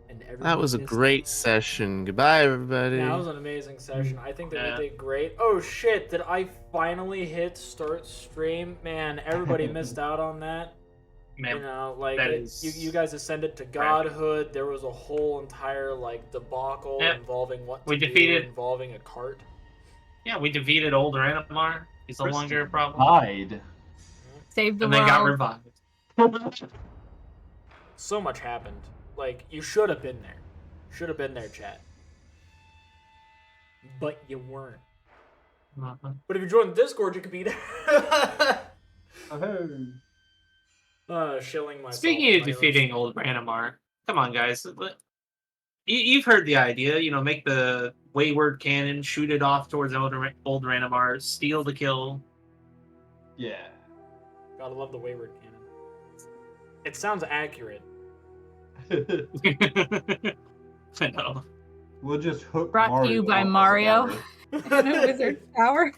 And everybody That was a missed great session. Goodbye, everybody. That was an amazing session. I think that we did great. Oh shit, did I finally hit start stream? Man, everybody missed out on that. Man, You know, like you guys ascended to godhood. There was a whole entire like debacle involving what to do, involving a cart. Yeah, we defeated old Ranamar. He's no longer a problem. Died. Saved the and world. they got revived. So much happened. Like, you should have been there. Should have been there, chat. But you weren't. But if you join the Discord, you could be there. Shilling myself. Speaking of defeating old Ranamar, come on, guys. You've heard the idea. You know, make the Wayward cannon, shoot it off towards old Ranamar, steal the kill. Yeah. Gotta love the Wayward cannon. It sounds accurate. I know. We'll just hook Brought Mario to you by up as a Mario. battery. In a wizard's tower.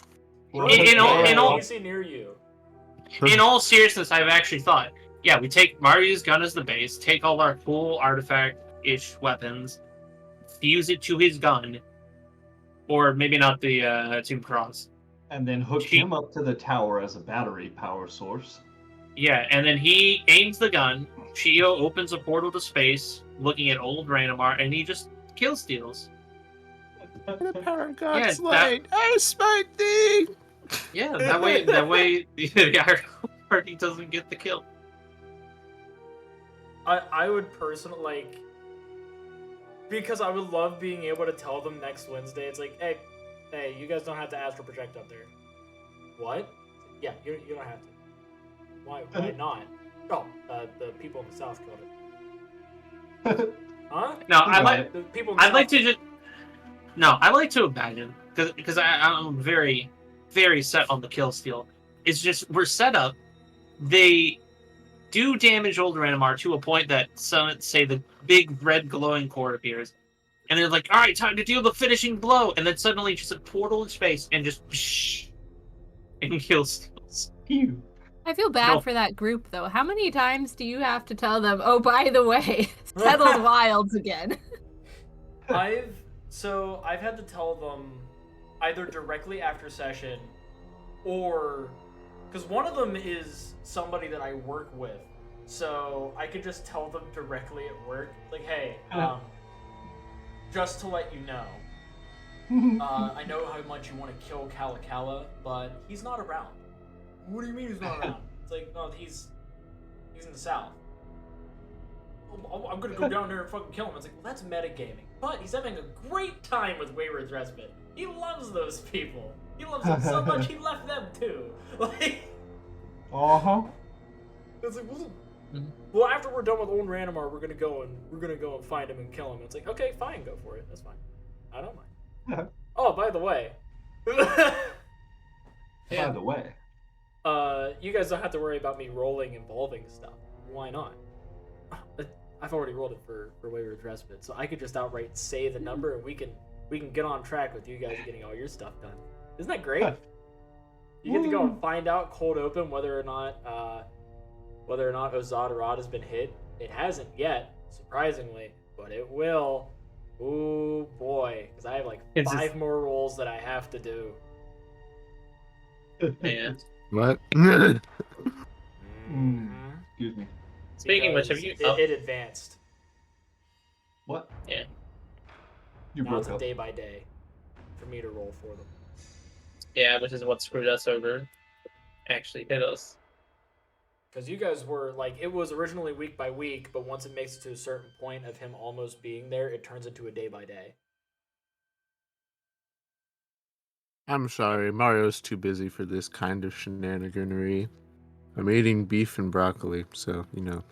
In all near you. In all seriousness, I've actually thought, yeah, we take Mario's gun as the base, take all our cool artifact-ish weapons, fuse it to his gun, or maybe not the Tomb Cross. And then hook him up to the tower as a battery power source. Yeah, and then he aims the gun, Shio opens a portal to space, looking at old Ranamar, and he just kill steals. The power god's light, I smite thee! Yeah, that way the Iron Party doesn't get the kill. I would personally, like, because I would love being able to tell them next Wednesday, it's like, hey, you guys don't have to astral project up there. What? Yeah, you don't have to. Why not? Oh, the people in the south killed it. Huh? No, I like to imagine, because I'm very, very set on the kill steal. It's just, we're set up, they do damage old Ranamar to a point that, say, the big red glowing core appears, and they're like, alright, time to deal the finishing blow, and then suddenly just a portal in space, and just psh, and kill steals. I feel bad for that group, though. How many times do you have to tell them, oh, by the way, settled wilds again? I've had to tell them either directly after session or because one of them is somebody that I work with, so I could just tell them directly at work, like, hey, just to let you know, I know how much you want to kill Kalakala, but he's not around. What do you mean he's not around? It's like, no, he's in the south. I'm gonna go down there and fucking kill him. It's like, well, that's metagaming. But he's having a great time with Wayward's Respite. He loves those people. He loves them so much he left them too. Like, It's like, well, after we're done with old Ranamar, we're gonna go and find him and kill him. It's like, okay, fine, go for it. That's fine. I don't mind. Oh, by the way. By the way. You guys don't have to worry about me rolling involving stuff. Why not? I've already rolled it for Wayward Respite, so I could just outright say the number, and we can get on track with you guys getting all your stuff done. Isn't that great? You get to go and find out cold open whether or not Ozadarad has been hit. It hasn't yet, surprisingly, but it will. Ooh boy, because I have like 5 more rolls that I have to do. Man. What? Excuse me. Speaking of which, have you... It advanced. What? Yeah. Now it's a day by day for me to roll for them. Yeah, which is what screwed us over. Actually hit us. Because you guys were, like, it was originally week by week, but once it makes it to a certain point of him almost being there, it turns into a day by day. I'm sorry, Mario's too busy for this kind of shenaniganery. I'm eating beef and broccoli, so, you know.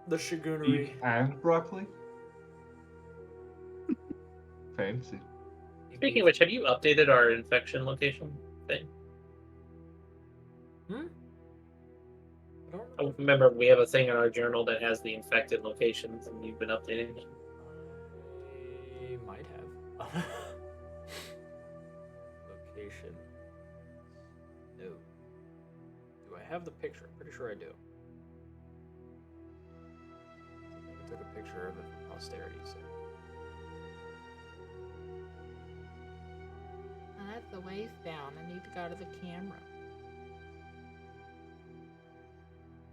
The shigunery. Beef and broccoli? Fancy. Speaking of which, have you updated our infection location thing? I remember we have a thing in our journal that has the infected locations, and you've been updating it. I might have. Location. No. Do I have the picture? I'm pretty sure I do. I took a picture of it for posterity's sake. That's the waist down. I need to go to the camera.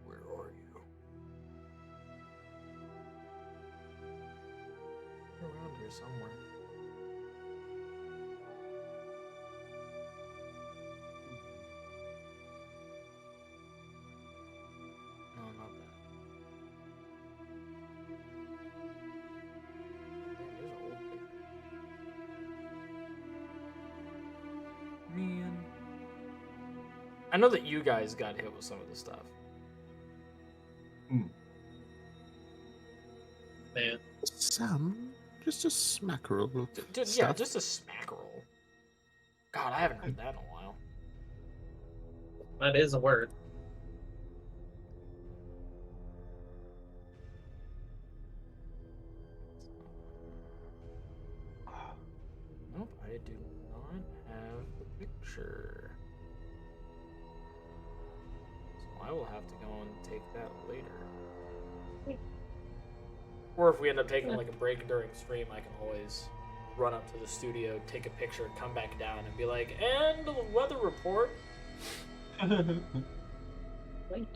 Where are you? You're around here somewhere. No, not that. Damn, there's an old picture. Man. I know that you guys got hit with some of this stuff. Man. Some, just a smackerel of Yeah, stuff. just a smackerel. God, I haven't heard that in a while. That is a word. Nope, I do not have the picture. So I will have to go and take that later. Or if we end up taking like a break during stream, I can always run up to the studio, take a picture, come back down, and be like, and the weather report.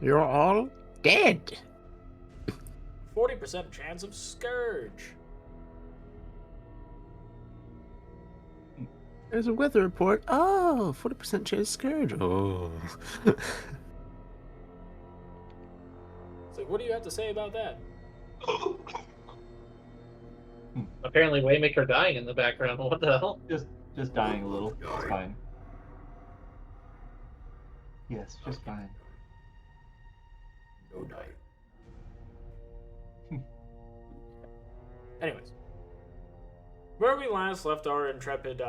You're all dead. 40% chance of scourge. There's a weather report. Oh, 40% chance scourge. Oh. It's like, what do you have to say about that? Apparently, Waymaker dying in the background. What the hell? Just dying a little. It's fine. Yes, just fine. No die. Anyways, where we last left our intrepid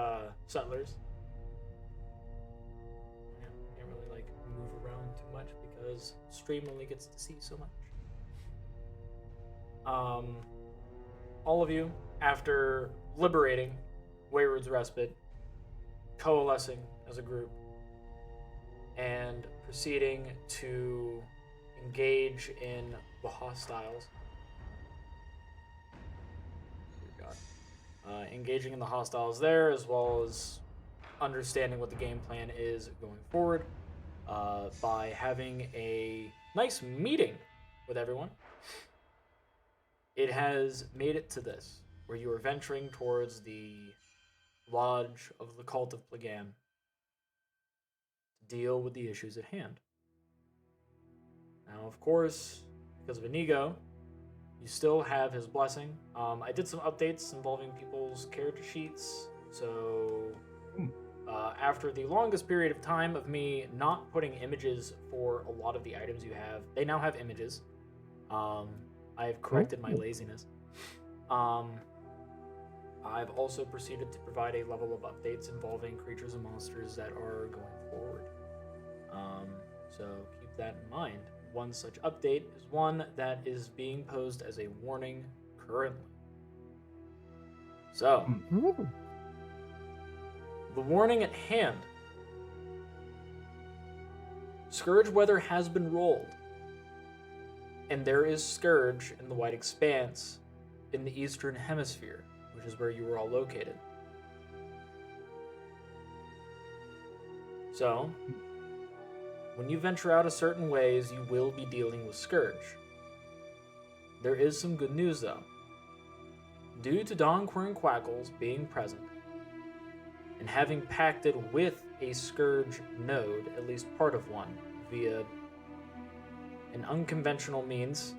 settlers. Yeah, can't really like move around too much because stream only gets to see so much. All of you, after liberating Wayward's Respite, coalescing as a group, and proceeding to engage in the hostiles. Engaging in the hostiles there, as well as understanding what the game plan is going forward, by having a nice meeting with everyone. It has made it to this, where you are venturing towards the lodge of the cult of Plagan to deal with the issues at hand. Now, of course, because of Inigo, you still have his blessing. I did some updates involving people's character sheets, so after the longest period of time of me not putting images for a lot of the items you have, they now have images. I've corrected my laziness. I've also proceeded to provide a level of updates involving creatures and monsters that are going forward. So keep that in mind. One such update is one that is being posed as a warning currently. So, the warning at hand. Scourge weather has been rolled. And there is Scourge in the White Expanse in the Eastern Hemisphere, which is where you were all located. So, when you venture out a certain ways, you will be dealing with Scourge. There is some good news, though. Due to Don Quirnquackles being present, and having pacted with a Scourge node, at least part of one, via an unconventional means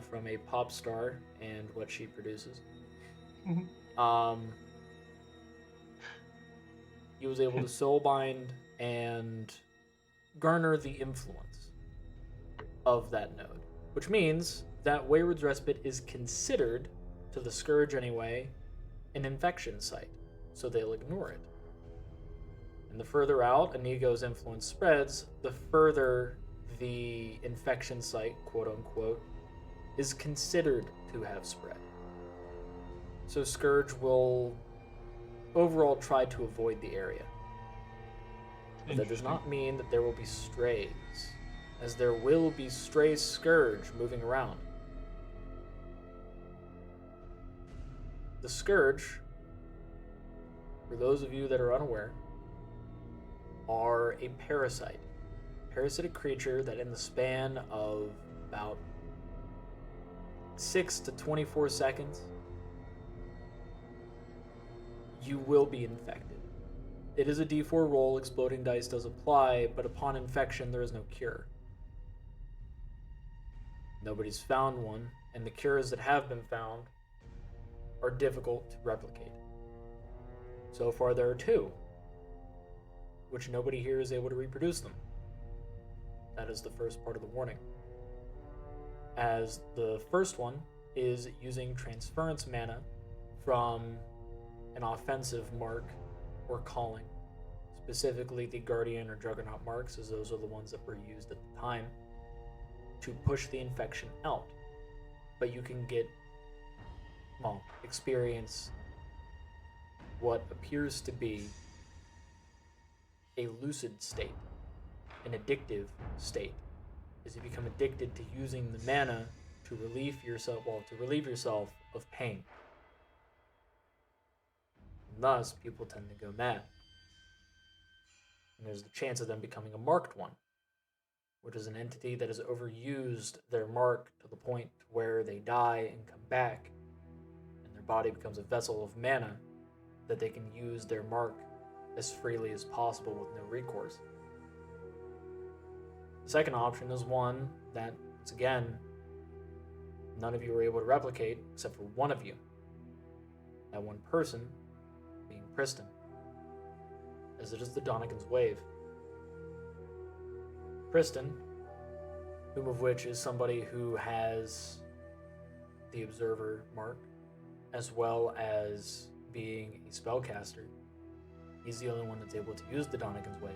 from a pop star and what she produces. He was able to soulbind and garner the influence of that node, which means that Wayward's Respite is considered, to the Scourge anyway, an infection site, so they'll ignore it. And the further out Inigo's influence spreads, the further the infection site, quote unquote, is considered to have spread. So Scourge will overall try to avoid the area. But that does not mean that there will be strays, as there will be stray Scourge moving around. The Scourge, for those of you that are unaware, are a parasite. Parasitic creature that in the span of about 6 to 24 seconds, you will be infected. It is a d4 roll, exploding dice does apply, but upon infection there is no cure. Nobody's found one, and the cures that have been found are difficult to replicate. So far there are 2, which nobody here is able to reproduce them. That is the first part of the warning. As the first one is using transference mana from an offensive mark or calling, specifically the Guardian or Juggernaut marks, as those are the ones that were used at the time, to push the infection out. But you can get, experience what appears to be a lucid state, an addictive state, as you become addicted to using the mana to relieve yourself of pain. And thus, people tend to go mad. And there's the chance of them becoming a marked one, which is an entity that has overused their mark to the point where they die and come back, and their body becomes a vessel of mana that they can use their mark as freely as possible with no recourse. The second option is one that, once again, none of you were able to replicate except for one of you. That one person being Priston, as it is the Donegan's Wave. Priston, whom of which is somebody who has the Observer mark, as well as being a spellcaster. He's the only one that's able to use the Donegan's Wave.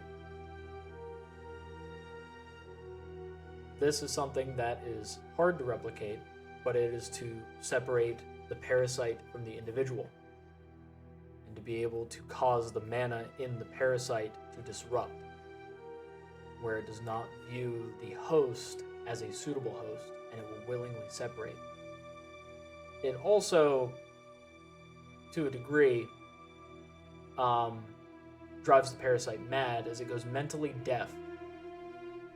This is something that is hard to replicate, but it is to separate the parasite from the individual, and to be able to cause the mana in the parasite to disrupt, where it does not view the host as a suitable host, and it will willingly separate. It also, to a degree, drives the parasite mad, as it goes mentally deaf,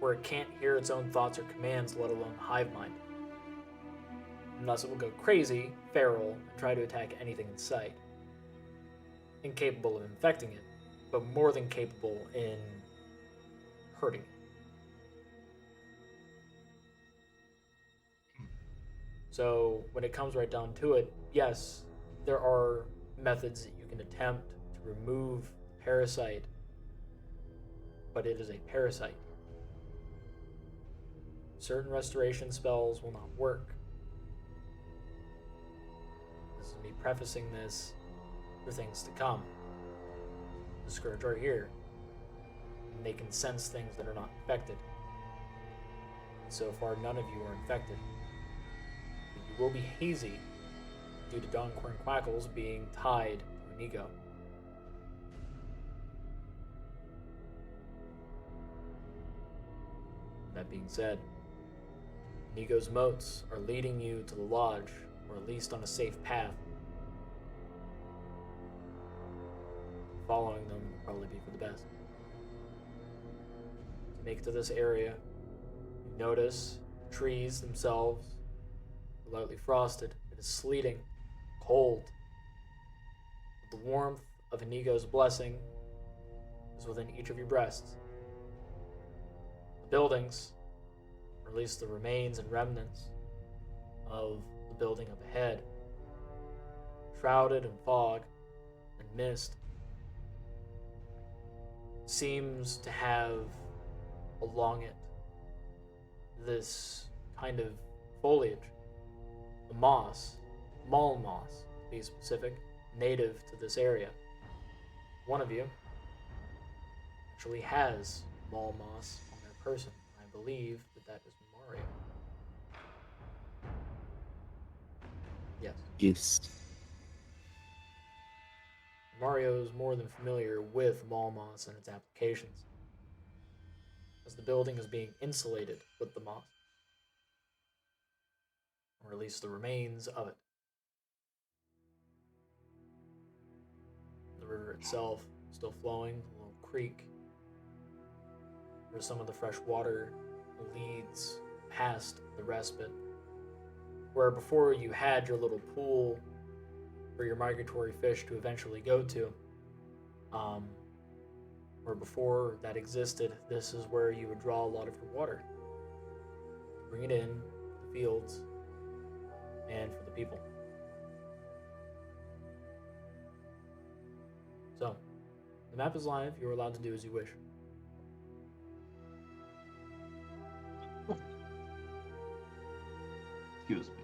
where it can't hear its own thoughts or commands, let alone hive mind. And thus it will go crazy, feral, and try to attack anything in sight. Incapable of infecting it, but more than capable in hurting it. So when it comes right down to it, yes, there are methods that you can attempt to remove the parasite, but it is a parasite. Certain restoration spells will not work. This is me prefacing this for things to come. The Scourge are here, and they can sense things that are not infected. So far, none of you are infected. But you will be hazy due to Don Quackles being tied to an ego. That being said, Nigo's moats are leading you to the lodge, or at least on a safe path. Following them will probably be for the best. To make it to this area, you notice the trees themselves are lightly frosted. It is sleeting, cold. But the warmth of Inigo's blessing is within each of your breasts. The buildings, or at least the remains and remnants of the building up ahead, shrouded in fog and mist, seems to have along it this kind of foliage, the moss, mall moss to be specific, native to this area. One of you actually has mall moss on their person. I believe that is Mario. Yes. Yes. Mario is more than familiar with mall moss and its applications, as the building is being insulated with the moss, or at least the remains of it. itself still flowing, a little creek, where some of the fresh water leads past the Respite. Where before you had your little pool for your migratory fish to eventually go to, where before that existed, this is where you would draw a lot of your water. Bring it in, the fields, and for the people. So, the map is live. You're allowed to do as you wish. Excuse me.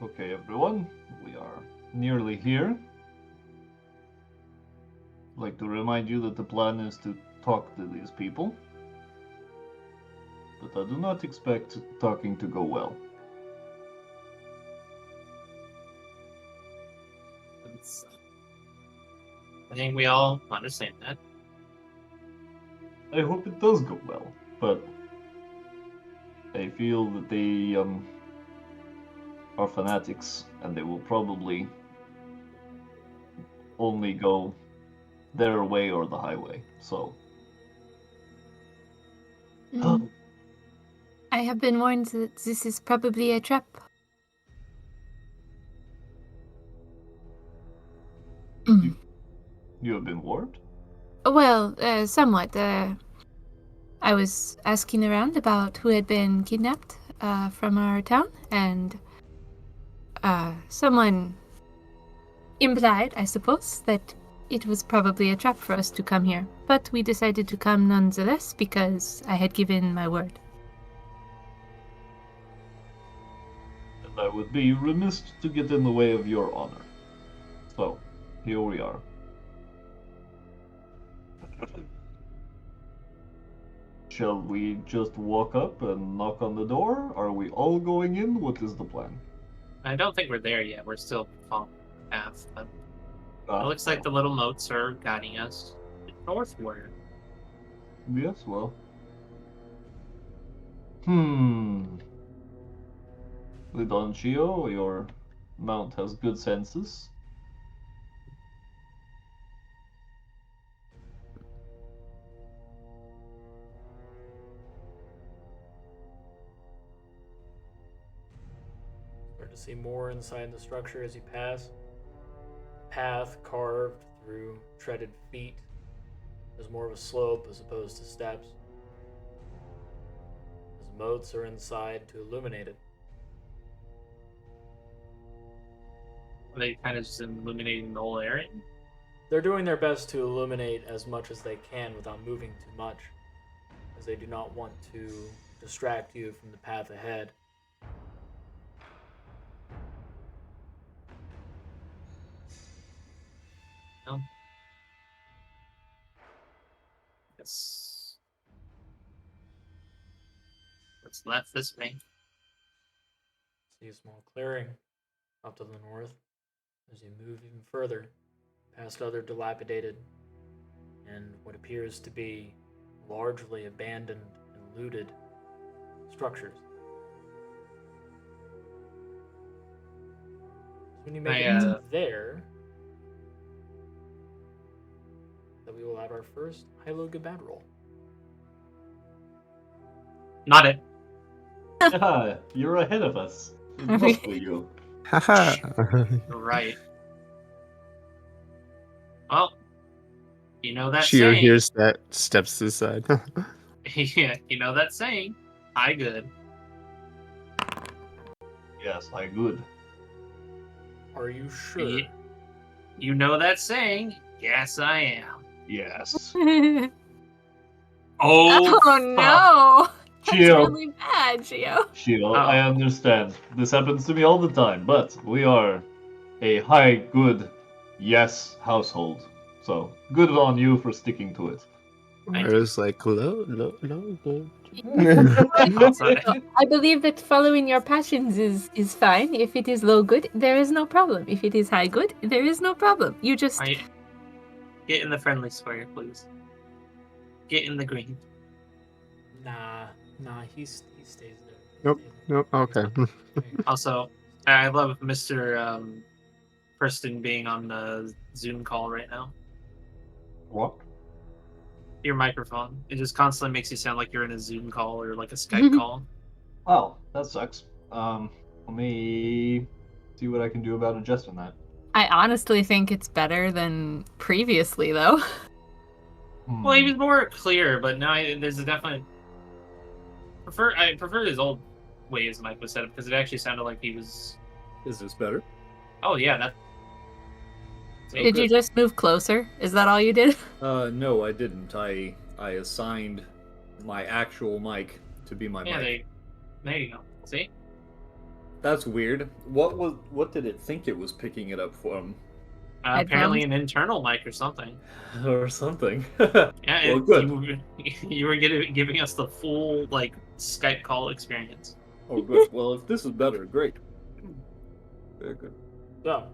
Okay, everyone, we are nearly here. I'd like to remind you that the plan is to talk to these people, but I do not expect talking to go well. I think we all understand that. I hope it does go well, but I feel that they are fanatics, and they will probably only go their way or the highway. So I have been warned that this is probably a trap. you have been warned? Well, somewhat. I was asking around about who had been kidnapped from our town, and someone implied, I suppose, that it was probably a trap for us to come here. But we decided to come nonetheless because I had given my word. And I would be remiss to get in the way of your honor. So, here we are. Shall we just walk up and knock on the door? Are we all going in? What is the plan? I don't think we're there yet. We're still following the path. But it looks like the well. little moats are guiding us northward. Yes, well. Lidon Shio, your mount has good senses. Start to see more inside the structure as you pass. Path carved through treaded feet. There's more of a slope as opposed to steps. As moats are inside to illuminate it. Are they kind of just illuminating the whole area? They're doing their best to illuminate as much as they can without moving too much, as they do not want to distract you from the path ahead. No. Yes. What's left this way? See a small clearing up to the north as you move even further past other dilapidated and what appears to be largely abandoned and looted structures. So when you make it to there, that we will have our first high-low good bad roll. Not it. Yeah, you're ahead of us. It must be you. Haha. Right. Well, you know that Shio saying. hears that, steps to the side. Yeah, you know that saying. I good. Yes, I good. Are you sure? You know that saying. Yes, I am. Yes. Oh, Oh no! That's Shio. really bad, Shio. Shio, I understand. This happens to me all the time, but we are a high, good, yes household. So, good on you for sticking to it. I was like, low, low. I believe that following your passions is fine. If it is low good, there is no problem. If it is high good, there is no problem. You just get in the friendly square, please. Get in the green. Nah, he stays there. Nope. Okay. Also, I love Mr. Priston being on the Zoom call right now. What? Your microphone. It just constantly makes you sound like you're in a Zoom call or like a Skype call. Oh, that sucks. Let me see what I can do about adjusting that. I honestly think it's better than previously, though. Well, he was more clear, but now there's a definite. I prefer his old way his mic was set up because it actually sounded like he was. Is this better? Oh yeah, that. Did you just move closer? Is that all you did? No, I didn't. I assigned my actual mic to be my Yeah, mic. there you go. See? That's weird. What did it think it was picking it up from? Apparently an internal mic or something. Or something. Yeah, Well, good. You were giving us the full like Skype call experience. Oh, good. Well, if this is better, great. Very good. So,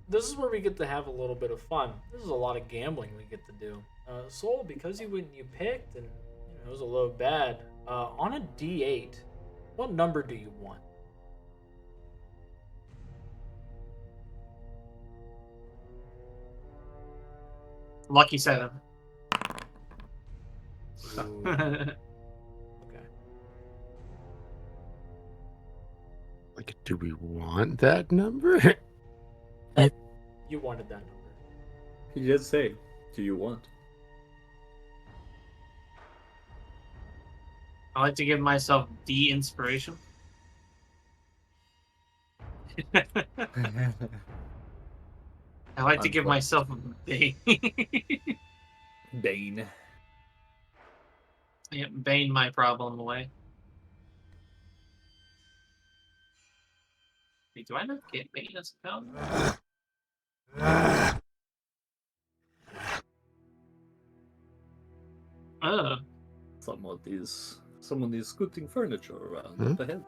this is where we get to have a little bit of fun. This is a lot of gambling we get to do. Soul, because you picked, and it was a low bad. On a D8, what number do you want? Lucky 7. Ooh, okay. Like, do we want that number? You wanted that number. He did say, "Do you want?" I like to give myself D inspiration. I like to give myself a Bane. Bane. Yeah, Bane my problem away. Wait, do I not get Bane as a power? Someone is scooting furniture around. Hmm? What the hell?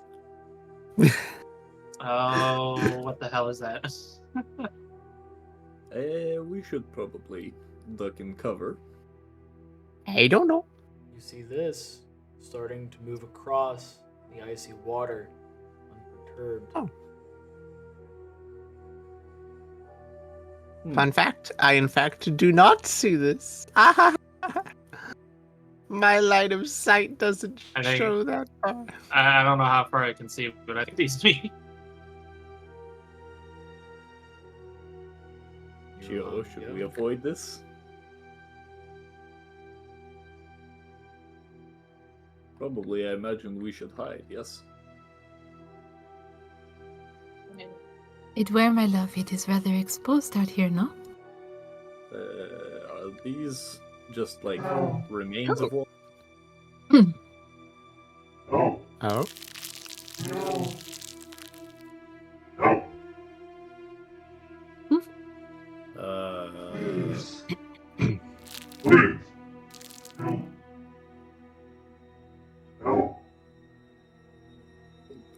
Oh, what the hell is that? We should probably duck and cover. I don't know. You see this starting to move across the icy water, unperturbed. Oh. Fun fact, I in fact do not see this. My line of sight doesn't show that far. I don't know how far I can see, but I think he's me. Shio, should we avoid this? Probably, I imagine we should hide, yes? It where, my love, it is rather exposed out here, no? Are these just like remains of water? Oh.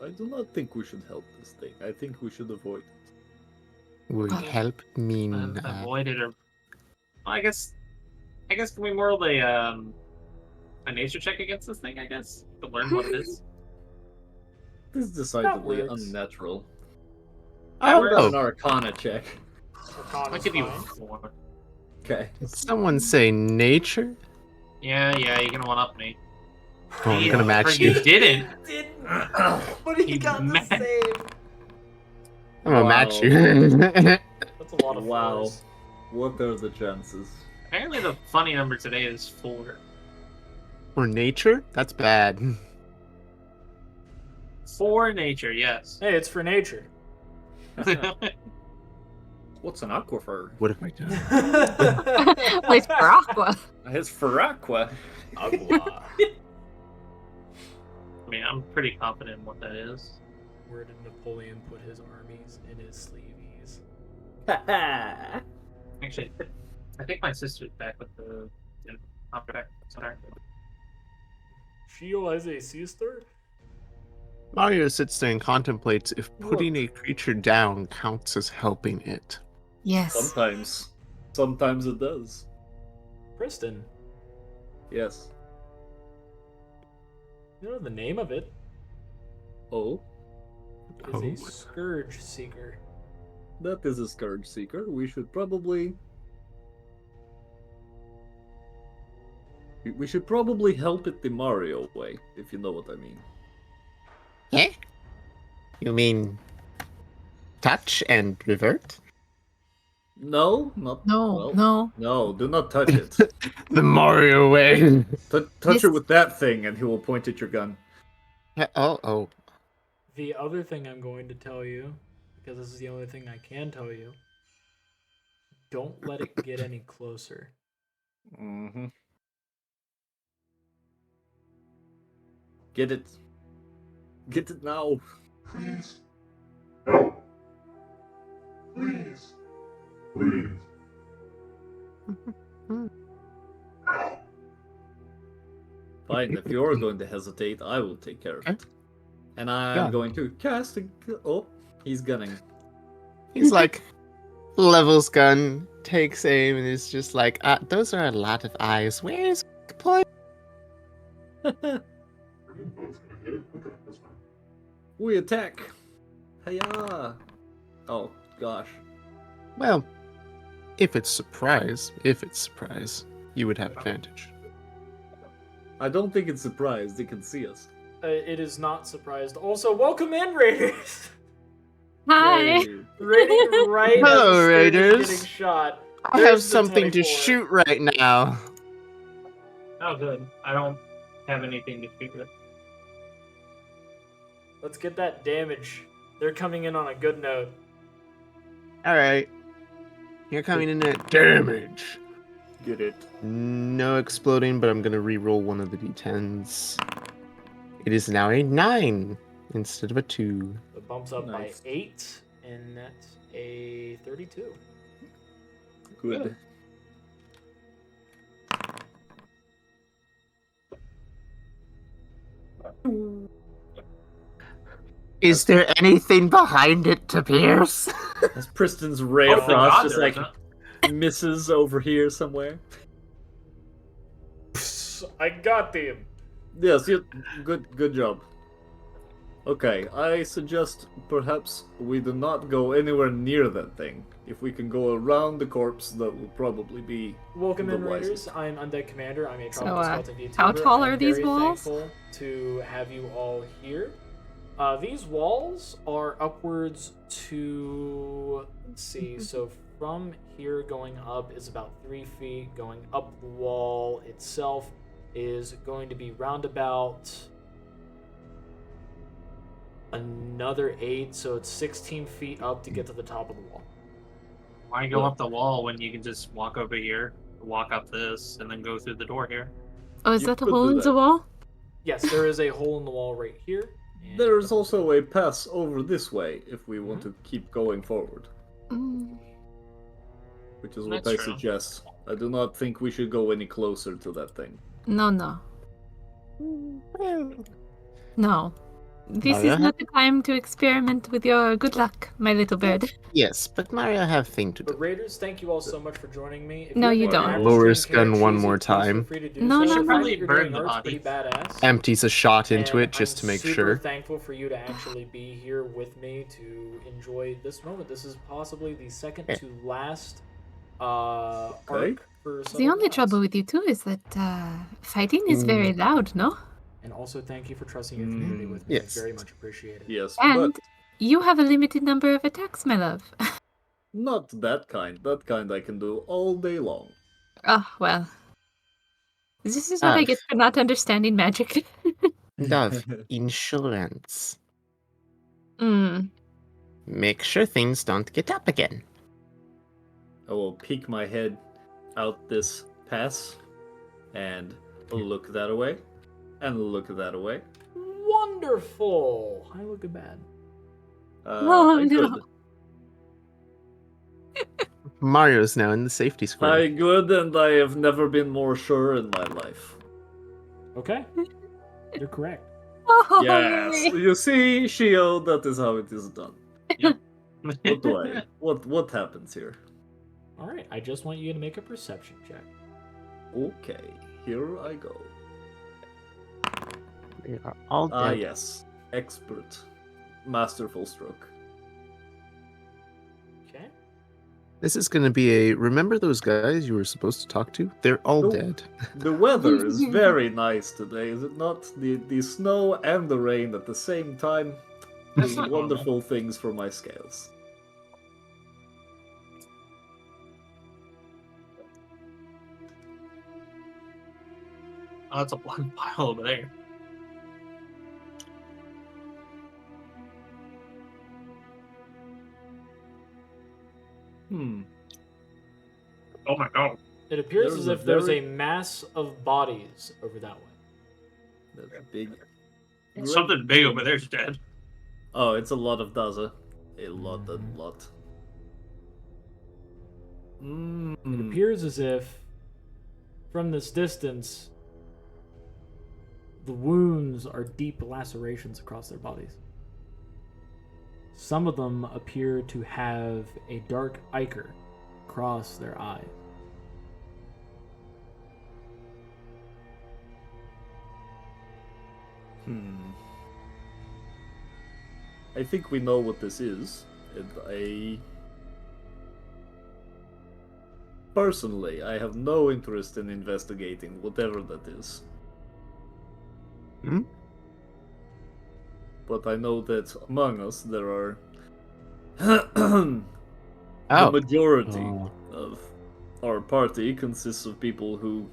I do not think we should help this thing. I think we should avoid it. Would help mean Avoid it, or I guess can we roll a nature check against this thing? I guess to learn what it is. This is decidedly works. unnatural. Oh, How about an Arcana check? I'll give you 4. Okay. Did someone say nature? Yeah, you're gonna one up me. Oh, I'm gonna match You you. didn't. But he You got the mad. save. I'm gonna match you. That's a lot of Wow. fours. What are the chances? Apparently, the funny number today is 4. For nature? That's bad. 4 nature, yes. Hey, it's for nature. What's an aquifer? What have I done? With for aqua. It's for aqua. Agua. I mean, I'm pretty confident in what that is. Where did Napoleon put his armies? In his sleeveys. Actually, I think my sister's back with the. I'll be back. Sorry. Shio has a sister? Mario sits there and contemplates if putting a creature down counts as helping it. Yes. Sometimes it does. Priston. Yes. You know the name of it. Oh. is Oh. a Scourge Seeker. That is a Scourge Seeker. We should probably... We should probably help it the Mario way, if you know what I mean. Eh? You mean touch and revert? No, not... No, well, no. No, do not touch it. The Mario way. Touch This- it with that thing and he will point at your gun. Oh. The other thing I'm going to tell you, because this is the only thing I can tell you, don't let it get any closer. Mm-hmm. Get it. Get it now. Please. No. Please. Please. Fine, if you're going to hesitate, I will take care of it. And I'm Yeah. going to cast a... Oh, he's gunning. He's like, levels gun, takes aim, and is just like, those are a lot of eyes. Where is the point? We attack. Hiya. Oh, gosh. Well, if it's surprise, you would have advantage. I don't think it's surprised. They can see us. It is not surprised. Also, welcome in, Raiders! Hi. Yay. Raiding right Hello, as the Scourge is Raiders. getting shot. I There's have the something to 24. shoot right now. Oh, good. I don't have anything to shoot with. Let's get that damage. They're coming in on a good note. Alright. You're coming in at damage. Get it. No exploding, but I'm gonna re-roll one of the d10s. It is now a 9 instead of a 2. It bumps up Nice. by 8, and that's a 32. Good. Is there anything behind it to pierce? As Priston's Ray Oh, of thank God Frost just there like isn't. misses over here somewhere. I got them. Yes, good job. Okay, I suggest perhaps we do not go anywhere near that thing. If we can go around the corpse, that will probably be Welcome in, the Raiders. wisest. I'm Undead Commander. I'm a So, Tropical Skeleton VTuber. how tall I'm are these very walls? Thankful to have you all here. These walls are upwards to, let's see, so from here going up is about 3 feet. Going up the wall itself is going to be roundabout another 8, so it's 16 feet up to get to the top of the wall. Why go up the wall when you can just walk over here, walk up this, and then go through the door here? Oh, is You that a could hole do in that. the wall? Yes, there is a hole in the wall right here. and- There is also a pass over this way if we want to keep going forward, Mm. which is what That's I true. suggest. I do not think we should go any closer to that thing. No. No. This Mario is not the time to experiment with your good luck, my little bird. Yes, but Mario have thing to But do. Raiders, thank you all so much for joining me. If No, have you any don't. active Lower stream his gun one characters, more please feel time. free to do No, so. no, The no. fact that you're Burn doing the art's body. pretty badass. Empties a shot into And it just to I'm make super sure. thankful for you to actually be here with me to enjoy this moment. This is possibly the second Yeah. to last arc for some The of only us. trouble with you two is that fighting is very loud, no? And also thank you for trusting your community with me. yes. It's very much appreciated. Yes, And but you have a limited number of attacks, my love. not that kind. That kind I can do all day long. Oh, well. This is what I get for not understanding magic. Dove, insurance. Mm. Make sure things don't get up again. I will peek my head out this pass and look that away and look that away. Wonderful. I look bad. Oh, I no. good. Mario's now in the safety square. I good, and I have never been more sure in my life. Okay. You're correct. Oh, Yes, yay. you see, Shio, that is how it is done. What do I? What happens here? All right. I just want you to make a perception check. Okay, here I go. They are all Ah, dead. yes, expert. masterful stroke. Okay. This is going to be a remember those guys you were supposed to talk to? They're all Nope. dead. The weather is very nice today, is it not? The snow and the rain at the same time That's do not normal. wonderful things for my scales. Oh, that's a blood pile over there. Oh my god. It appears There's as a if there's very- a mass of bodies over that way. There's a big... Something big over there's dead. Oh, it's a lot of Daza. A lot. It appears as if, from this distance, the wounds are deep lacerations across their bodies. Some of them appear to have a dark ichor across their eyes. I think we know what this is. Personally, I have no interest in investigating whatever that is. Hmm? But I know that among us there are the Oh. majority Oh. of our party consists of people who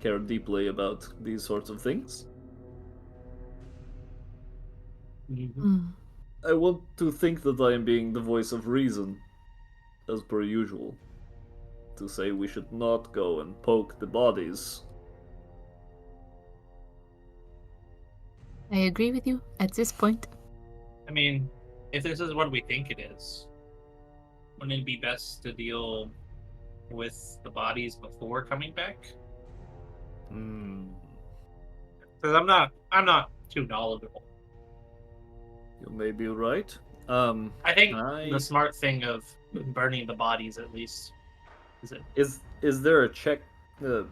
care deeply about these sorts of things. Mm. I want to think that I am being the voice of reason, as per usual. To say we should not go and poke the bodies. I agree with you at this point. I mean, if this is what we think it is, wouldn't it be best to deal with the bodies before coming back? Because I'm not too knowledgeable. You may be right. I think I- the smart thing of burning the bodies at least is it. Is there a check that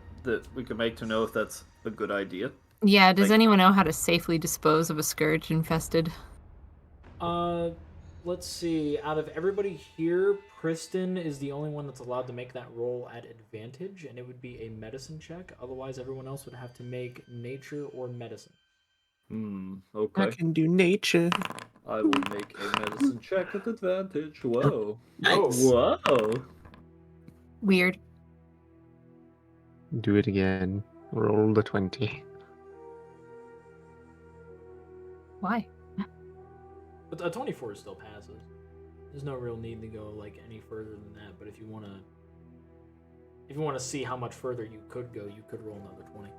we can make to know if that's a good idea? Yeah, does Like- anyone know how to safely dispose of a scourge infested? Let's see. Out of everybody here, Priston is the only one that's allowed to make that roll at advantage, and it would be a medicine check. Otherwise, everyone else would have to make nature or medicine. I Okay. can do nature. I will make a medicine check at advantage. Whoa. Nice. Whoa. Weird. Do it again. Roll the 20. Why? But a 24 still passes. There's no real need to go like any further than that. But if you wanna see how much further you could go, you could roll another 20.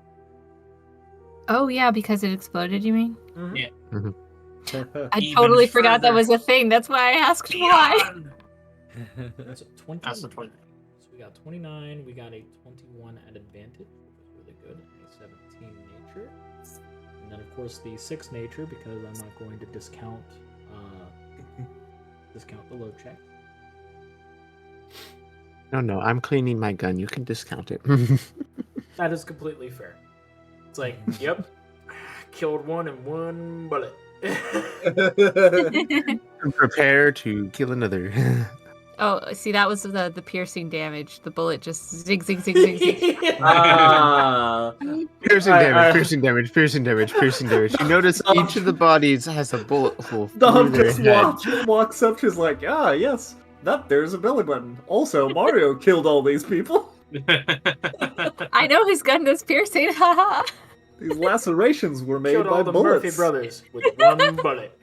Oh yeah, because it exploded, you mean? Yeah. I Even totally forgot that further. was a thing. That's why I asked why. So 20. That's the 20. So we got 29. We got a 21 at advantage, which is really good. And a 17 nature. And then of course the 6 nature, because I'm not going to discount the low check. No, I'm cleaning my gun. You can discount it. That is completely fair. It's like, yep, killed one in one bullet. Prepare to kill another. Oh, see, that was the piercing damage. The bullet just zig, zig, zig, zig, zig. Ah. Piercing I- damage, piercing damage, piercing damage, piercing damage. You notice each of the bodies has a bullet hole through Dom their just head. walks up. She's like, yes, there's a belly button. Also, Mario killed all these people. I know his gun does piercing. Haha. These lacerations were made Killed by all the bullets. Murphy brothers with one bullet.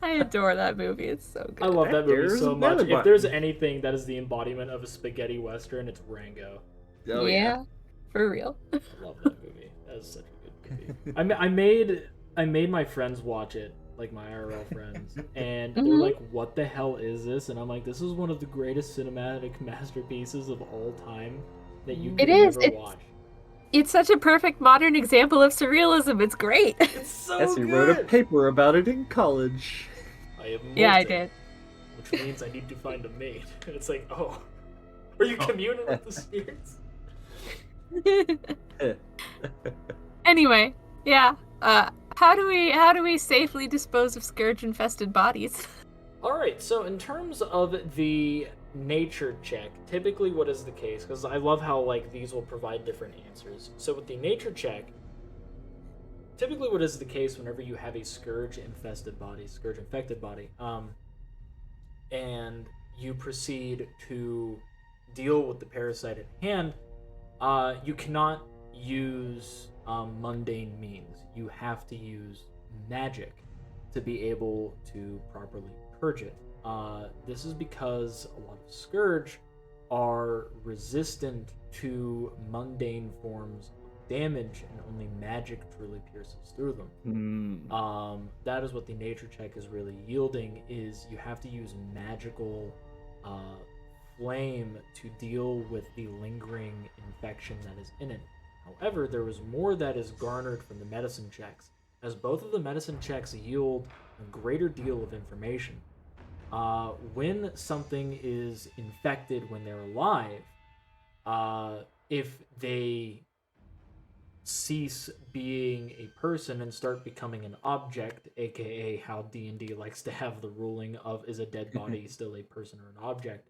I adore that movie. It's so good. I love that movie There's so a much. belly If there's button. anything that is the embodiment of a spaghetti western, it's Rango. Oh, yeah, for real. I love that movie. That is such a good movie. I made my friends watch it, like my IRL friends, and they're Mhm. like, "What the hell is this?" And I'm like, "This is one of the greatest cinematic masterpieces of all time that you It could is. never It's- watch." It's such a perfect modern example of surrealism. It's great. It's so Yes, you good. wrote a paper about it in college. I am Yeah, I molten, did. which means I need to find a mate. And it's like, oh, are you communing with the spirits? Anyway, yeah. How do we safely dispose of scourge-infested bodies? All right, so in terms of the nature check, typically what is the case, because I love how like these will provide different answers. So with the nature check, typically what is the case whenever you have a scourge-infested body, scourge-infected body, and you proceed to deal with the parasite at hand, you cannot use mundane means. You have to use magic to be able to properly purge it. This is because a lot of scourge are resistant to mundane forms of damage, and only magic truly pierces through them. That is what the nature check is really yielding. Is you have to use magical flame to deal with the lingering infection that is in it. However, there was more that is garnered from the medicine checks, as both of the medicine checks yield a greater deal of information. When something is infected when they're alive, if they cease being a person and start becoming an object, aka how D&D likes to have the ruling of is a dead body still a person or an object,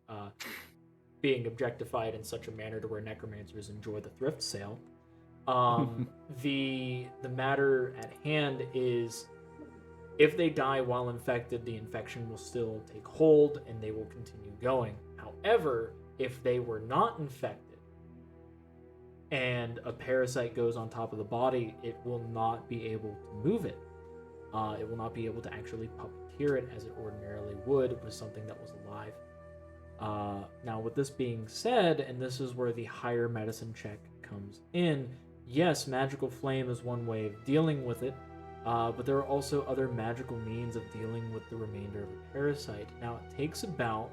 being objectified in such a manner to where necromancers enjoy the thrift sale. The matter at hand is, if they die while infected, the infection will still take hold and they will continue going. However, if they were not infected and a parasite goes on top of the body, it will not be able to move it. It will not be able to actually puppeteer it as it ordinarily would with something that was alive. Now, with this being said, and this is where the higher medicine check comes in, yes, magical flame is one way of dealing with it, but there are also other magical means of dealing with the remainder of the parasite. Now, it takes about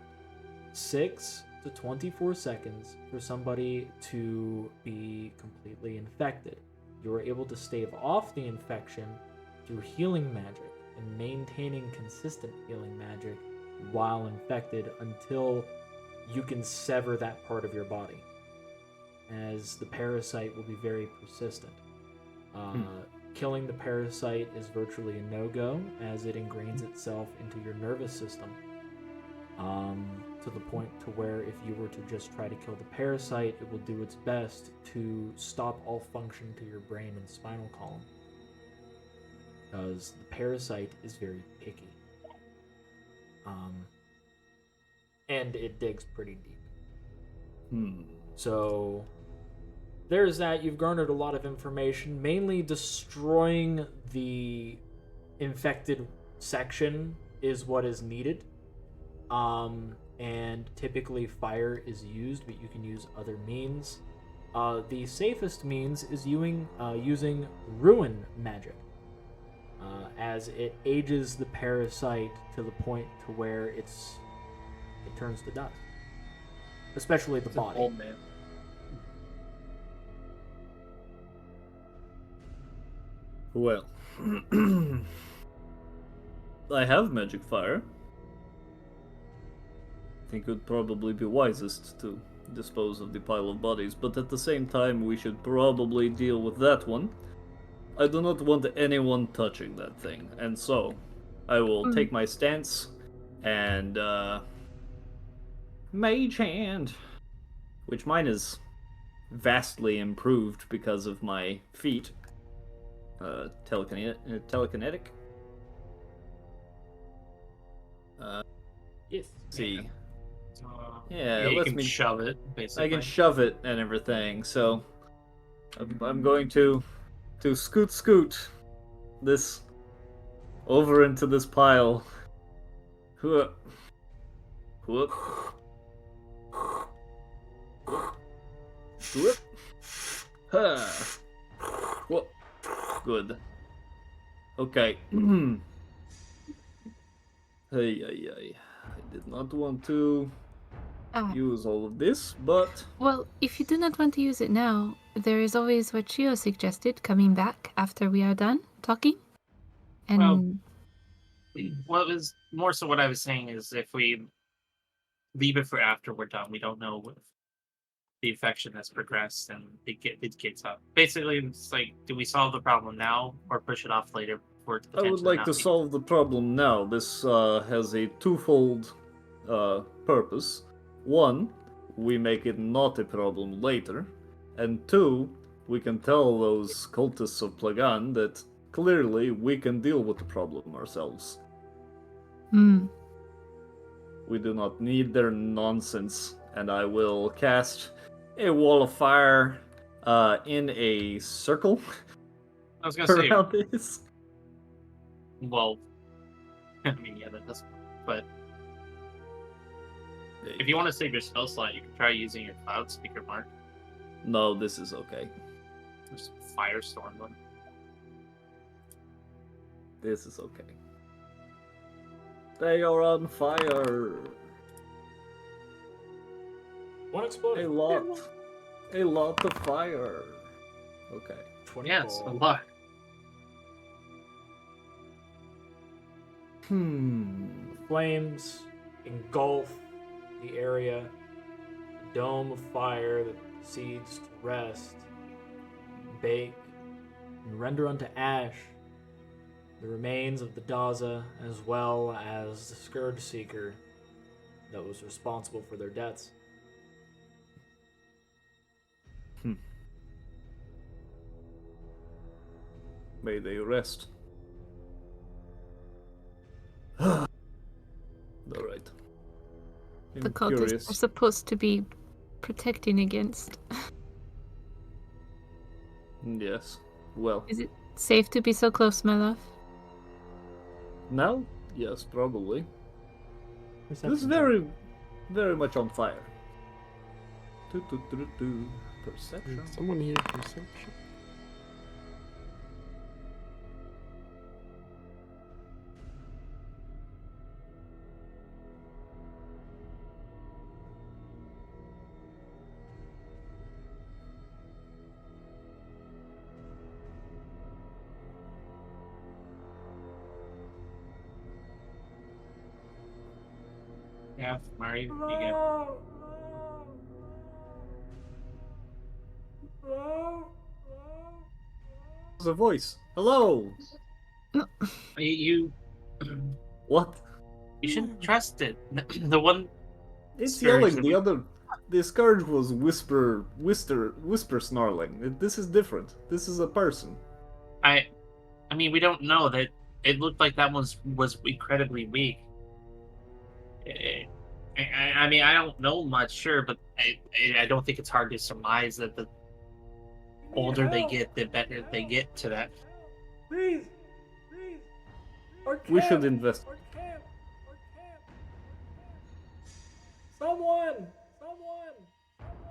6 to 24 seconds for somebody to be completely infected. You are able to stave off the infection through healing magic and maintaining consistent healing magic while infected until you can sever that part of your body, as the parasite will be very persistent. Killing the parasite is virtually a no-go, as it ingrains itself into your nervous system, to the point to where if you were to just try to kill the parasite, it will do its best to stop all function to your brain and spinal column, because the parasite is very picky. And it digs pretty deep. So there's that. You've garnered a lot of information, mainly destroying the infected section is what is needed. And typically fire is used, but you can use other means. The safest means is using ruin magic, as it ages the parasite to the point to where it turns to dust, especially the body. Old man. Well, I have magic fire. I think it would probably be wisest to dispose of the pile of bodies, but at the same time we should probably deal with that one. I do not want anyone touching that thing, and so I will take my stance and Mage Hand, which mine is vastly improved because of my feat. Telekinetic. Yes. See. Yeah, you can shove it, basically. I can shove it and everything, so I'm going to scoot this over into this pile. Whoop. Whoop. Whoop. Ha. Whoop. Good. Okay. Hey. I did not want to use all of this, but... Well, if you do not want to use it now, there is always what Shio suggested, coming back after we are done talking. And... Well, it was more so what I was saying is if we leave it for after we're done, we don't know the infection has progressed and it gets up. Basically, it's like, do we solve the problem now or push it off later for it to I would potentially like not to be? solve the problem now. This has a twofold purpose. One, we make it not a problem later. And two, we can tell those cultists of Plagan that clearly we can deal with the problem ourselves. Hmm. We do not need their nonsense, and I will cast a wall of fire in a circle I was gonna say, around this. well, I mean, yeah, that does. But if you want to save your spell slot, you can try using your cloud speaker mark. No, this is okay. Just firestorm them. This is okay. They are on fire. One exploded. A lot. A lot of fire. Okay. 20 Yes, a ball. lot. Flames engulf the area. A dome of fire that proceeds to rest, bake, and render unto ash the remains of the Daza as well as the Scourge Seeker that was responsible for their deaths. May they rest. Alright. The cultists are supposed to be protecting against. Yes. Well, Is it safe to be so close, my love? now? Yes, probably. This is Perception very, very much on fire. Perception. Someone here perception. Yeah, Mari, you get. There's a voice. Hello. You What? shouldn't trust it. The one. It's Scourge yelling. that The we- other. The scourge was whisper snarling. This is different. This is a person. I mean, we don't know that. It looked like that was incredibly weak. I mean, I don't know much, sure, but I don't think it's hard to surmise that the older they get, the better they get to that. Please, please. Or We camp, should invest. Or camp. Someone.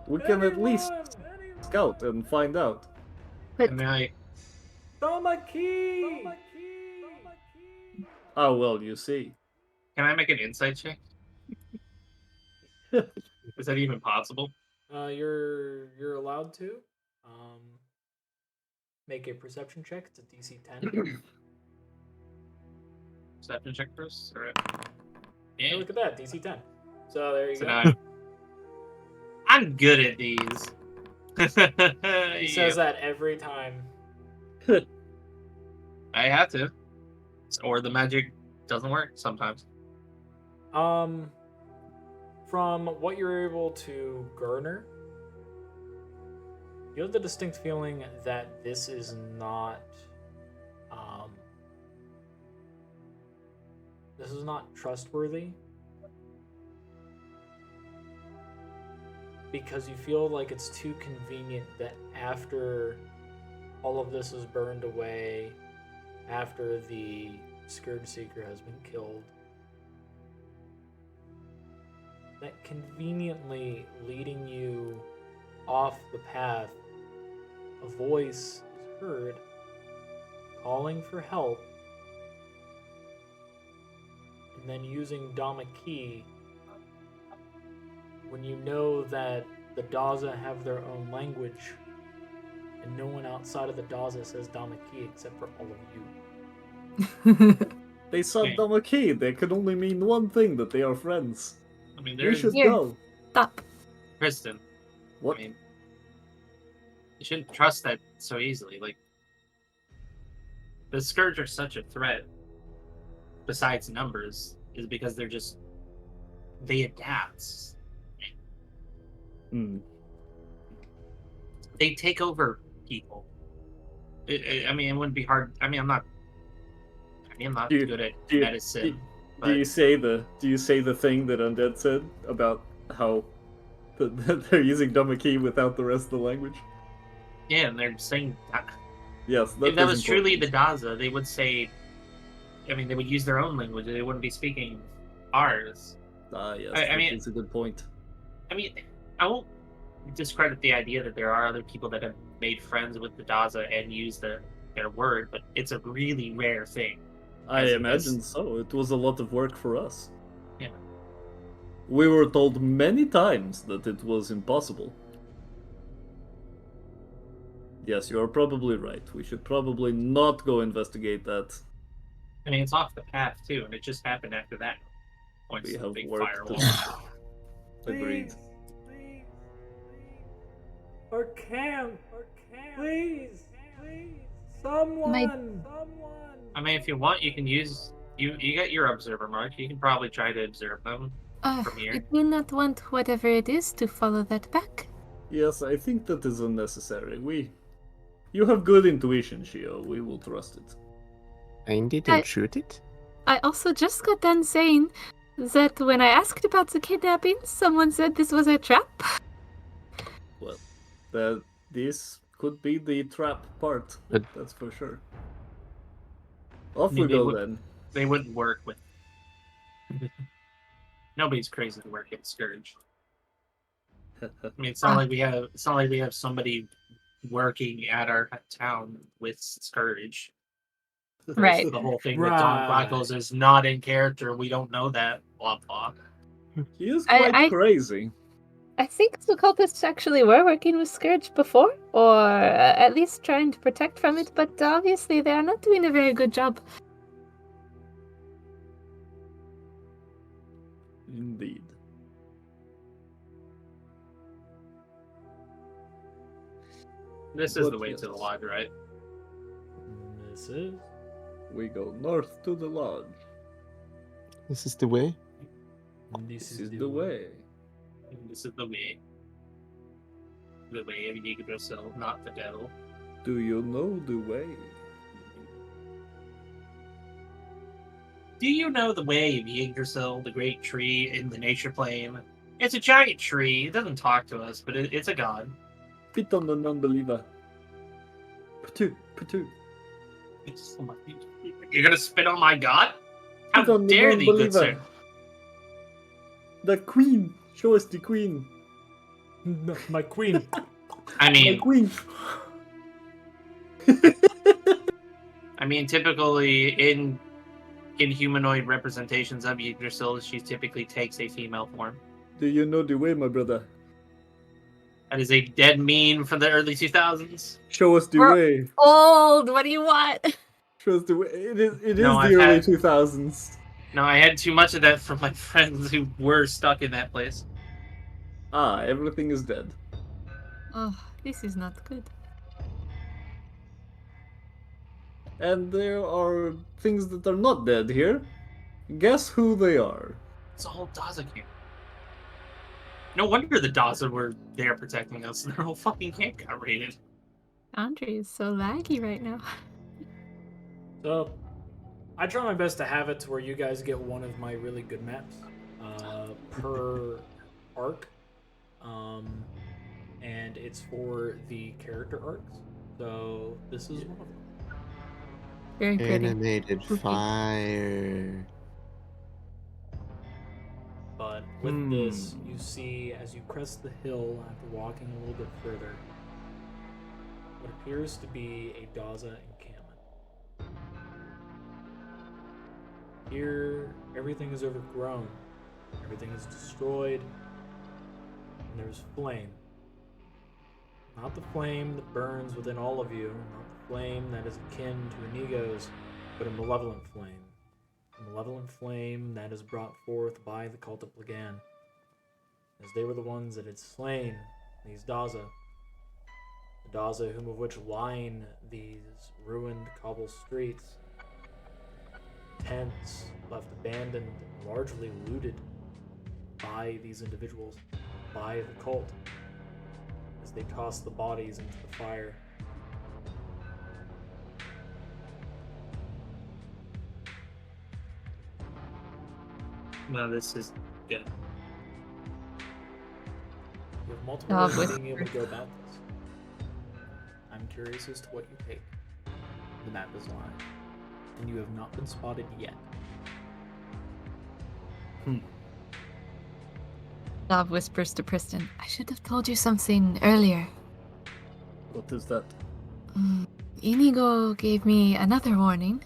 We can at least Anyone. scout and find out. But And I, Domaki. Oh well, you see. can I make an insight check? Is that even possible? You're allowed to. Make a perception check. It's a DC 10. Perception check first? Or... Hey, Yeah. look at that, DC 10. So there you So go. now I'm good at these. He says that every time. I have to. Or the magic doesn't work sometimes. From what you're able to garner, you have the distinct feeling that this is not, trustworthy. Because you feel like it's too convenient that after all of this is burned away, after the Scourge Seeker has been killed, that conveniently leading you off the path, a voice is heard calling for help, and then using Dhamaki when you know that the Daza have their own language, and no one outside of the Daza says Dhamaki except for all of you. They saw Okay. Dhamaki. They could only mean one thing: that they are friends. I mean, We there's should Here. go. Stop. Priston. What? I mean, you shouldn't trust that so easily. Like, the Scourge are such a threat, besides numbers, is because they adapt. Hmm. They take over people. I mean, it wouldn't be hard. I mean, I'm not Do you- good at do you- medicine. Do but you say the thing that Undead said about how they're using Dhamaki without the rest of the language? yeah, and they're saying Yes, if that is was truly important. the Daza, they would say. I mean, they would use their own language. They wouldn't be speaking ours. Ah, yes, I that mean- is a good point. I mean, I won't discredit the idea that there are other people that have made friends with the Daza and use their word, but it's a really rare thing. I As- imagine so. It was a lot of work for us. Yeah. We were told many times that it was impossible. Yes, you are probably right. We should probably not go investigate that. I mean, it's off the path too, and it just happened after that. Points We to the have big work firewall. to Agreed. Please. Or camp. Please. Someone. I mean, if you want, you can use you got your observer mark. You can probably try to observe them. From here. I do not want whatever it is to follow that back. Yes, I think that is unnecessary. You have good intuition, Shio. We will trust it. I didn't shoot it. I also just got done saying that when I asked about the kidnapping, someone said this was a trap. Well, this could be the trap part. But- That's for sure. Off I mean, we they go would- then. They wouldn't work with. Nobody's crazy to work at Scourge. I mean, it's not like we have. It's not like we have somebody working at our town with Scourge. Right. The whole thing that Don Right. Blackles is not in character. We don't know that. Blah blah. He is I- quite I- crazy. I think the cultists actually were working with Scourge before, or at least trying to protect from it, but obviously they are not doing a very good job. Indeed. This is But the way to the yes. lodge, right? This is. We go north to the lodge. This is the way. This is the way. This is the way. The way of Yggdrasil, not the devil. Do you know the way? Do you know the way of Yggdrasil, the great tree in the nature plane? It's a giant tree. It doesn't talk to us, but it's a god. Spit on the non-believer. Patu, patu. It's so much- You're gonna spit on my god? How Spit on the dare thee, good non-believer. sir? The queen. Show us the queen. No, my queen. I The mean, queen. typically in humanoid representations of Yggdrasil, she typically takes a female form. Do you know the way, my brother? That is a dead meme from the early 2000s. Show us the Bro- way. Old, what do you want? Show us the way. It is No, the I've early had- 2000s. No, I had too much of that from my friends who were stuck in that place. Ah, everything is dead. Oh, this is not good. And there are things that are not dead here. Guess who they are? It's a whole Daza camp. No wonder the Daza were there protecting us. Their whole fucking camp got raided. Andre is so laggy right now. So, I try my best to have it to where you guys get one of my really good maps per arc. And it's for the character arcs. So, this is one of them. Very pretty. Animated fire. But with this, you see as you crest the hill after walking a little bit further, what appears to be a Daza encampment. Here, everything is overgrown, everything is destroyed, and there's flame. Not the flame that burns within all of you, not the flame that is akin to Inigo's, but a malevolent flame. A malevolent flame that is brought forth by the cult of Plagan, as they were the ones that had slain these Daza. The Daza, whom of which line these ruined cobble streets. Tents left abandoned, largely looted by these individuals, by the cult, as they toss the bodies into the fire. No, this is good. You have multiple Oh, ways of with- being able to go about this. I'm curious as to what you take. The map is live, and you have not been spotted yet. Dav whispers to Priston, I should have told you something earlier. What is that? Inigo gave me another warning.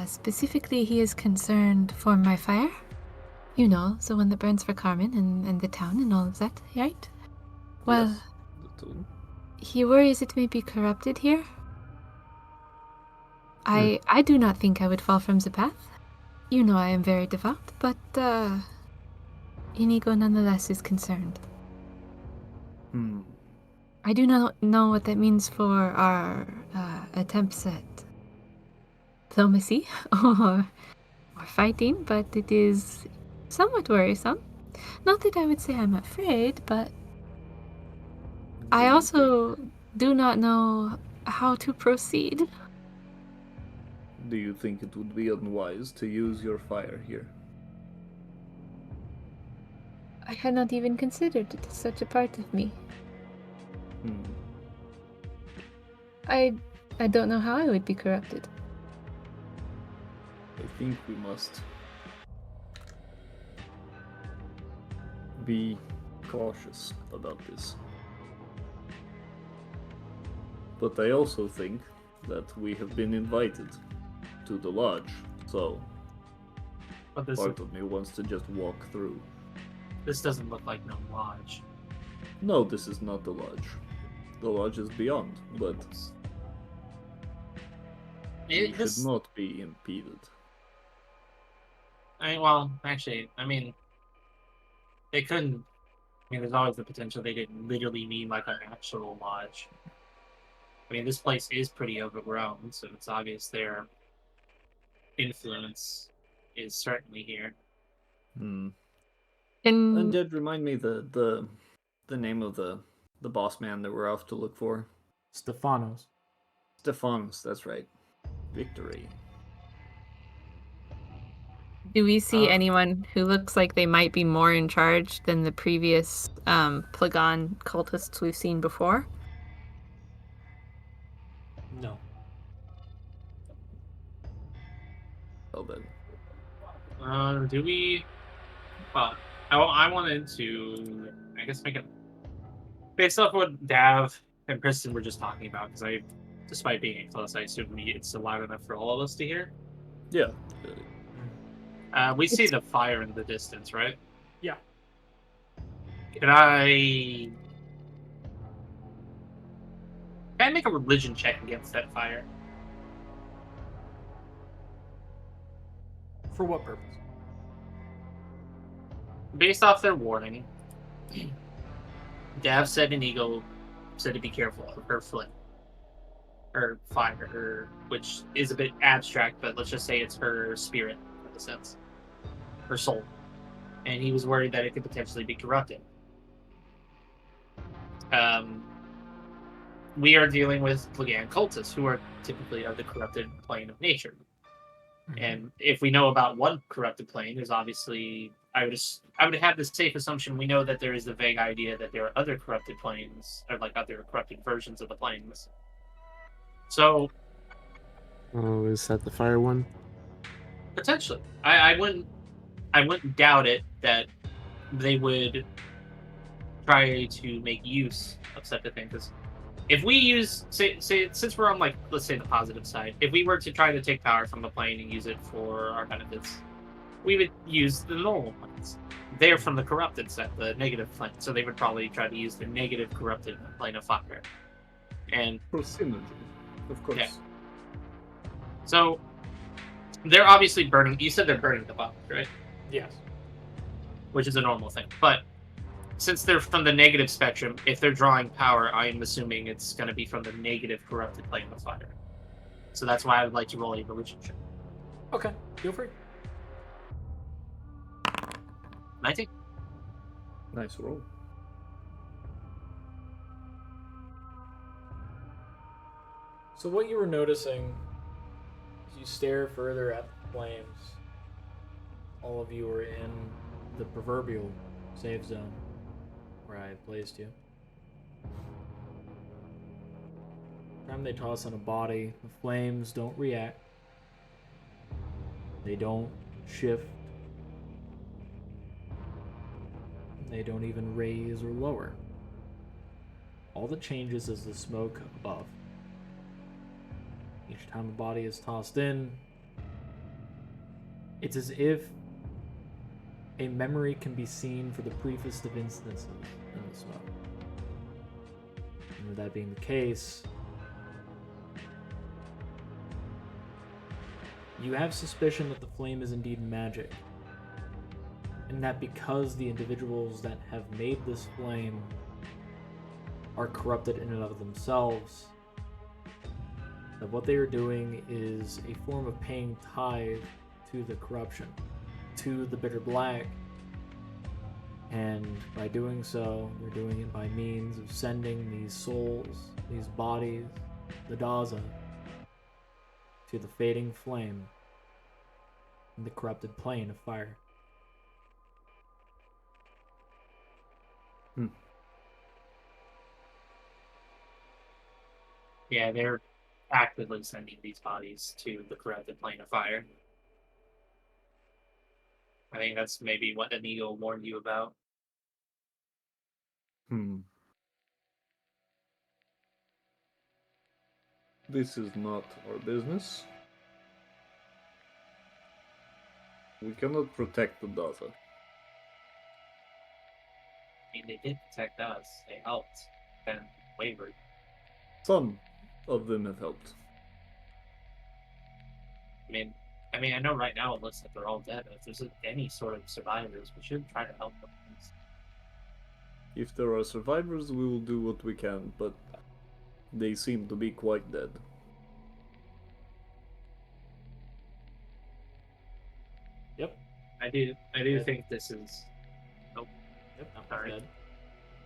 Specifically, he is concerned for my fire. You know, the one that burns for Carmen and the town and all of that, right? Well, Yes, the tomb. he worries it may be corrupted here. I do not think I would fall from the path. You know I am very devout, but Inigo nonetheless is concerned. I do not know what that means for our attempts at diplomacy or fighting, but it is somewhat worrisome. Not that I would say I'm afraid, but I also do not know how to proceed. Do you think it would be unwise to use your fire here? I had not even considered it as such a part of me. I don't know how I would be corrupted. I think we must be cautious about this. But I also think that we have been invited to the lodge, so But part of me wants to just walk through. this doesn't look like no lodge. No, this is not the lodge. The lodge is beyond, but we should not be impeded. They couldn't. There's always the potential they didn't literally mean like an actual lodge. This place is pretty overgrown, so it's obvious their influence is certainly here. And And did remind me the name of the boss man that we're off to look for. Stephanos. Stephanos, that's right. Victory. do we see anyone who looks like they might be more in charge than the previous Plagan cultists we've seen before? No. Well then. Do we? Well, I wanted to, I guess, make it based off what Dav and Priston were just talking about. Because despite being close, I assume it's loud enough for all of us to hear. Yeah. We see the fire in the distance, right? Yeah. Can I make a religion check against that fire? For what purpose? Based off their warning, Dav said Inigo said to be careful of her flame. Her fire, which is a bit abstract, but let's just say it's her spirit, in a sense. Her soul. And he was worried that it could potentially be corrupted. We are dealing with Plagan cultists, who are typically of the corrupted plane of nature. And if we know about one corrupted plane, there's obviously I would have the safe assumption we know that there is the vague idea that there are other corrupted planes, or like other corrupted versions of the planes. So Oh, is that the fire one? potentially, I wouldn't doubt it that they would try to make use of such a thing. Because if we use, say, since we're on let's say the positive side, if we were to try to take power from the plane and use it for our benefits, we would use the normal planes. They're from the corrupted set, the negative plane, so they would probably try to use the negative corrupted plane of fire. And For synergy, of course. Yeah. So they're obviously burning. You said they're burning the box, right? Yes. Which is a normal thing. But since they're from the negative spectrum, if they're drawing power, I'm assuming it's going to be from the negative corrupted plane of fire. So that's why I would like to roll a religion check. Okay, feel free. 19. Nice roll. So what you were noticing as you stare further at the flames, all of you are in the proverbial safe zone where I placed you. Every time they toss on a body, the flames don't react. They don't shift. They don't even raise or lower. All that changes is the smoke above. Each time a body is tossed in, it's as if a memory can be seen for the briefest of instances in the smoke. And with that being the case, you have suspicion that the flame is indeed magic. And that because the individuals that have made this flame are corrupted in and of themselves, that what they are doing is a form of paying tithe to the corruption, to the bitter black. And by doing so, they're doing it by means of sending these souls, these bodies, the Daza, to the fading flame in the corrupted plane of fire. Yeah, they're actively sending these bodies to the corrupted plane of fire. I think that's maybe what Inigo warned you about. This is not our business. We cannot protect the Daza. I mean, they did protect us. They helped. And Wayward. Some of them have helped. I mean, I know right now it looks like they're all dead. If there's any sort of survivors, we should try to help them. If there are survivors, we will do what we can, but they seem to be quite dead. Yep. I do think this is. Nope. Yep, no, Sorry. he's dead.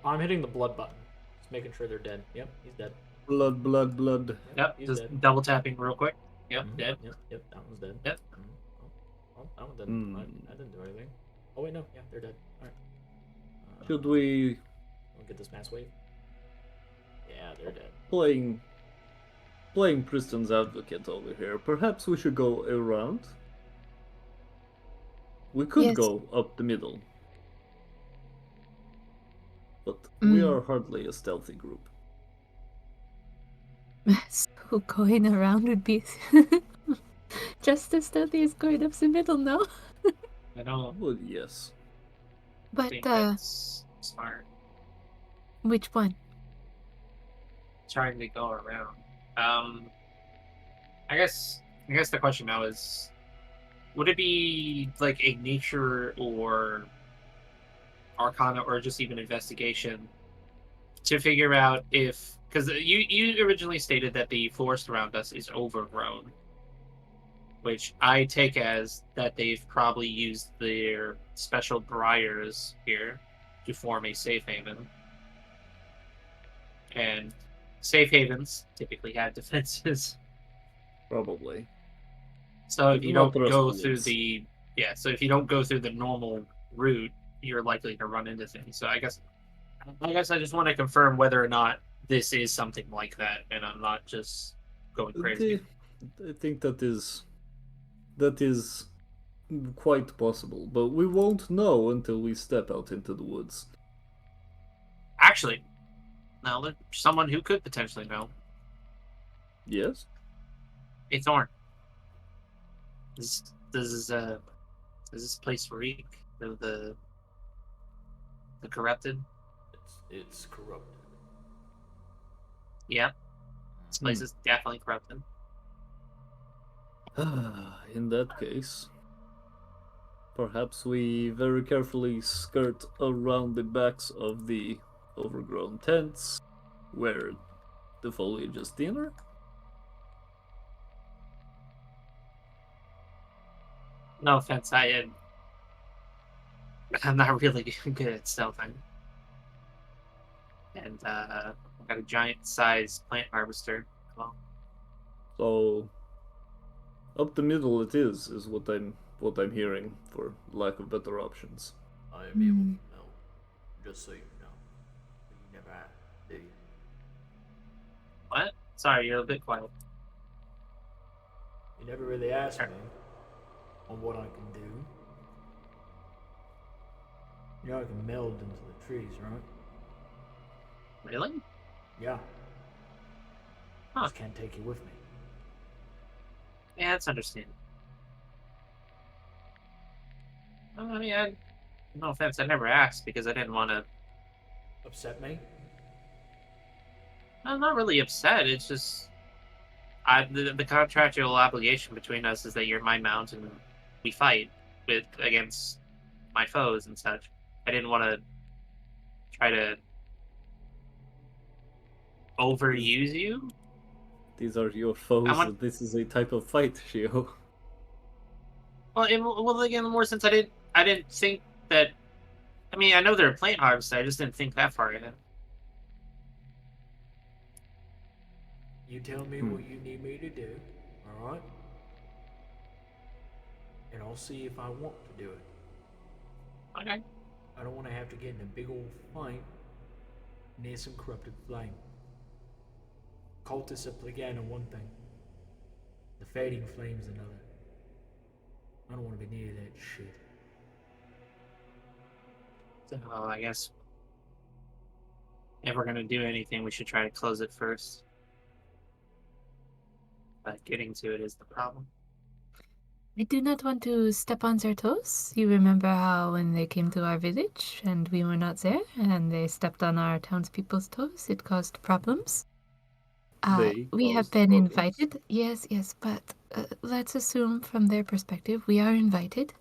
I'm hitting the blood button. Just making sure they're dead. Yep, he's dead. Blood, blood, blood. Yep. He's Just dead. double tapping real quick. Yep. Mhm. Dead. Yep, that one's dead. Yep. Oh, that one didn't. I didn't do anything. Oh wait, no. Yeah, they're dead. All right. Should we We'll get this mass wave. Yeah, they're dead. playing Priston's advocate over here? Perhaps we should go around. We could Yes. go up the middle, but we Mm. are hardly a stealthy group. So going around would be just as stealthy as going up the middle, no? I don't Well, yes. But think that's smart. which one? Trying to go around. I guess the question now is, would it be like a nature or arcana or just even investigation to figure out if, because you originally stated that the forest around us is overgrown, which I take as that they've probably used their special briars here to form a safe haven. And safe havens typically have defenses. Probably. So if It's you not don't go through Rust the so if you don't go through the normal route, you're likely to run into things. So I guess I just want to confirm whether or not this is something like that, and I'm not just going crazy. I think that is quite possible, but we won't know until we step out into the woods. Actually, now there's someone who could potentially know. Yes? Hey Thorn. Does this place reek of the corrupted? It's corrupted. Yeah. This place is definitely corrupted. In that case, Perhaps we very carefully skirt around the backs of the overgrown tents, where the foliage is thinner. No offense, I'm not really good at stealthing. And I've got a giant sized plant harvester. Well, So up the middle it is what I'm hearing, for lack of better options. I am able to melt, just so you know. You never have, do you? what? Sorry, you're a bit quiet. You never really asked me on what I can do. You know I can meld into the trees, right? Really? Yeah. Huh. Just can't take you with me. Yeah, that's understandable. Well, I mean, no offense, I never asked because I didn't want to. Upset me? I'm not really upset. It's just the contractual obligation between us is that you're my mount and we fight against my foes and such. I didn't want to try to overuse you. These are your foes, want- and this is a type of fight, Shio. Well, again, in more sense, I didn't think that. I mean, I know they're a plant harvester. I just didn't think that far ahead. You tell me what you need me to do, alright? And I'll see if I want to do it. Okay. I don't want to have to get in a big old fight near some corrupted flame. Cultists are Plagan one thing. The fading flame's another. I don't want to be near that shit. So I guess if we're gonna do anything, we should try to close it first. But getting to it is the problem. I do not want to step on their toes. You remember how when they came to our village and we were not there and they stepped on our townspeople's toes, it caused problems? We have caused been problems? invited. Yes, but let's assume from their perspective we are invited.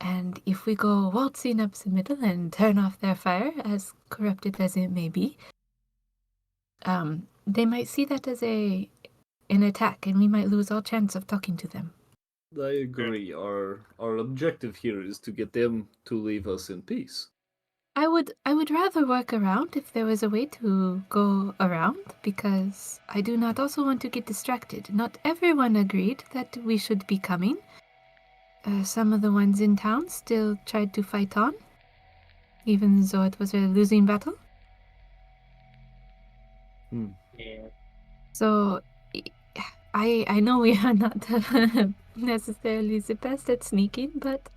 And if we go waltzing up the middle and turn off their fire, as corrupted as it may be, they might see that as an attack, and we might lose all chance of talking to them. I agree. Our objective here is to get them to leave us in peace. I would rather work around if there was a way to go around, because I do not also want to get distracted. Not everyone agreed that we should be coming. Some of the ones in town still tried to fight on, even though it was a losing battle. Yeah. So, I know we are not necessarily the best at sneaking, but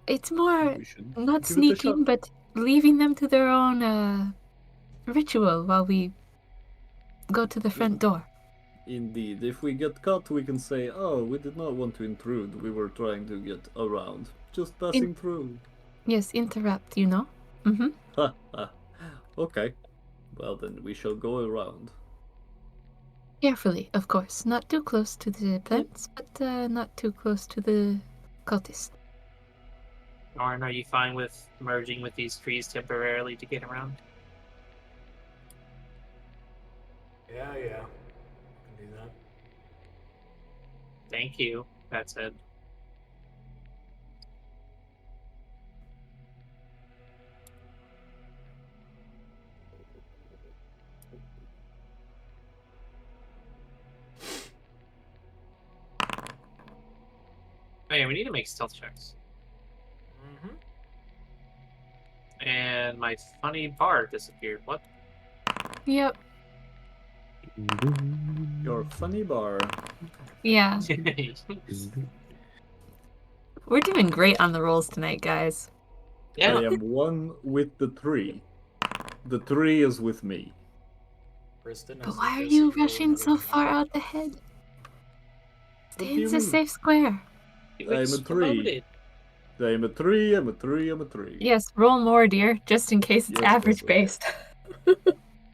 it's more We should not give it a shot. sneaking, but leaving them to their own ritual while we go to the front door. Indeed, if we get caught, we can say, "Oh, we did not want to intrude. We were trying to get around, just passing through." Yes, interrupt, you know? Mm-hmm. Ha ha. Okay. Well, then we shall go around. Carefully, of course. Not too close to the plants, but not too close to the cultists. Lauren, are you fine with merging with these trees temporarily to get around? Yeah. I can do that. Thank you. That said. Oh yeah, we need to make stealth checks. Mm-hmm. And my funny bar disappeared. What? Yep. Your funny bar. Yeah. We're doing great on the rolls tonight, guys. Yeah. I am one with the tree. The tree is with me. Priston, But why are you rushing so far out ahead? What Stay do in you the mean? safe square. You I'm a tree. I'm a tree, I'm a tree, I'm a tree. Yes, roll more, dear, just in case it's Yes, average yes, based.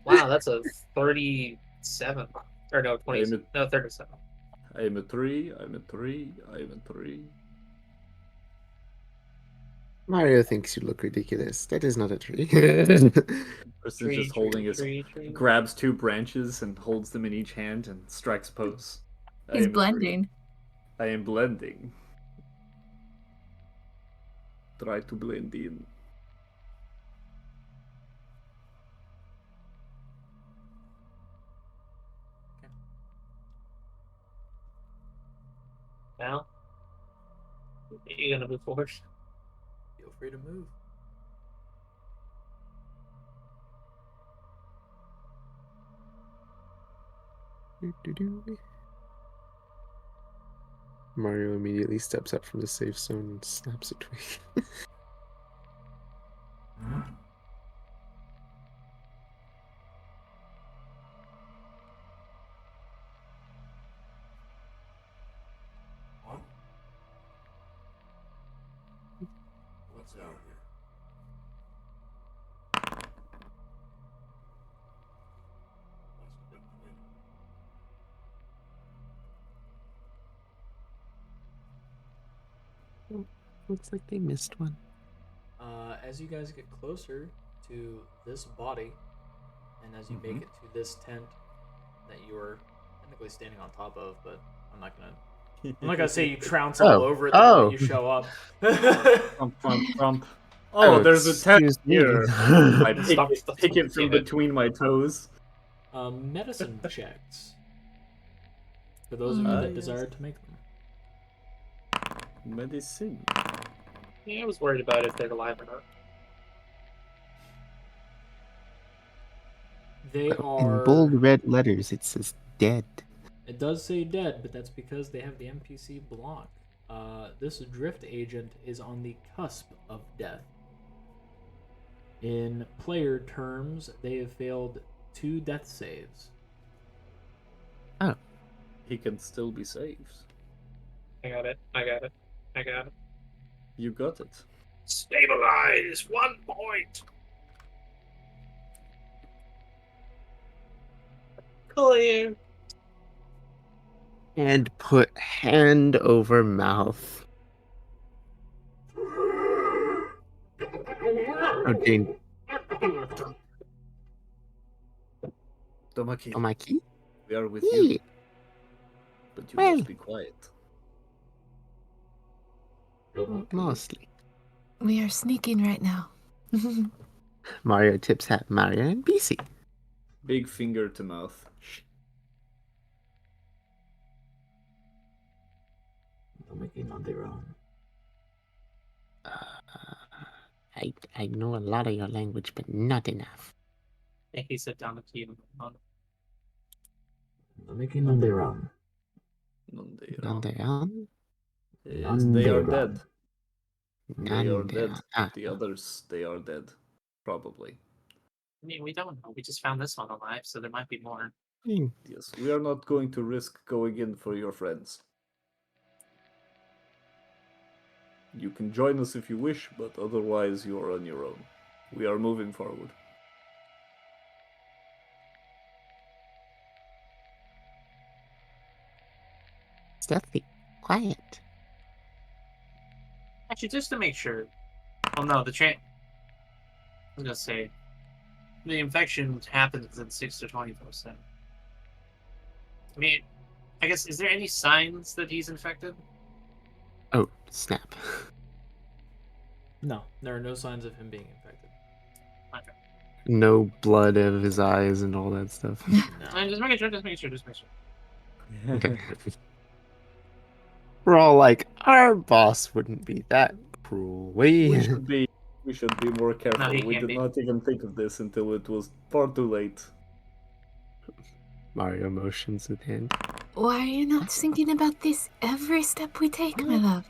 Wow, that's a 37. Or no, 20. I'm No, 37. I'm a tree, I'm a tree, I'm a tree. Mario thinks you look ridiculous. That is not a tree. Priston's just holding his, tree. grabs 2 branches and holds them in each hand and strikes pose. I He's am a tree. blending. I am blending. Try to blend in. Now, you gonna move forward? Feel free to move. Mario immediately steps up from the safe zone and snaps a twig. What? What's out here? Must have been quick. Looks like they missed one. As you guys get closer to this body, and as you make it to this tent that you are technically standing on top of, but I'm not gonna say you trounce all Oh. over it the Oh. moment you show up. Trump. Oh, there's a tent excuse me. here. I Stop pick it from saying it. between my toes. Medicine checks. For those of you that desire to make them. Medicine. Yeah, I was worried about if they're alive or not. They In are. bold red letters, it says dead. It does say dead, but that's because they have the NPC block. This drift agent is on the cusp of death. In player terms, they have failed 2 death saves. He can still be saved. I got it. You got it. Stabilize 1 point. Clear. And put hand over mouth. Oh, dang. Tomaki, Oh, my key? we are with you, Yeah. but you Well. must be quiet. Mostly. We are sneaking right now. Mario tips hat Mario and BC. Big finger to mouth. Making on their own. I know a lot of your language, but not enough. And he set down the key on Making on their own. None they are. On their own? Yes, they are dead. They are None dead. their own. The others, they are dead. Probably. I mean, we don't know. We just found this one alive, so there might be more. Yes, we are not going to risk going in for your friends. You can join us if you wish, but otherwise you are on your own. We are moving forward. Stealthy. Quiet. Actually, just to make sure. Oh no, I was gonna say the infection happens in 6 to 24/7. I mean, I guess is there any signs that he's infected? Oh, snap. No, there are no signs of him being infected. Okay. No blood out of his eyes and all that stuff. I'm just making sure. Okay. We're all like, our boss wouldn't be that cruel. We should be more careful. he We can't did be. not even think of this until it was far too late. Mario motions with hand. Why are you not thinking about this every step we take, my love?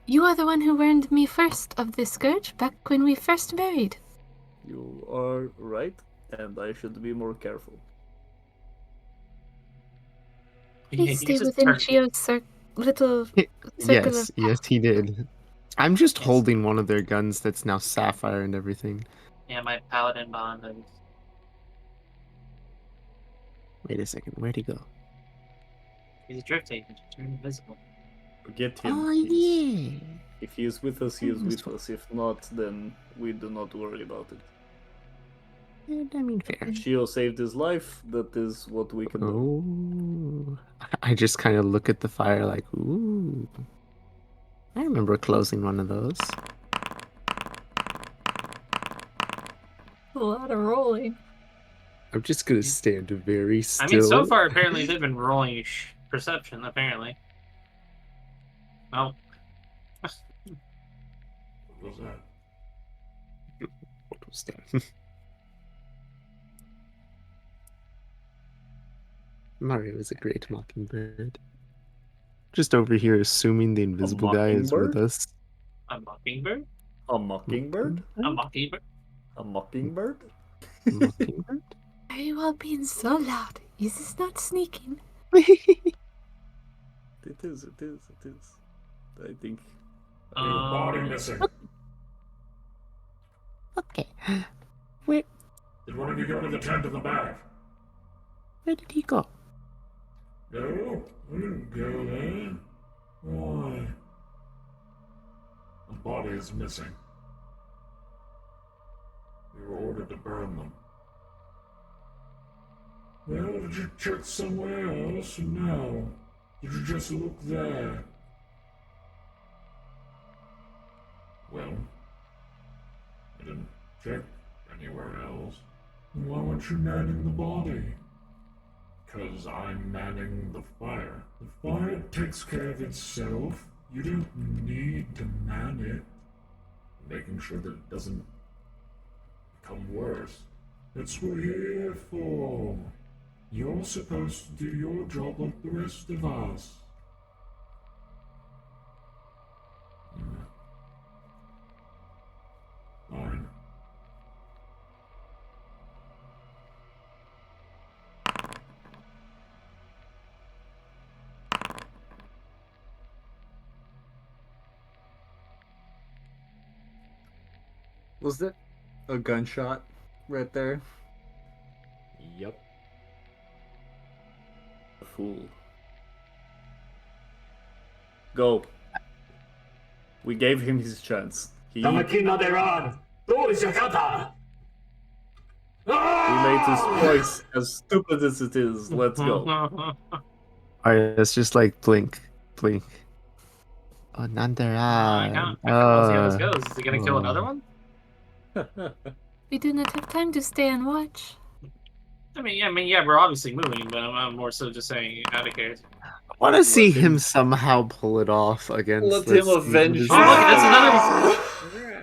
You are the one who warned me first of this scourge back when we first married. You are right, and I should be more careful. Please stay within Shio's little circle of... Yes, he did. I'm just Yes. holding one of their guns that's now sapphire and everything. Yeah, my paladin bond and Wait a second, where'd he go? he's a drift agent. Turn invisible. Get him. Oh, He's- yeah. If he is with us, he is with Useful. us. If not, then we do not worry about it. I mean, fair. If Shio saved his life, that is what we can do. Oh. I just kind of look at the fire like, ooh. I remember closing one of those. A lot of rolling. I'm just gonna stand very still. I mean, so far, apparently, they've been rolling perception, apparently. Well, What was that? What was that? Mario is a great mockingbird. Just over here assuming the invisible guy is with mockingbird? us. a mockingbird? A mockingbird? A mockingbird? A mockingbird? Mockingbird? Are you all being so loud? Is this not sneaking? It is, it is, it is. I think. Body missing. Okay. Where Did one of you go to the tent in the back? did he go? No, I didn't go there. Why? The body is missing. We were ordered to burn them. Well, did you check somewhere else? No. Did you just look there? Well, I didn't check anywhere else. Then why weren't you manning the body? Because I'm manning the fire. The fire takes care of itself. You don't need to man it. Making sure that it doesn't become worse. That's what we're here for. You're supposed to do your job like the rest of us. Fine. Was that a gunshot right there? Yep. A fool. Go. We gave him his chance. He made his choice, as stupid as it is. Let's go. Alright, it's just like blink, blink. Oh, I Nandara. can't see how this goes. Is he gonna kill another one? We do not have time to stay and watch. I mean, yeah, we're obviously moving, but I'm more so just saying out of care. I want to see him- him somehow pull it off against. Let let's him see, avenge what is Oh, look, that's it? another.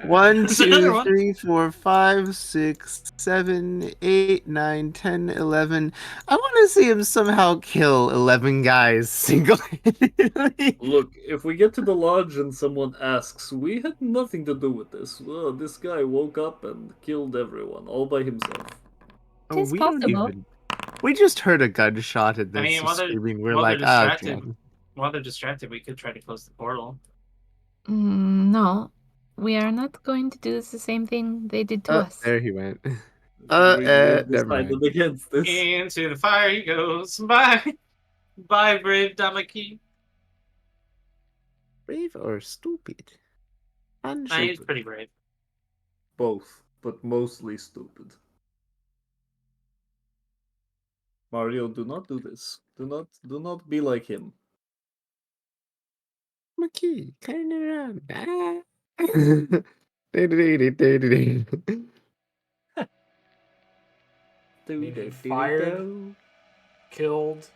1, There's another 2, one. 3, 4, 5, 6, 7, 8, 9, 10, 11. I want to see him somehow kill 11 guys single-handedly. Look, if we get to the lodge and someone asks, we had nothing to do with this. Well, this guy woke up and killed everyone all by himself. Oh, It's we don't possible. even. We just heard a gunshot and I then mean, while they're- screaming. We're while they're like, ah, distracted- God. While they're distracted, we could try to close the portal. No, we are not going to do the same thing they did to us. There he went. We've Never decided mind. against this. Into the fire he goes. Bye. Bye, brave Damaki. Brave or stupid? He's pretty brave. Both, but mostly stupid. Mario, do not do this. Do not be like him. Maki, turn around. Ah. I mean, he fired, killed,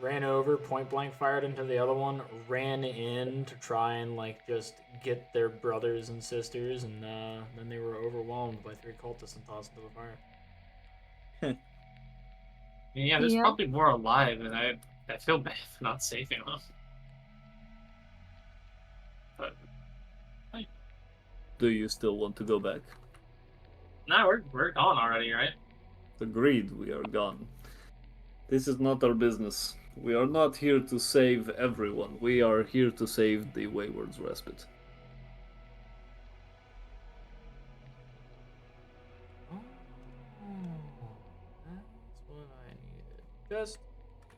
ran over, point blank fired into the other one, ran in to try and like just get their brothers and sisters, and then they were overwhelmed by 3 cultists and tossed into the fire. Yeah, there's Yep. probably more alive, and I feel bad for not saving them. But Do you still want to go back? nah, we're gone already, right? Agreed, we are gone. This is not our business. We are not here to save everyone. We are here to save the Wayward's Respite. Oh, that's what I needed. Just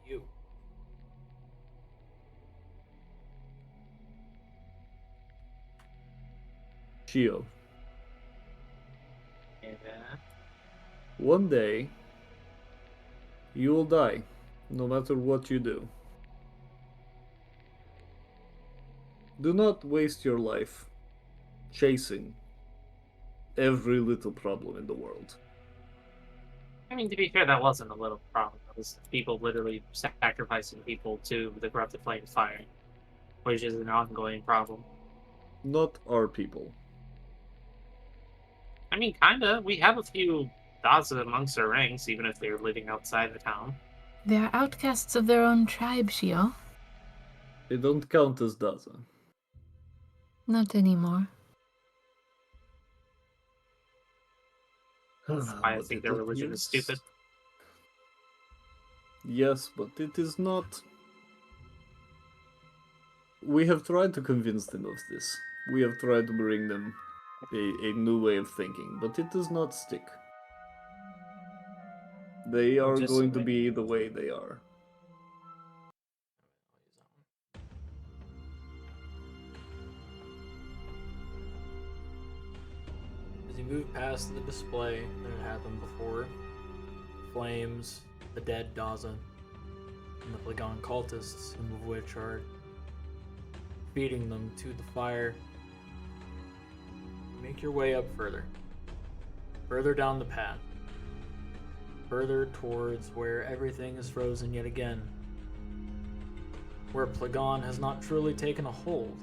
you. Shio, Yeah. one day you will die, no matter what you do. Do not waste your life chasing every little problem in the world. I mean, to be fair, that wasn't a little problem. It was people literally sacrificing people to the corrupted flame fire, which is an ongoing problem. Not our people. I mean, kinda. We have a few Daza amongst our ranks, even if they're living outside the town. They are outcasts of their own tribe, Shio. They don't count as Daza. Not anymore. That's why I But think it their religion is stupid. Yes, but it is not. We have tried to convince them of this. We have tried to bring them a new way of thinking, but it does not stick. They are Just going to submit. be the way they are. As you move past the display that had happened before, flames, the dead Daza, and the Plagan cultists, some of which are feeding them to the fire, make your way up further down the path, further towards where everything is frozen yet again, where Plagan has not truly taken a hold.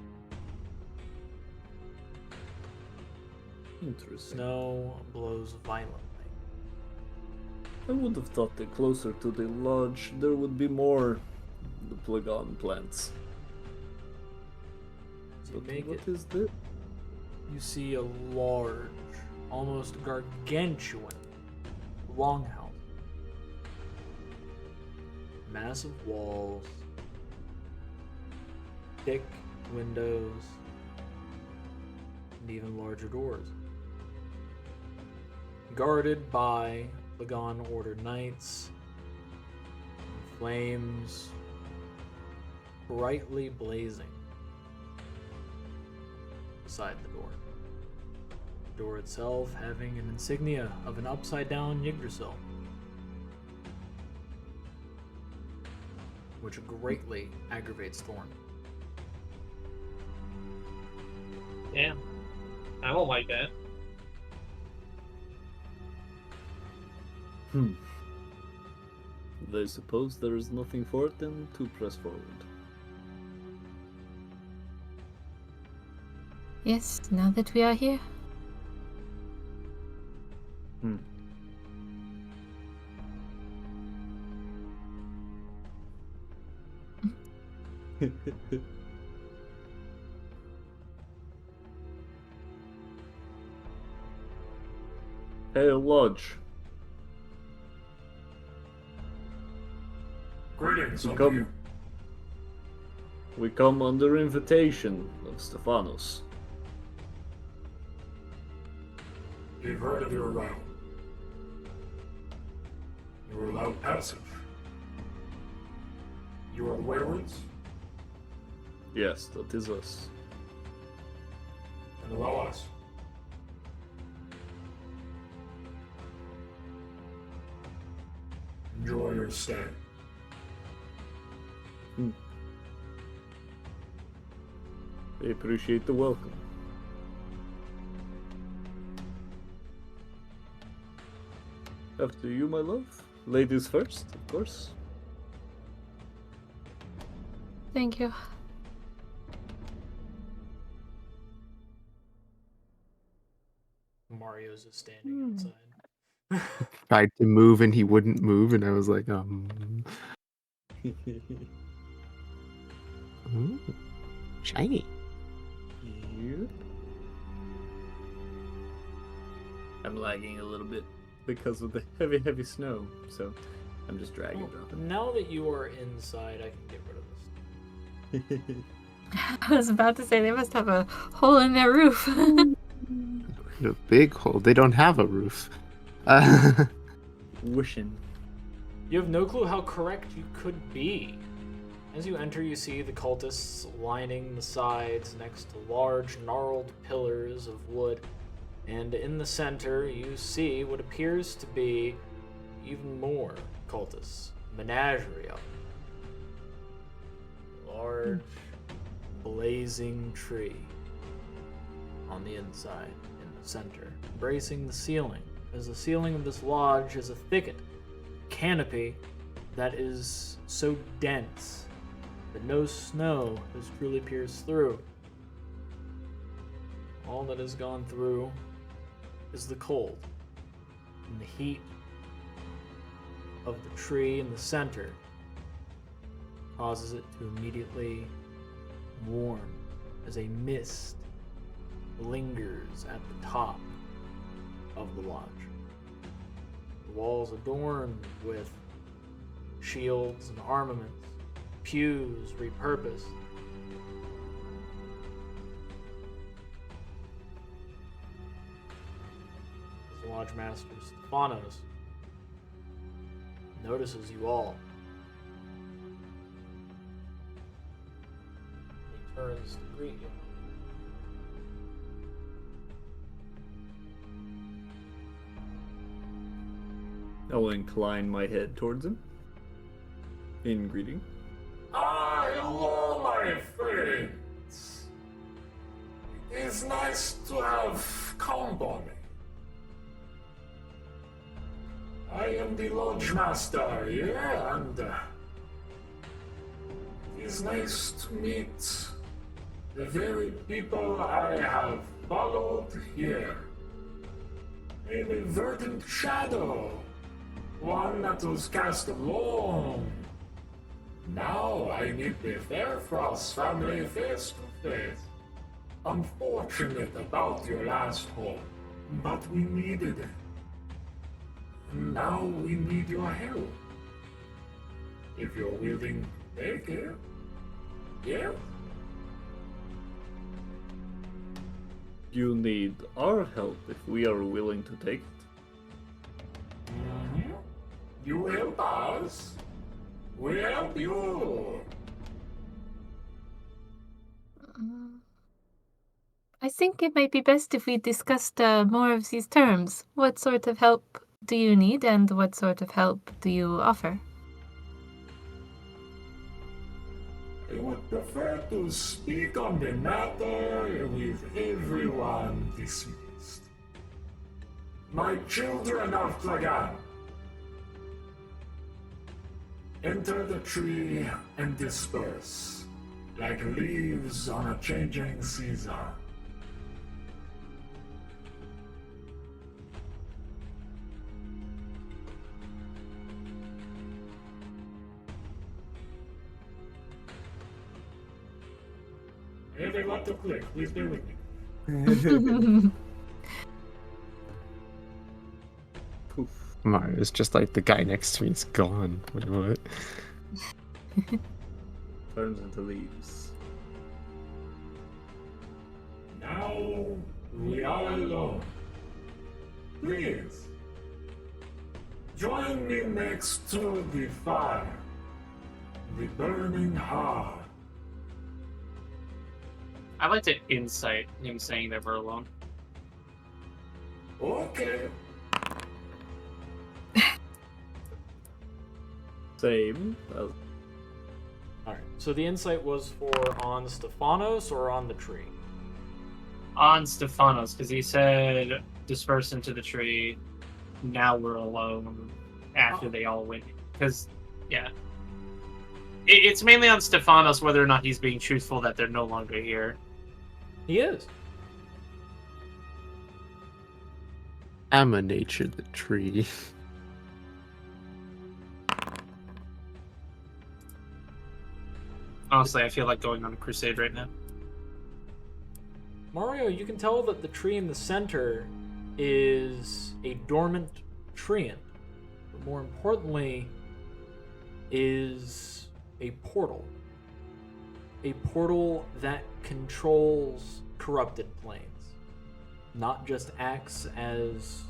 Interesting. Snow blows violently. I would have thought that closer to the lodge there would be more the Plagan plants. As you But make what it, is this? you see a large, almost gargantuan longhouse. Massive walls, thick windows, and even larger doors. Guarded by Plagan Order Knights, and flames brightly blazing beside the door. The door itself having an insignia of an upside-down Yggdrasil, which greatly aggravates Thorn. Damn. I don't like that. I suppose there is nothing for it than to press forward. Yes, now that we are here. Hey, Lodge. Greetings, We unto come, you. we come under invitation of Stephanos. We've heard of your arrival. You were allowed passage. You are the Waywards, Yes, that is us. and allow us. Enjoy your stay. I appreciate the welcome. After you, my love. Ladies first, of course. Thank you. Mario's just standing outside. Tried to move and he wouldn't move, and I was like, ooh, shiny. Yep. I'm lagging a little bit because of the heavy snow, so I'm just dragging Well, it now that you are inside, I can get rid of this. off. I was about to say they must have a hole in their roof. A big hole. They don't have a roof. Wishing. You have no clue how correct you could be. As you enter, you see the cultists lining the sides next to large, gnarled pillars of wood. And in the center, you see what appears to be even more cultists. Menagerie of them. Large, blazing tree on the inside, in the center, embracing the ceiling. As the ceiling of this lodge is a thicket, canopy that is so dense that no snow has truly pierced through. All that has gone through is the cold and the heat of the tree in the center causes it to immediately warm as a mist lingers at the top of the lodge. The walls adorned with shields and armaments, pews repurposed. The Lodge Master Stephanos notices you all. He turns to greet you. I will incline my head towards him in greeting. Hello, my friends. It is nice to have company. I am the Lodge Master here, and it is nice to meet the very people I have followed here. A verdant shadow, one that was cast alone. Now I meet the Fairfrost family face to face. Unfortunate about your last home, but we needed it. Now we need your help. If you're willing to take it, yeah. You need our help if we are willing to take it. Mm-hmm. You help us, we help you. I think it might be best if we discussed more of these terms. What sort of help do you need, and what sort of help do you offer? I would prefer to speak on the matter with everyone dismissed. My children of Plagan, enter the tree and disperse, like leaves on a changing season. I have a lot to click, please bear with me. Poof. Mario's just like the guy next to me is gone. Wait, what? Turns into leaves. Now we are alone. Please, join me next to the fire, the burning heart. I'd like to insight him saying that we're alone. Okay. Same. Alright, so the insight was for on Stephanos or on the tree? On Stephanos, because he said disperse into the tree. Now we're alone after they all went. Because, yeah. It's mainly on Stephanos whether or not he's being truthful that they're no longer here. He is. I'm a nature the tree. Honestly, I feel like going on a crusade right now. Mario, you can tell that the tree in the center is a dormant treant. But more importantly, is a portal. A portal that controls corrupted planes. Not just acts as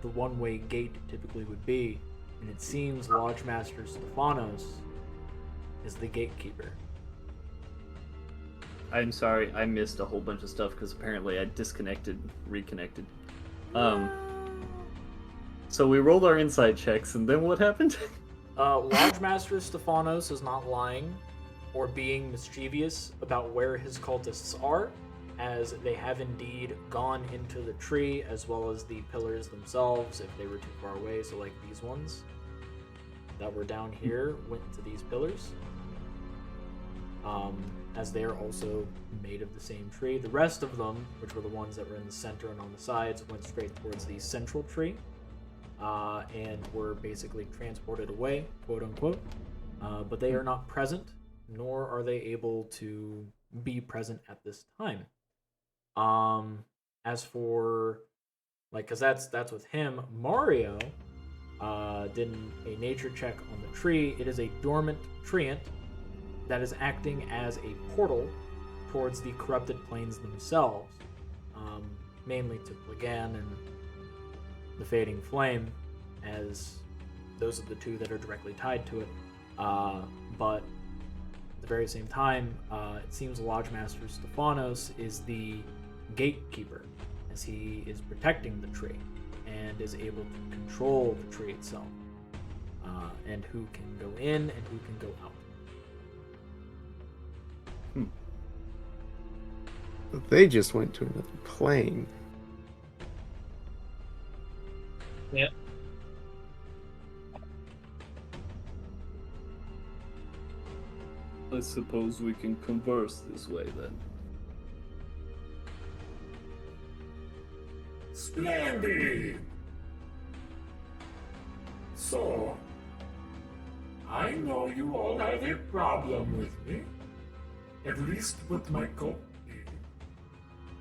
the one-way gate typically would be. And it seems Lodge Master Stephanos is the gatekeeper. I'm sorry, I missed a whole bunch of stuff because apparently I reconnected. So we rolled our insight checks, and then what happened? Lodge Master Stephanos is not lying or being mischievous about where his cultists are, as they have indeed gone into the tree as well as the pillars themselves if they were too far away. So like these ones that were down here went to these pillars, as they are also made of the same tree. The rest of them, which were the ones that were in the center and on the sides, went straight towards the central tree, and were basically transported away, quote unquote. But they are not present, nor are they able to be present at this time. As for, like, because that's with him, Mario did a nature check on the tree. It is a dormant treant that is acting as a portal towards the corrupted planes themselves, mainly to Plagan and the Fading Flame, as those are the two that are directly tied to it. But at the very same time, it seems Lodge Master Stephanos is the gatekeeper, as he is protecting the tree and is able to control the tree itself, and who can go in and who can go out. They just went to another plane. Yeah. I suppose we can converse this way then. Splendid! So, I know you all have a problem with me, at least with my copy,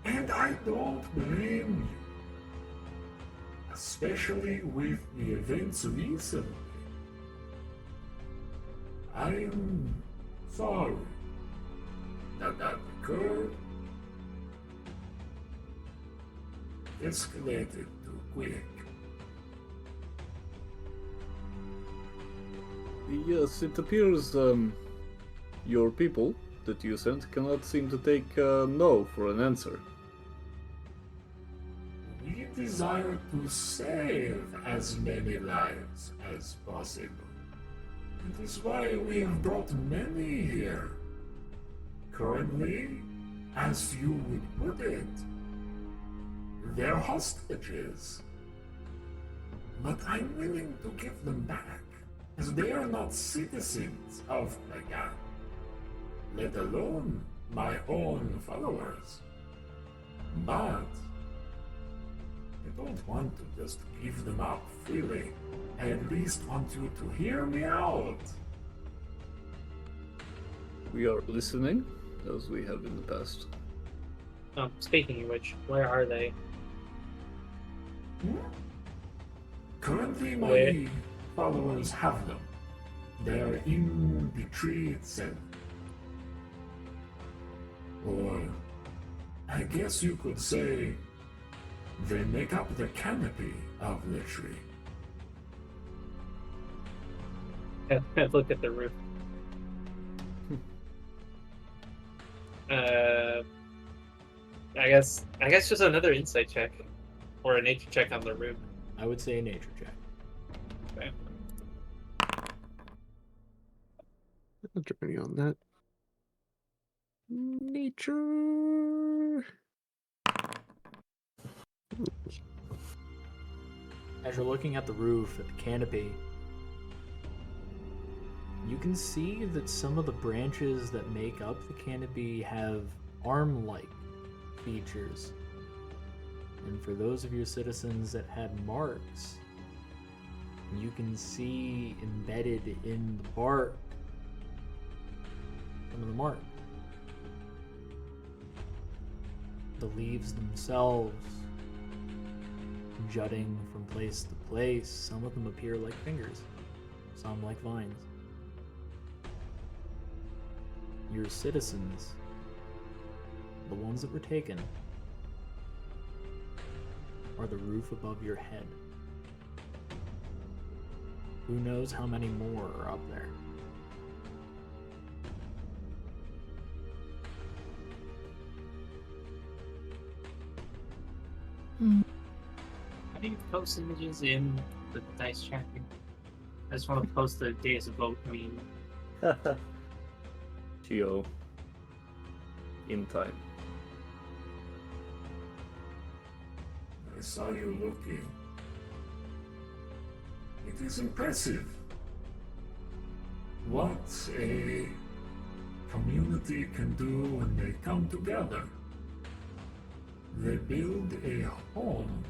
and I don't blame you, especially with the events recently. I'm sorry that occurred. Escalated too quick. Yes, it appears your people that you sent cannot seem to take no for an answer. We desire to save as many lives as possible. It is why we have brought many here. Currently, as you would put it, they're hostages. But I'm willing to give them back, as they are not citizens of Plagan, let alone my own followers. But I don't want to just give them up freely. I at least want you to hear me out. We are listening, as we have in the past. Speaking of which, where are they? Currently, my Where? followers have them. They're in the tree itself. Or, I guess you could say, they make up the canopy of the tree. Look at the roof. I guess just another insight check, or a nature check on the roof. I would say a nature check. Okay. I'll join you on that. Nature. As you're looking at the roof, at the canopy, you can see that some of the branches that make up the canopy have arm-like features. And for those of your citizens that had marks, you can see embedded in the bark some of the mark. The leaves themselves jutting from place to place. Some of them appear like fingers, some like vines. Your citizens, the ones that were taken, are the roof above your head. Who knows how many more are up there? How do you post images in the dice chat? I just want to post the Days of Vote meme. Shio. In time. I saw you looking. It is impressive. What a community can do when they come together. They build a home,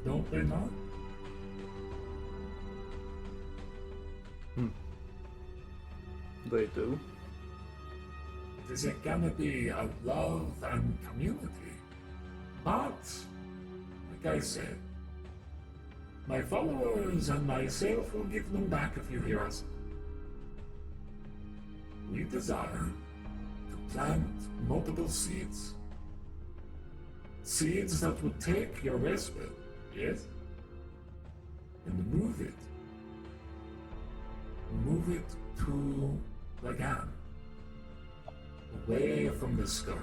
don't they not? They do. It is gonna be a love and community. But, like I said, my followers and myself will give them back if you hear us. We desire to plant multiple seeds. Seeds that would take your respite, yes? And move it. Move it to Plagan. Away from the scourge.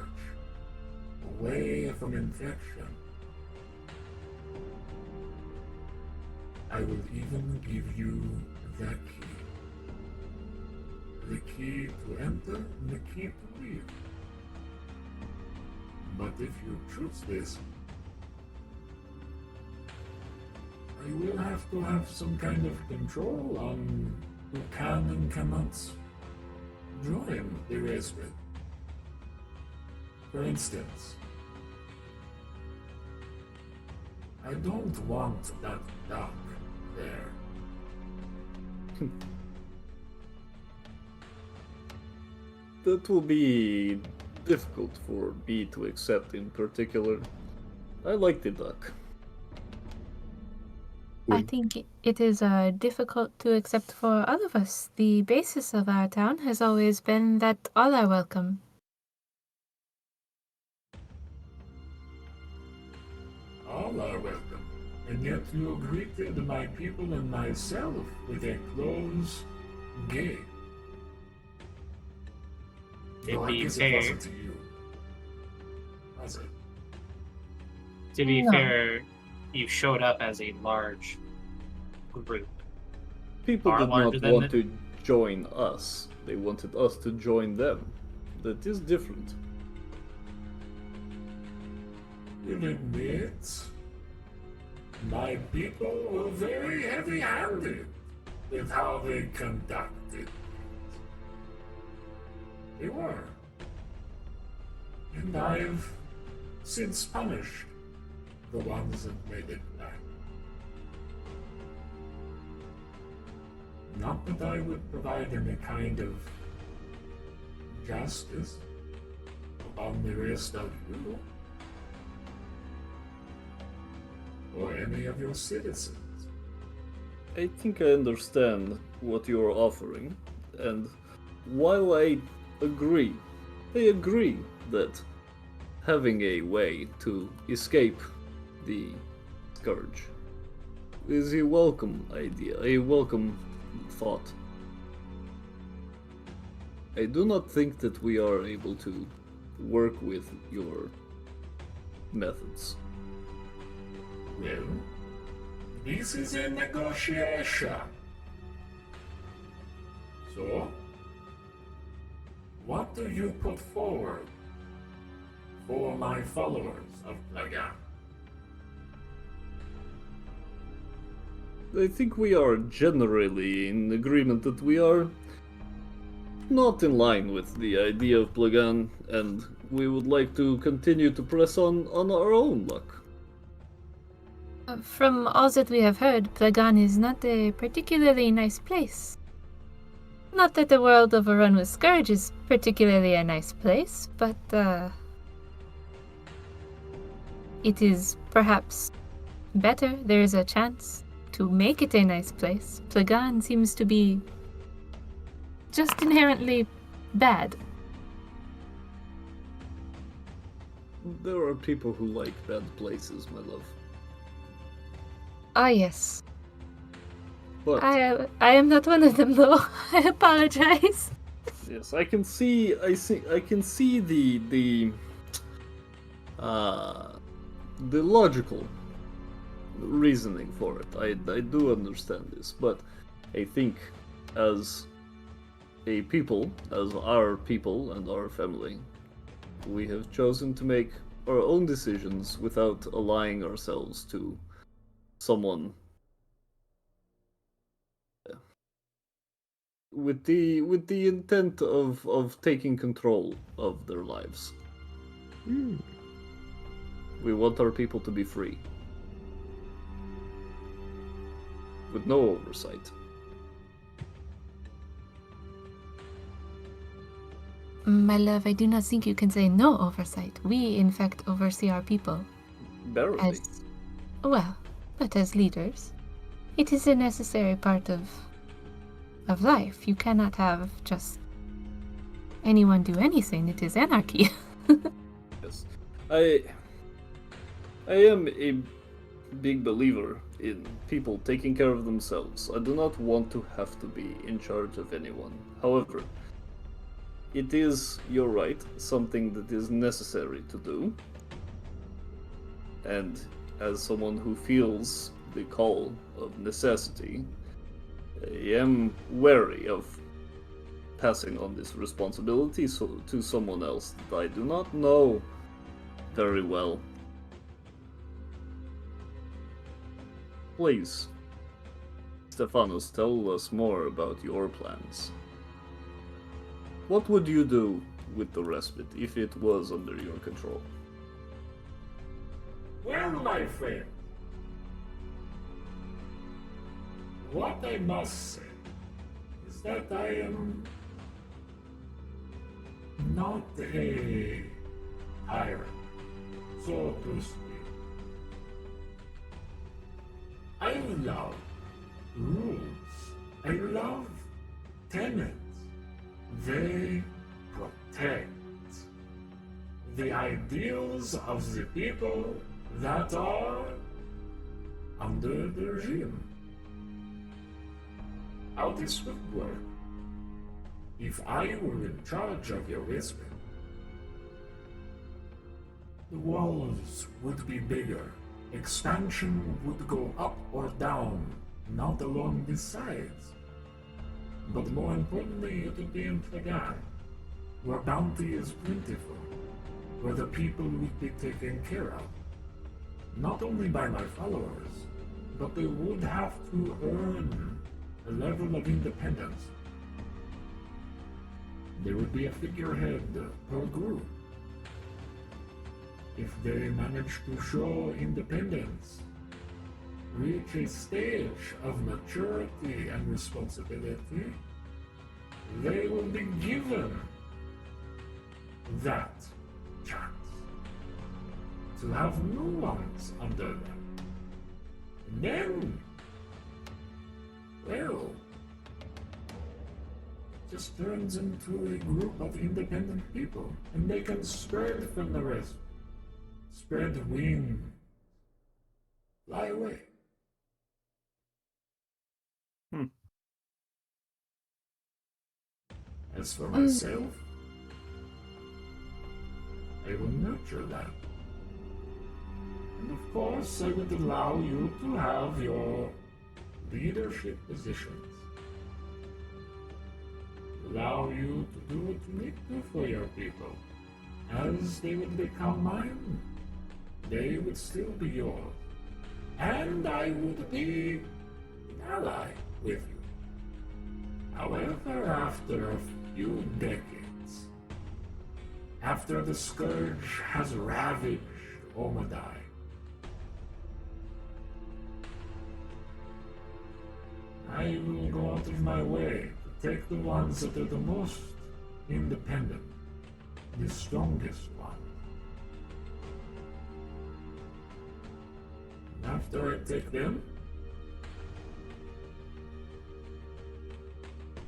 Away from infection. I will even give you the key. The key to enter and the key to leave. But if you choose this, I will have to have some kind of control on who can and cannot join the Respite. For instance, I don't want that duck there. That will be difficult for me to accept in particular. I like the duck. I think it is difficult to accept for all of us. The basis of our town has always been that all are welcome. All are welcome, and yet you greeted my people and myself with a closed gate. To Though I be guess it fair, wasn't to you. Was it? to be No. fair, you showed up as a large group. People Far did larger not than want the- to join us. They wanted us to join them. That is different. You admit, my people were very heavy-handed with how they conducted. They were. And I've since punished the ones that made it back. Not that I would provide any kind of justice upon the rest of you, or any of your citizens. I think I understand what you're offering, and while I agree that having a way to escape the scourge is a welcome idea, a welcome thought. I do not think that we are able to work with your methods. Well, this is a negotiation. So, what do you put forward for my followers of Plagan? I think we are generally in agreement that we are not in line with the idea of Plagan, and we would like to continue to press on our own luck. From all that we have heard, Plagan is not a particularly nice place. Not that the world overrun with Scourge is particularly a nice place, but it is perhaps better. There is a chance to make it a nice place. Plagan seems to be just inherently bad. There are people who like bad places, my love. Ah, yes. But I am not one of them, though. I apologize. yes, I can see the the logical reasoning for it. I do understand this, but I think as a people, as our people and our family, we have chosen to make our own decisions without allying ourselves to someone with the intent of taking control of their lives. We want our people to be free, with no oversight. My love, I do not think you can say no oversight. We, in fact, oversee our people. Barely. As well, but as leaders, it is a necessary part of life. You cannot have just anyone do anything. It is anarchy. Yes. I am a big believer in people taking care of themselves. I do not want to have to be in charge of anyone. However, it is, you're right, something that is necessary to do. And as someone who feels the call of necessity, I am wary of passing on this responsibility to someone else that I do not know very well. Please, Stephanos, tell us more about your plans. What would you do with the Respite if it was under your control? Well, my friend, what I must say is that I am not a tyrant, so to speak. I love rules. I love tenets. They protect the ideals of the people that are under the regime. How this would work if I were in charge of your Respite. The walls would be bigger. Expansion would go up or down, not along the sides. But more importantly, it would be in Plagan, where bounty is plentiful, where the people would be taken care of. Not only by my followers, but they would have to earn a level of independence. There would be a figurehead per group. If they manage to show independence, reach a stage of maturity and responsibility, they will be given that chance to have new ones under them. And then, well, it just turns into a group of independent people, and they can spread from the rest. Spread wings. Fly away. As for myself, I will nurture that. And of course, I would allow you to have your leadership positions. Allow you to do what you need to for your people. As they would become mine, they would still be yours. And I would be an ally with you. However, after a few decades, after the scourge has ravaged Omadai, I will go out of my way to take the ones that are the most independent, the strongest ones. And after I take them,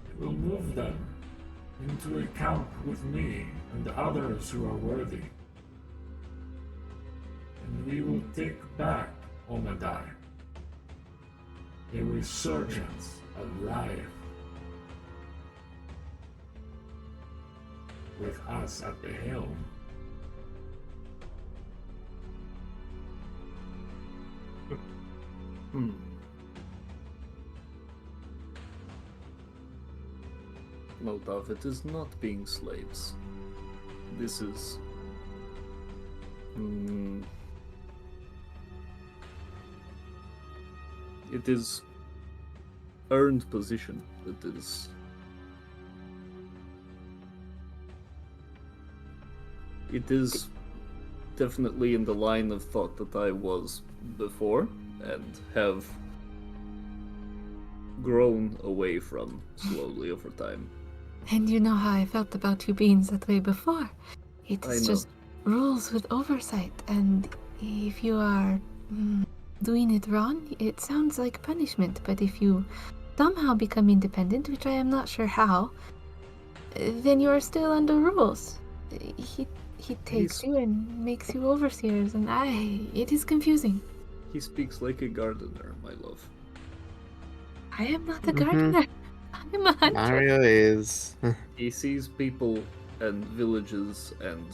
I will move them into a camp with me and the others who are worthy. And we will take back Omadai, a resurgence of life, with us at the helm. Most of it is not being slaves. This is... It is earned position. It is... It is definitely in the line of thought that I was before, and have grown away from slowly over time. And you know how I felt about you being that way before. It I is know. just rules with oversight, and if you are doing it wrong, it sounds like punishment. But if you somehow become independent, which I am not sure how, then you are still under rules. He takes you and makes you overseers, and it is confusing. He speaks like a gardener, my love. I am not a gardener. I am a hunter. Mario is. He sees people and villages and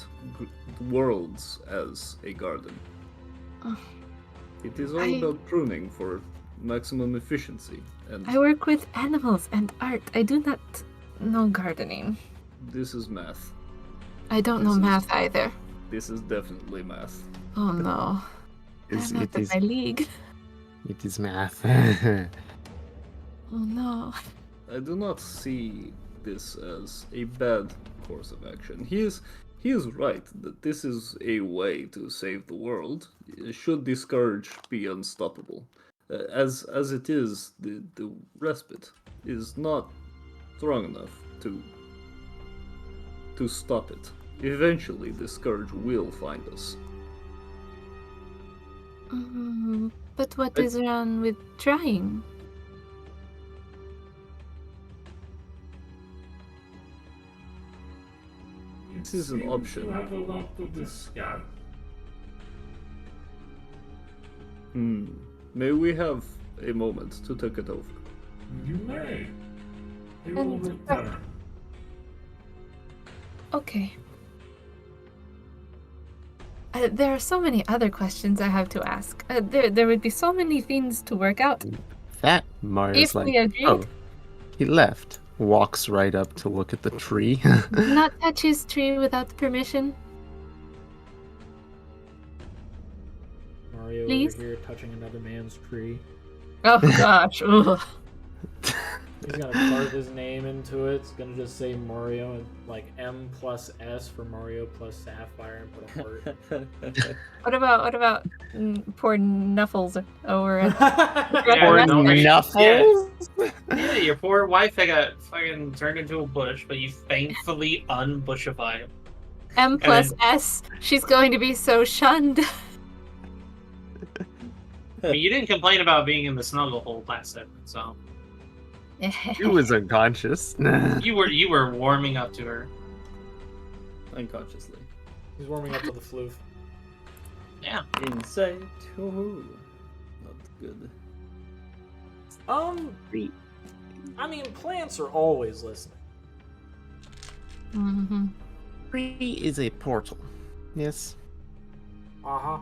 worlds as a garden. Oh. It is all about pruning for maximum efficiency, and I work with animals and art. I do not know gardening. this is math. I don't know math either. This is definitely math. Oh no. I'm not in my league. It is math. Oh no. I do not see this as a bad course of action. He is right that this is a way to save the world. Should the scourge be unstoppable, as it is, the respite is not strong enough to stop it. Eventually, the scourge will find us. But what is wrong with trying? This is an option. You have a lot to discuss. May we have a moment to take it over? You may. He will return. Okay. There are so many other questions I have to ask. There would be so many things to work out. That Mario's If like, we agreed. oh, he left. Walks right up to look at the tree. Do not touch his tree without permission. Mario Please? over here touching another man's tree. Oh gosh. Ugh. He's gonna carve his name into it. It's gonna just say Mario and like M+S for Mario plus Sapphire and put a heart. What about poor Nuffles over at Poor Nuffles? Yeah, your poor wife got fucking turned into a bush, but you thankfully unbushified. M+S? She's going to be so shunned. I mean, you didn't complain about being in the snuggle hole last segment, so He was unconscious. you were warming up to her. Unconsciously. He's warming up to the floof. Yeah. Insight. Ooh. Not good. I mean, plants are always listening. Mm-hmm. Tree is a portal. Yes. Uh-huh.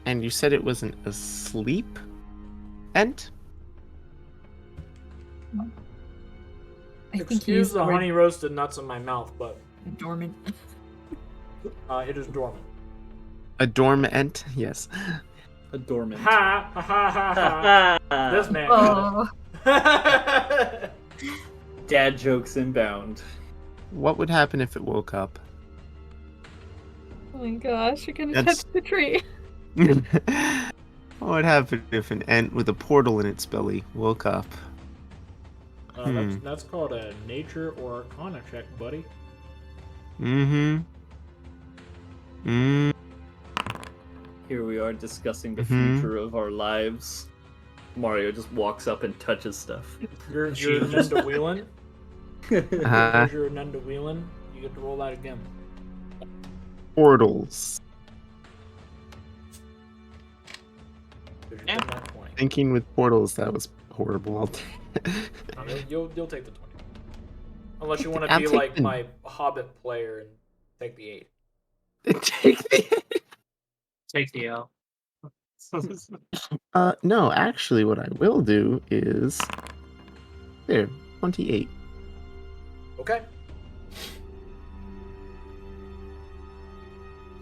And you said it wasn't asleep? And? I think Excuse he's the honey roasted nuts in my mouth, but dormant. it is dormant. A dormant? Yes. A dormant. Ha ha ha ha ha. This man. Oh. Dad jokes inbound. What would happen if it woke up? Oh my gosh, you're gonna That's- touch the tree. What would happen if an ant with a portal in its belly woke up? That's called a nature or arcana check, buddy. Mm-hmm. Here we are discussing the Mhm. future of our lives. Mario just walks up and touches stuff. You're Nunda Wheelan. Uh-huh. You're Nunda Wheelan. You get to roll that again. Portals. 'Cause you're Yeah. getting that 20. Thinking with portals, that was horrible. I'll take You'll take the 20. Unless you want to I'll be take like the- my Hobbit player and take the 8. Take the... Take the L. No, actually, what I will do is there, 28. Okay.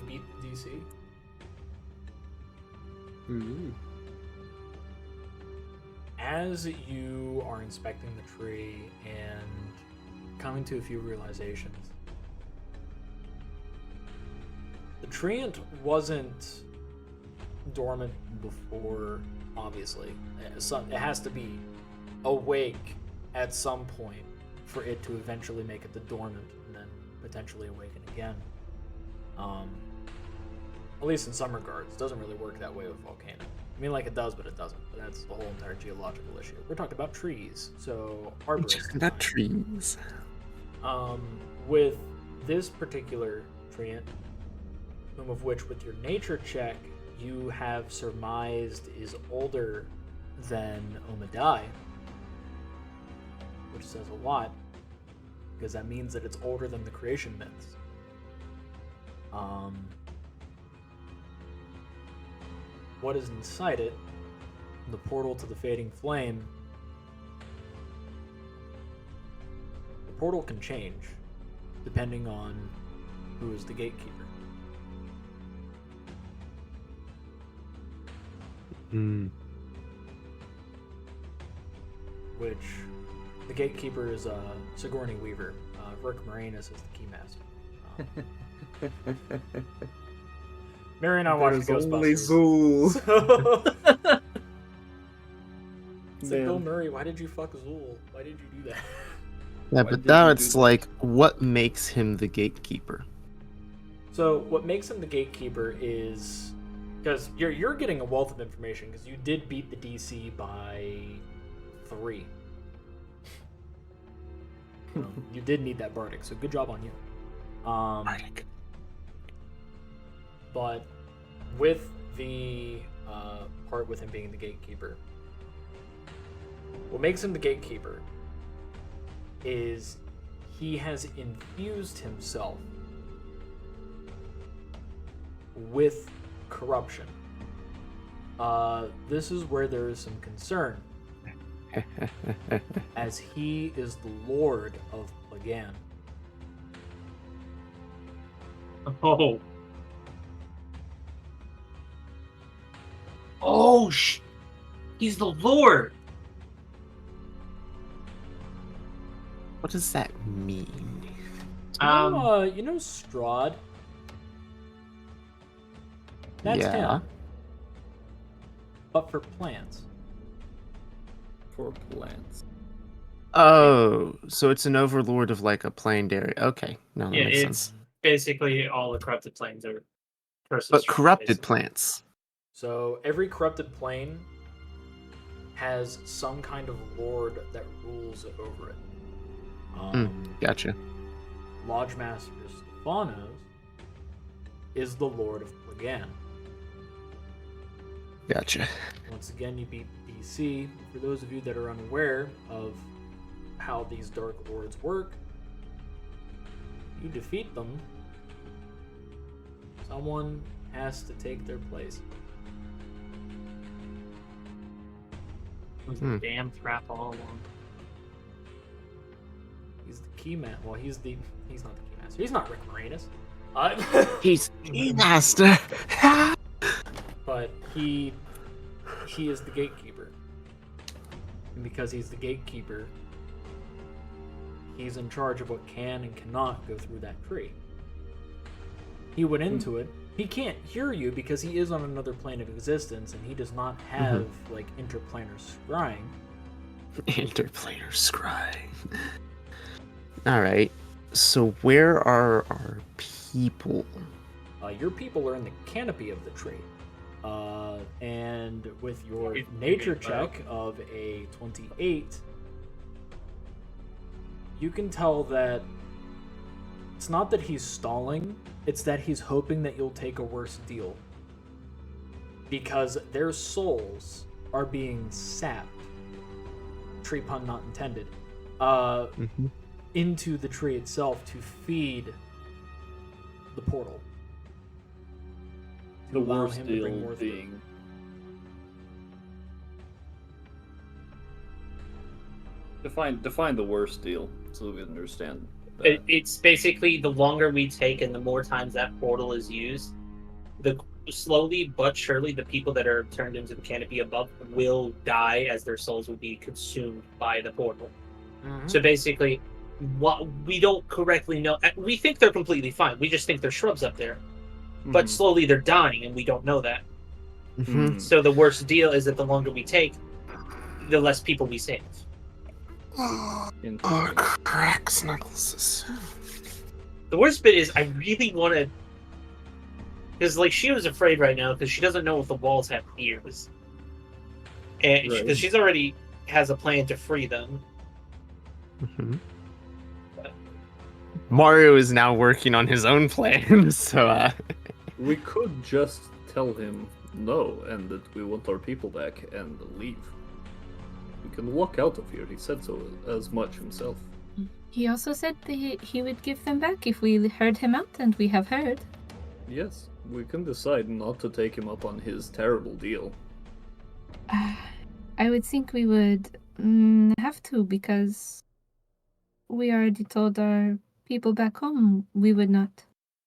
Beat the DC. As you are inspecting the tree and coming to a few realizations, the treant wasn't dormant before, obviously. It has to be awake at some point for it to eventually make it to dormant and then potentially awaken again. At least in some regards. It doesn't really work that way with volcano. I mean, like it does, but it doesn't. But that's the whole entire geological issue. We're talking about trees, so arborists. Not trees. With this particular treant, whom of which with your nature check you have surmised is older than Omadai, which says a lot, because that means that it's older than the creation myths. What is inside it, the portal to the fading flame, the portal can change depending on who is the gatekeeper. Which the gatekeeper is Sigourney Weaver. Rick Moranis is the keymaster. Mary and I watched Ghostbusters. Zool. It's like, Bill Murray, why did you fuck Zool? Why did you do that? Yeah, Why but did now you it's do that? like, what makes him the gatekeeper? So what makes him the gatekeeper is because you're getting a wealth of information because you did beat the DC by 3. You did need that bardic, so good job on you. Bardic. But with the part with him being the gatekeeper, what makes him the gatekeeper is he has infused himself with corruption. This is where there is some concern, as he is the lord of Plagan. Oh. Oh, he's the Lord. What does that mean? You know Strahd? That's Yeah. him. But for plants. For plants. Oh, so it's an overlord of like a planed area. Okay, no, that Yeah, makes it's sense. basically all the corrupted planes are curses. But from corrupted basically. plants. So every corrupted plane has some kind of lord that rules over it. Gotcha. Lodge Master Stephanos is the Lord of Plagan. Gotcha. Once again, you beat DC. For those of you that are unaware of how these Dark Lords work, you defeat them, someone has to take their place. It was a damn trap all along. He's the key man. Well, he's not the key master. He's not Rick Moranis. He's master. But he is the gatekeeper. And because he's the gatekeeper, he's in charge of what can and cannot go through that tree. He went into it. He can't hear you because he is on another plane of existence and he does not have like interplanar scrying. Interplanar scrying. Alright. So where are our people? Your people are in the canopy of the tree. And with your Maybe nature it's check of a 28, you can tell that it's not that he's stalling, it's that he's hoping that you'll take a worse deal. Because their souls are being sapped, tree pun not intended, into the tree itself to feed the portal. The Allow worst him to bring deal more through. being Define the worst deal so we understand. It's basically the longer we take and the more times that portal is used, the slowly but surely the people that are turned into the canopy above will die as their souls will be consumed by the portal. So basically, what we don't correctly know, we think they're completely fine. We just think they're shrubs up there, but slowly they're dying, and we don't know that. So the worst deal is that the longer we take, the less people we save. Cracks, Knuckles. The worst bit is I really want to, because like Shio's afraid right now because she doesn't know if the walls have ears, and because she's already has a plan to free them. Mario is now working on his own plan, so We could just tell him no and that we want our people back and leave. We can walk out of here. He said so as much himself. He also said that he would give them back if we heard him out, and we have heard. Yes, we can decide not to take him up on his terrible deal. I would think we would have to, because we already told our people back home we would not.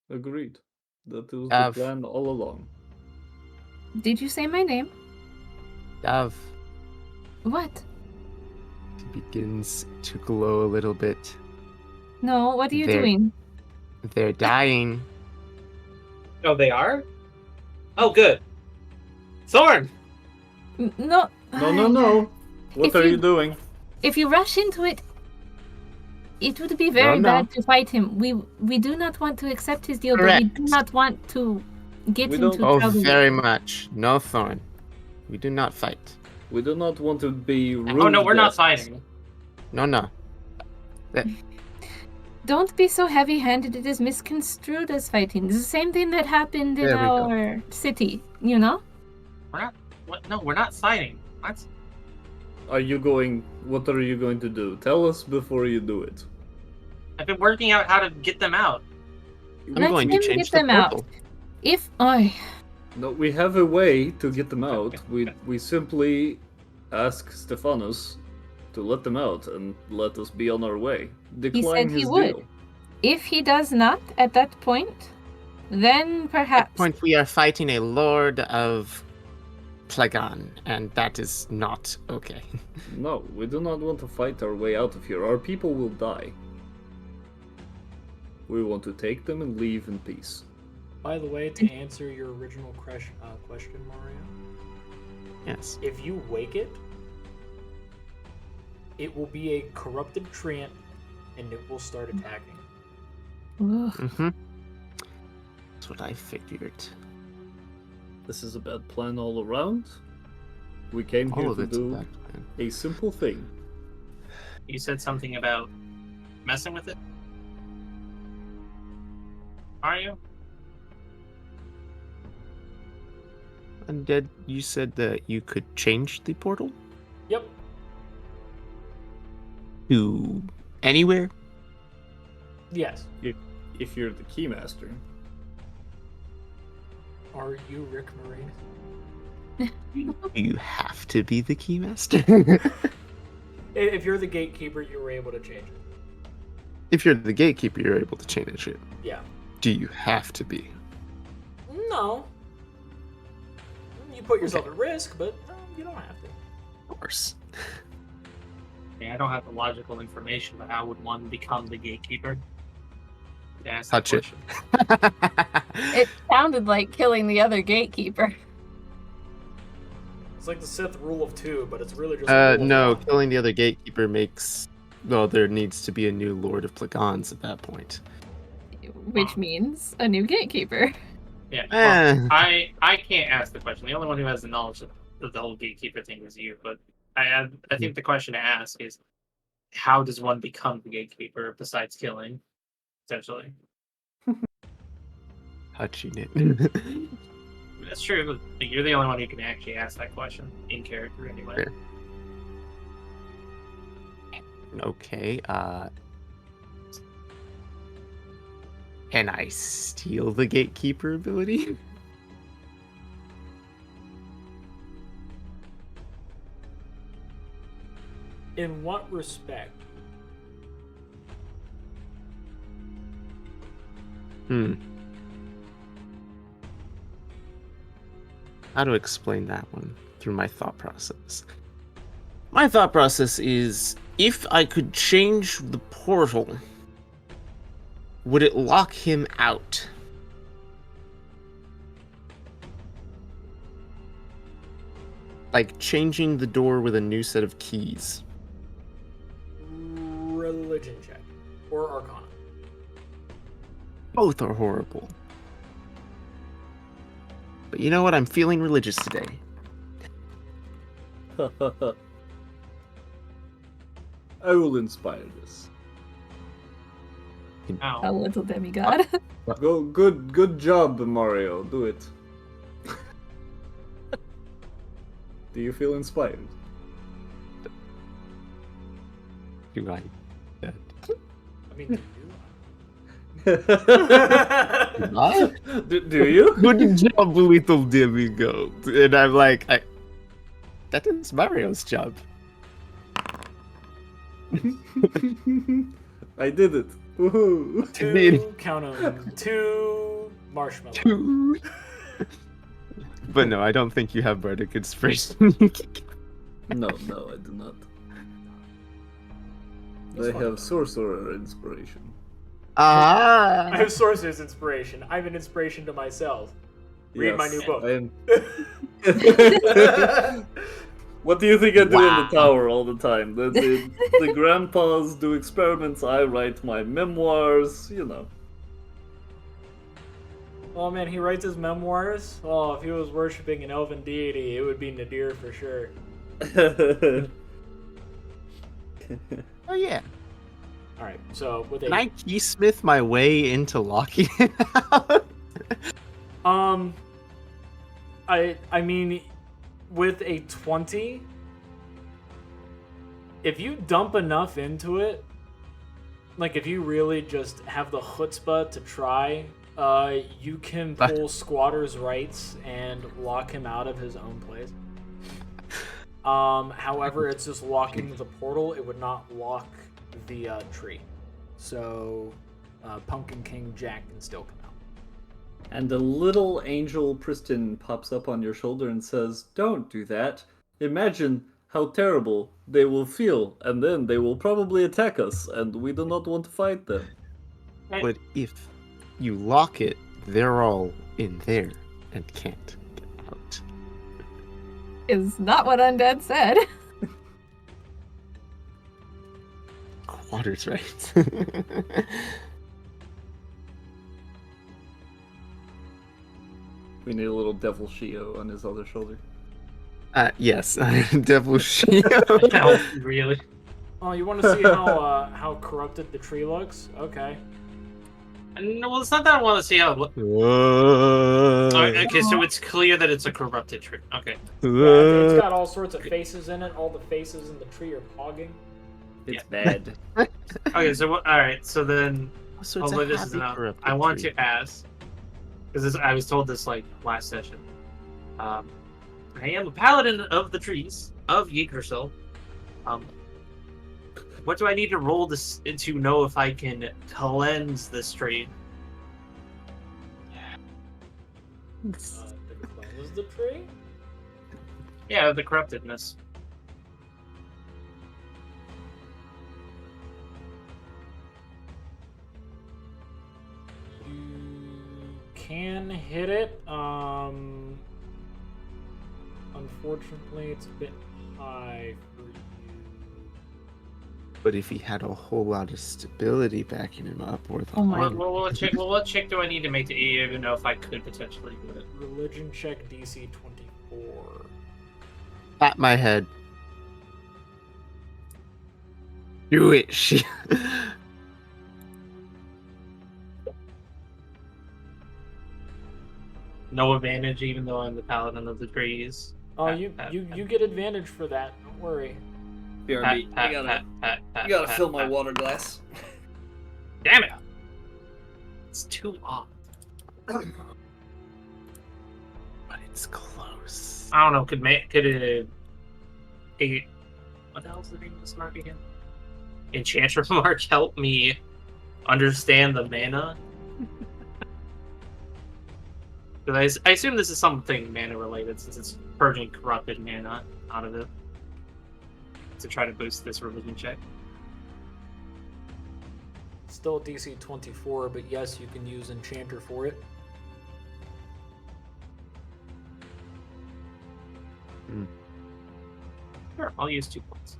Agreed. That was the plan all along. Did you say my name? Dav. What? He begins to glow a little bit. No, what are you doing? They're dying. Oh, they are? Oh, good. Thorn! No. No. What are you doing? If you rush into it, it would be very bad to fight him. We do not want to accept his deal, Correct. but we do not want to get into Oh, trouble. very much. No, Thorn. We do not fight. We do not want to be rude. Oh, no, we're not guests. fighting. No. Don't be so heavy-handed. It is misconstrued as fighting. It's the same thing that happened in our city, you know? We're not. What? No, we're not fighting. What? What are you going to do? Tell us before you do it. I've been working out how to get them out. I'm going to change the portal. No, we have a way to get them out. We simply ask Stephanos to let them out and let us be on our way. Decline he his would. deal. If he does not at that point, then perhaps. At that point, we are fighting a Lord of Plagan, and that is not okay. No, we do not want to fight our way out of here. Our people will die. We want to take them and leave in peace. By the way, to answer your original question, Mario. Yes. If you wake it, it will be a corrupted treant, and it will start attacking. That's what I figured. This is a bad plan all around. We came here to do a simple thing. You said something about messing with it? Are you? Undead, you said that you could change the portal? Yep. To anywhere? Yes. If you're the keymaster. Are you Rick Moranis? You have to be the keymaster. If you're the gatekeeper, you were able to change it. If you're the gatekeeper, you're able to change it. Yeah. Do you have to be? No. You put yourself at risk, but you don't have to. Of course. Yeah, I don't have the logical information, but how would one become the gatekeeper? Touch it. It sounded like killing the other gatekeeper. It's like the Sith rule of 2, but it's really just. A rule No, of 1. killing the other gatekeeper makes. Well, there needs to be a new Lord of Plagans at that point. Which means a new gatekeeper. Yeah, well, I can't ask the question. The only one who has the knowledge of the whole gatekeeper thing is you. But I think the question to ask is, how does one become the gatekeeper besides killing, essentially? Touching it. That's true. But you're the only one who can actually ask that question in character, anyway. Fair. Okay. Can I steal the gatekeeper ability? In what respect? How to explain that one through my thought process? My thought process is, if I could change the portal, would it lock him out? Like changing the door with a new set of keys. Religion check. Or Arcana. Both are horrible. But you know what? I'm feeling religious today. I will inspire this. A Ow. little demigod. Go, good job, Mario. Do it. Do you feel inspired? Do I? I mean, Do you? Good job, little demigod. And I'm like, that is Mario's job. I did it. Woohoo. count 'em, 2 marshmallows. But no, I don't think you have bardic inspiration. No, I do not. That's I fine. have sorcerer inspiration. Ah! I have Sorcerer's Inspiration. I'm an inspiration to myself. Read my new book. I am... What do you think I do in the tower all the time? The grandpas do experiments, I write my memoirs, you know. Oh man, he writes his memoirs? Oh, if he was worshipping an elven deity, it would be Nadir for sure. Oh yeah. Alright, so with Can I keysmith my way into locking it out? I mean, with a 20, if you dump enough into it, like if you really just have the chutzpah to try, you can pull squatter's rights and lock him out of his own place. However, it's just locking the portal. It would not lock the tree. So, Pumpkin King Jack can still come out. And a little angel Priston pops up on your shoulder and says, "Don't do that. Imagine how terrible they will feel, and then they will probably attack us, and we do not want to fight them." But if you lock it, they're all in there and can't get out. Is not what Undead said. Quarters right. We need a little devil Shio on his other shoulder. Yes, Devil Shio. No, really? Oh, you want to see how corrupted the tree looks? Okay. No, well, it's not that I want to see how. Whoa. Okay, so it's clear that it's a corrupted tree. Okay. Yeah, it's got all sorts of faces in it. All the faces in the tree are pogging. It's bad. Okay, so all right, so then So it's although a this is happy not, corrupted I want tree. to ask because I was told this like last session. I am a paladin of the trees of Yggdrasil. What do I need to roll this to know if I can cleanse this tree? To cleanse the tree? Yeah, the corruptedness. You can hit it. Unfortunately, it's a bit high for you. But if he had a whole lot of stability backing him up, or the Oh my- armor- What check do I need to make to even know if I could potentially do it? Religion check DC 24. Pat my head. Do it, shit. No advantage, even though I'm the paladin of the trees. Oh, you get advantage for that. Don't worry. BRB, I gotta fill my water glass. Damn it! It's too odd. But it's close. I don't know. Could What the hell's the name of this mark again? Enchanter mark, help me understand the mana. Because I assume this is something mana related, since it's purging corrupted mana out of it to try to boost this religion check. Still DC 24, but yes, you can use Enchanter for it. Sure, I'll use 2 points.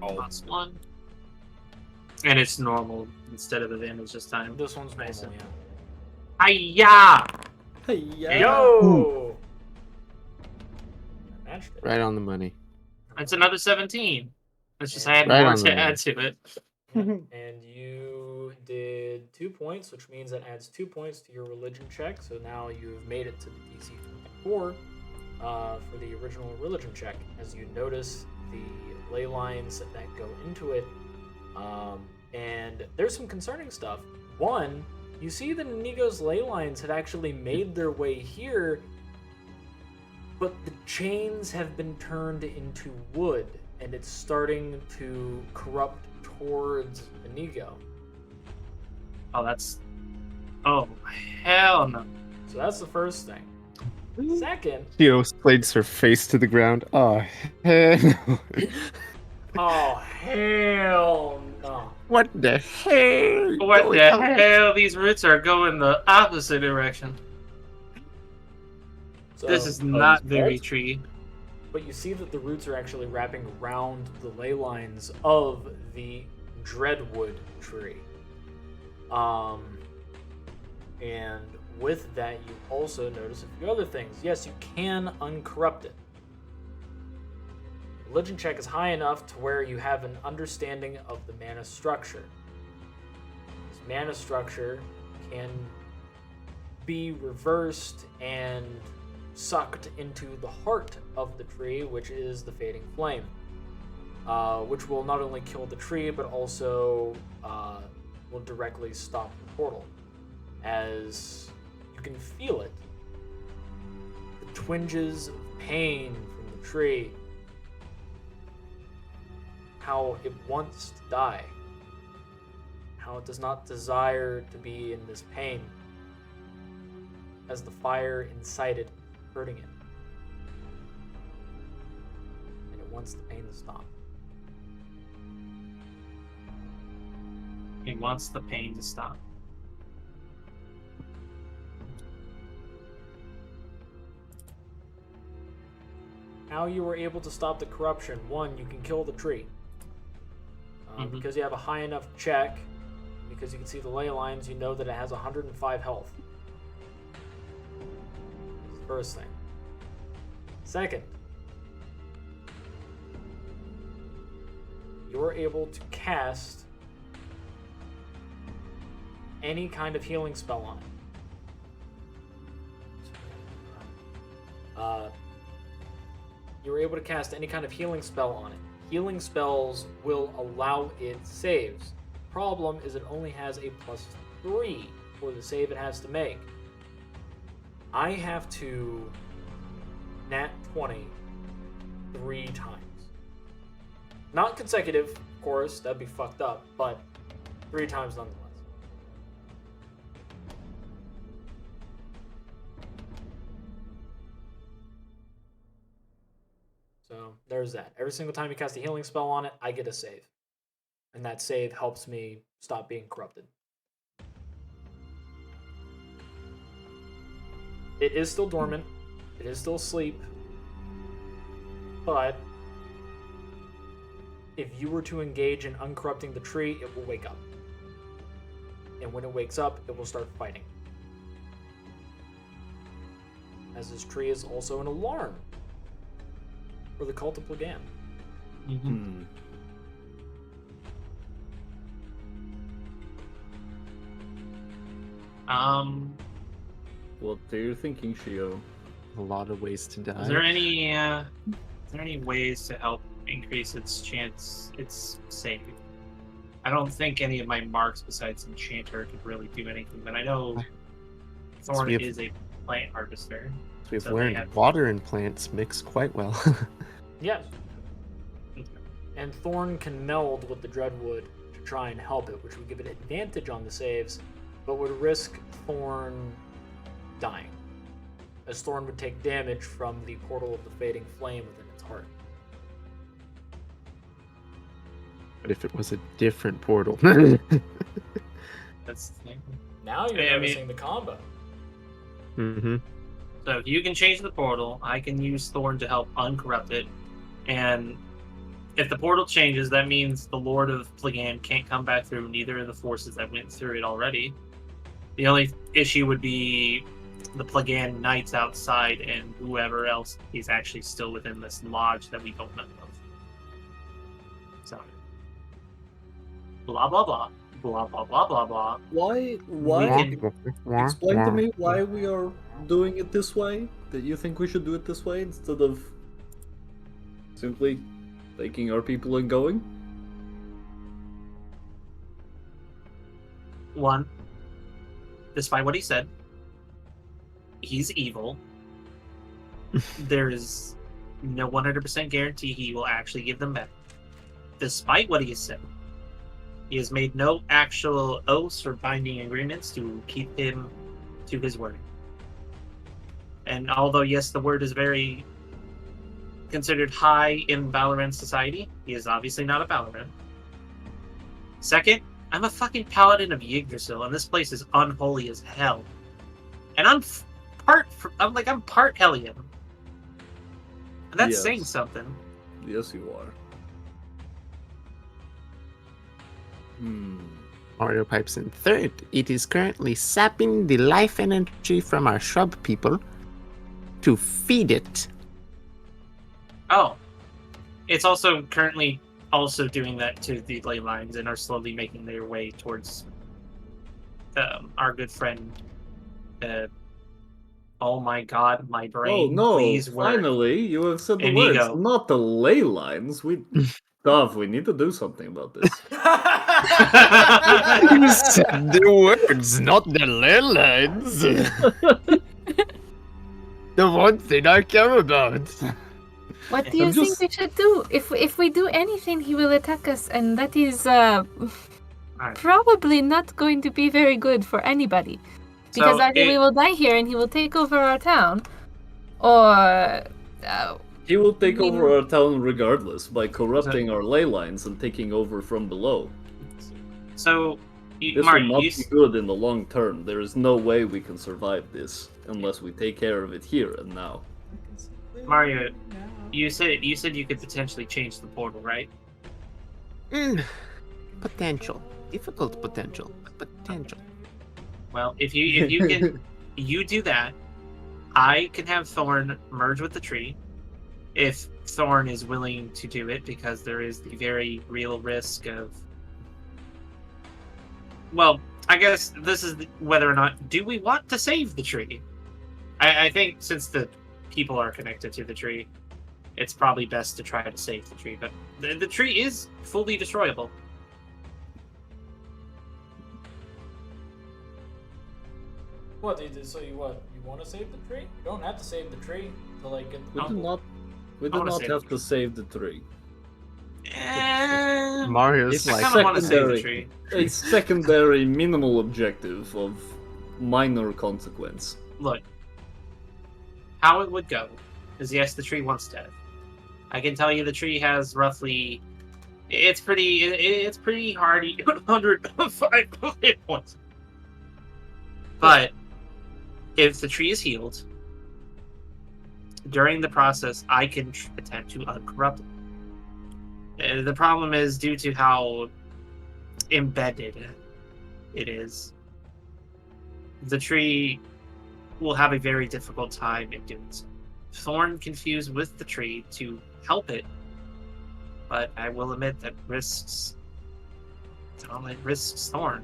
Plus 1. And it's normal instead of advantage this time. This one's Nice. normal, yeah. Hiya! Yo! I matched it. Right on the money. It's another 17. Let's just add Right more on the to money. add to it. And you did 2 points, which means that adds 2 points to your religion check. So now you've made it to the DC 24 for the original religion check. As you notice the ley lines that go into it, and there's some concerning stuff. One, you see that Inigo's ley lines had actually made their way here, but the chains have been turned into wood, and it's starting to corrupt towards Inigo. Oh, that's... Oh, hell no. So that's the first thing. Second, Shio slates her face to the ground. Oh, hell no. oh hell no. What the hell? What going the on? hell? These roots are going the opposite direction. So, This is not it's very false? tree. but you see that the roots are actually wrapping around the ley lines of the Dreadwood tree. And with that, you also notice a few other things. Yes, you can uncorrupt it. Religion check is high enough to where you have an understanding of the mana structure. This mana structure can be reversed and sucked into the heart of the tree, which is the Fading Flame, which will not only kill the tree, but also will directly stop the portal, as you can feel it. The twinges of pain from the tree, how it wants to die, how it does not desire to be in this pain, as the fire inside it hurting it, and it wants the pain to stop. He wants the pain to stop. How you were able to stop the corruption: one, you can kill the tree. Because you have a high enough check, because you can see the ley lines, you know that it has 105 health. That's the first thing. Second, you're able to cast any kind of healing spell on it. You're able to cast any kind of healing spell on it. Healing spells will allow it saves. Problem is it only has a +3 for the save it has to make. I have to nat 20 3 times. Not consecutive, of course, that'd be fucked up, but 3 times nonetheless. So there's that. Every single time you cast a healing spell on it, I get a save. And that save helps me stop being corrupted. It is still dormant. It is still asleep. But if you were to engage in uncorrupting the tree, it will wake up. And when it wakes up, it will start fighting. As this tree is also an alarm for the cult of Plagan. What are you thinking, Shio? A lot of ways to die. Is there any ways to help increase its chance, its save? I don't think any of my marks besides Enchanter could really do anything, but I know Thorn we have- is a plant harvester. So we've So they learned have- water and plants mix quite well. Yes. And Thorn can meld with the Dreadwood to try and help it, which would give it advantage on the saves, but would risk Thorn dying, as Thorn would take damage from the portal of the fading flame within its heart. But if it was a different portal. That's the thing. Now you're I mean- noticing the combo. Mm-hmm. So if you can change the portal, I can use Thorn to help uncorrupt it. And if the portal changes, that means the Lord of Plagan can't come back through neither of the forces that went through it already. The only issue would be the Plagan Knights outside and whoever else is actually still within this lodge that we don't know of. So, blah blah blah, blah blah blah blah blah. Why? Explain to me why we are doing it this way. That you think we should do it this way instead of simply taking our people and going? One, despite what he said, he's evil. There is no 100% guarantee he will actually give them back. Despite what he has said, he has made no actual oaths or binding agreements to keep him to his word. And although, yes, the word is very considered high in Valorant society, he is obviously not a Valorant. Second, I'm a fucking paladin of Yggdrasil, and this place is unholy as hell. And I'm part Hellion. And that's Yes. saying something. Yes, you are. Mario pipes in. Third, it is currently sapping the life energy from our shrub people to feed it. Oh. It's also currently also doing that to the ley lines and are slowly making their way towards our good friend. Oh my god, my brain. Oh no! Please work. Finally, you have said the Inigo. words, not the ley lines. Dov, we need to do something about this. You said the words, not the ley lines. The one thing I care about. What do you I'm think just- we should do? If we do anything, he will attack us, and that is probably not going to be very good for anybody. Because either we will die here and he will take over our town, or He will take We- over our town regardless by corrupting our ley lines and taking over from below. So, This Mario, will not you, be good in the long term. There is no way we can survive this unless we take care of it here and now. Mario, you said you could potentially change the portal, right? Potential. Difficult potential, but potential. Well, if you can you do that, I can have Thorn merge with the tree. If Thorn is willing to do it, because there is the very real risk of. Well, I guess this is whether or not do we want to save the tree. I think since the people are connected to the tree, it's probably best to try to save the tree. But the tree is fully destroyable. What? So you want to save the tree? You don't have to save the tree to like get. We do not wanna not save have the to save the tree. Mario's It's I like, kind of want to save the secondary. tree. A secondary minimal objective of minor consequence. Look, how it would go is yes, the tree wants dead. I can tell you the tree has roughly, it's pretty hardy, 105 hit points. But if the tree is healed, during the process, I can attempt to uncorrupt it. The problem is due to how embedded it is. The tree will have a very difficult time in doing so. Thorn confused with the tree to help it, but I will admit that risks Thorn.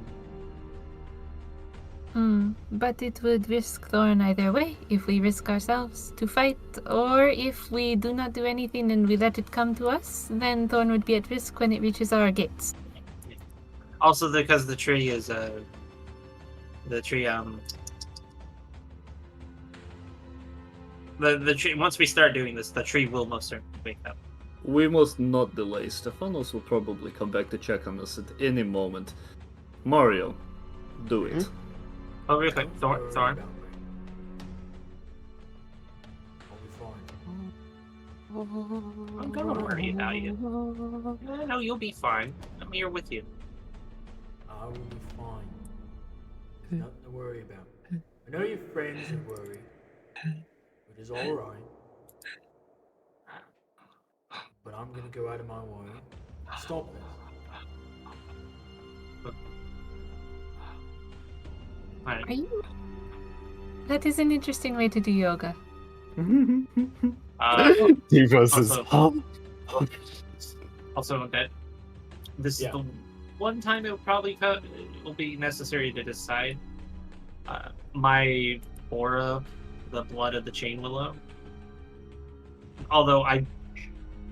But it would risk Thorn either way. If we risk ourselves to fight, or if we do not do anything and we let it come to us, then Thorn would be at risk when it reaches our gates. Also, because the tree is the tree the tree. Once we start doing this, the tree will most certainly wake up. We must not delay. Stefanos will probably come back to check on us at any moment. Mario, do it. Oh, real quick, Thorn. I'll be fine. I'm gonna worry about you. No, you'll be fine. I'm here with you. I will be fine. There's nothing to worry about. I know your friends are worried, which is alright. But I'm gonna go out of my way to stop this. Alright. Are you? That is an interesting way to do yoga. Devos is Also, that this is the one time it will be necessary to decide. My aura, the blood of the chain willow. Although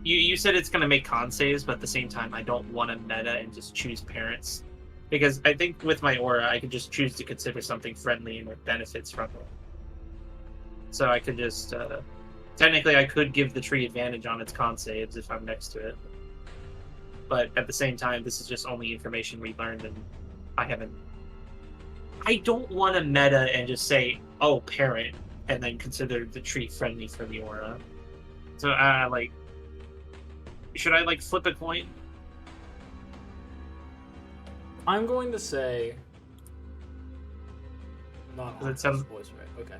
you said it's going to make con saves, but at the same time, I don't want to meta and just choose parents. Because I think with my aura, I could just choose to consider something friendly and with benefits from it. So I could just... technically, I could give the tree advantage on its con saves if I'm next to it. But at the same time, this is just only information we learned, and I haven't... I don't want to meta and just say, oh, parent, and then consider the tree friendly for the aura. So, should I, flip a coin? I'm going to say... Not Does it on sound- this voice, right? Okay.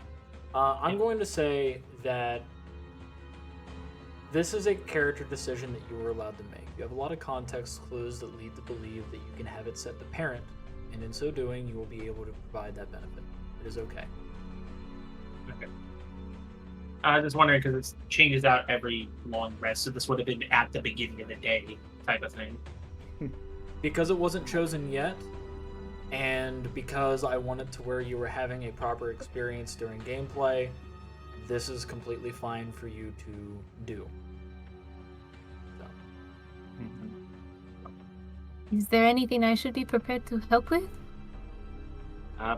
I'm going to say that this is a character decision that you were allowed to make. You have a lot of context clues that lead to believe that you can have it set to parent, and in so doing, you will be able to provide that benefit. It is okay. Okay. I was just wondering because it changes out every long rest, so this would have been at the beginning of the day type of thing. Because it wasn't chosen yet, and because I wanted to where you were having a proper experience during gameplay, this is completely fine for you to do. So. Is there anything I should be prepared to help with?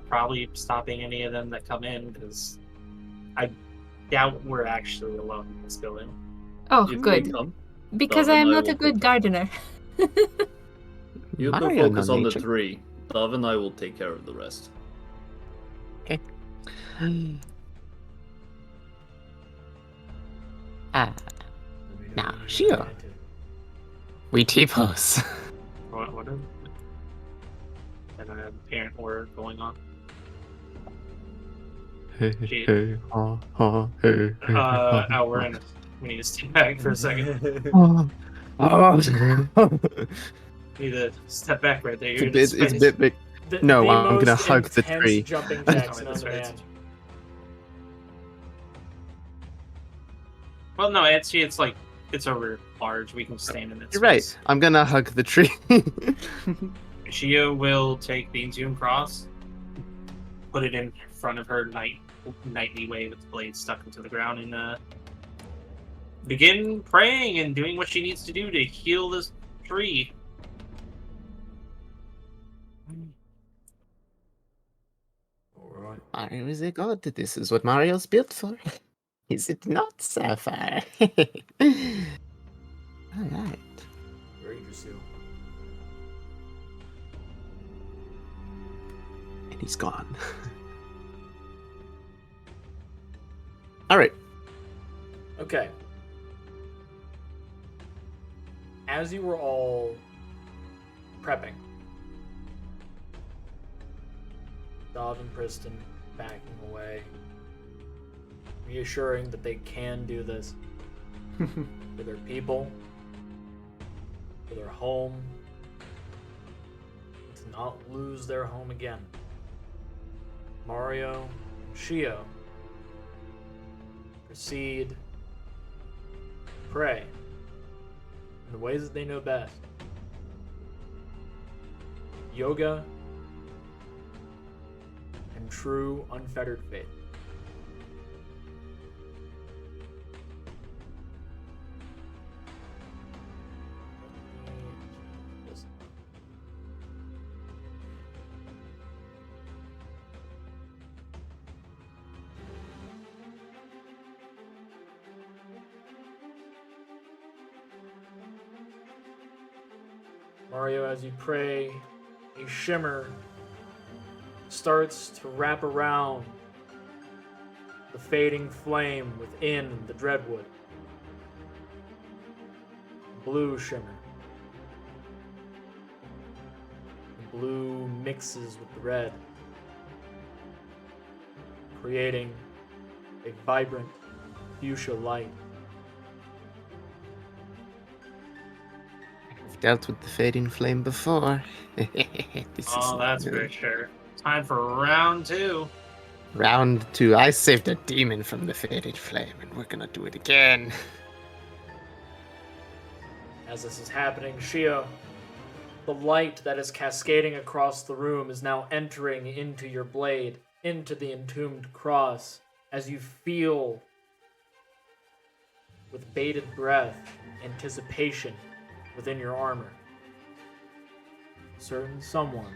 Probably stopping any of them that come in, because I doubt we're actually alone in this building. Oh, If good. they come, Because Dove I and am I not will a good take care of gardener. you two Mario focus no on the nature. tree. Dove and I will take care of the rest. Okay. Let me know Now, when you're Shio. ready to- We T-pose. What is and I have parent order going on. Gee. Oh, We're in. We need to step back for a second. We need to step back right there. You're in It's a space. bit big. No, I'm gonna most hug the intense tree. Jumping jacks Oh, known that's to right. man. Well, no, actually, it's over large. We can stand in it. You're right. I'm gonna hug the tree. Shio will take the Inzium cross, put it in front of her nightly way with the blade stuck into the ground, and begin praying and doing what she needs to do to heal this tree. Alright. Mario is a god. This is what Mario's built for. Is it not, Sapphire? Alright. Very interesting. And he's gone. Alright. Okay. As you were all prepping, Dov and Priston backing away, reassuring that they can do this for their people, for their home, to not lose their home again. Mario and Shio proceed, pray in the ways that they know best. Yoga and true unfettered faith. Mario, as you pray, a shimmer starts to wrap around the fading flame within the Dreadwood. Blue shimmer. The blue mixes with the red, creating a vibrant fuchsia light. I've dealt with the fading flame before. This Oh, that's for sure. Time for round 2. Round 2. I saved a demon from the faded flame, and we're gonna do it again. As this is happening, Shio, the light that is cascading across the room is now entering into your blade, into the entombed cross, as you feel, with bated breath, anticipation within your armor. Certain someone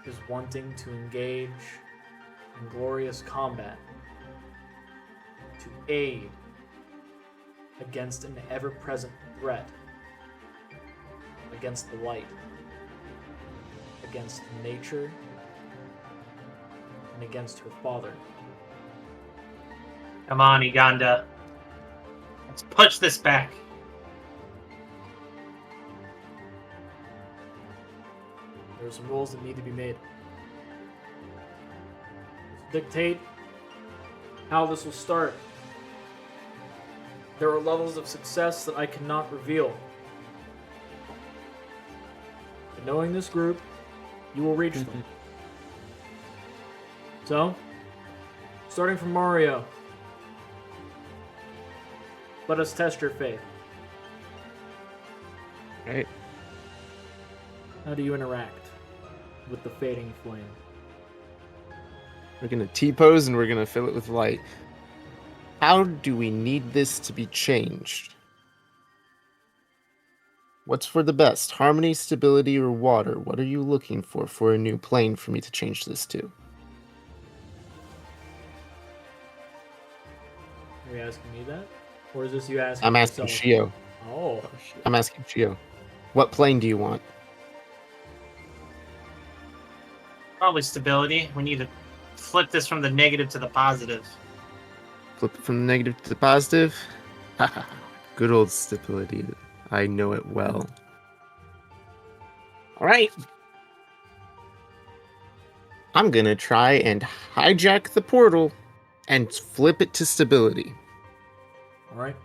is wanting to engage in glorious combat to aid against an ever-present threat, against the light, against nature, and against her father. Come on, Uganda. Let's punch this back. There are some rules that need to be made. To dictate how this will start. There are levels of success that I cannot reveal. But knowing this group, you will reach them. So, starting from Mario, let us test your faith. Right. How do you interact with the fading flame? We're gonna T-pose and we're gonna fill it with light. How do we need this to be changed? What's for the best? Harmony, stability, or water? What are you looking for a new plane for me to change this to? Are you asking me that? Or is this you asking I'm asking yourself? Shio. Oh. I'm asking Shio. What plane do you want? Probably stability. We need to flip this from the negative to the positive. Flip it from the negative to the positive? Good old stability. I know it well. Alright. I'm gonna try and hijack the portal and flip it to stability. Alright.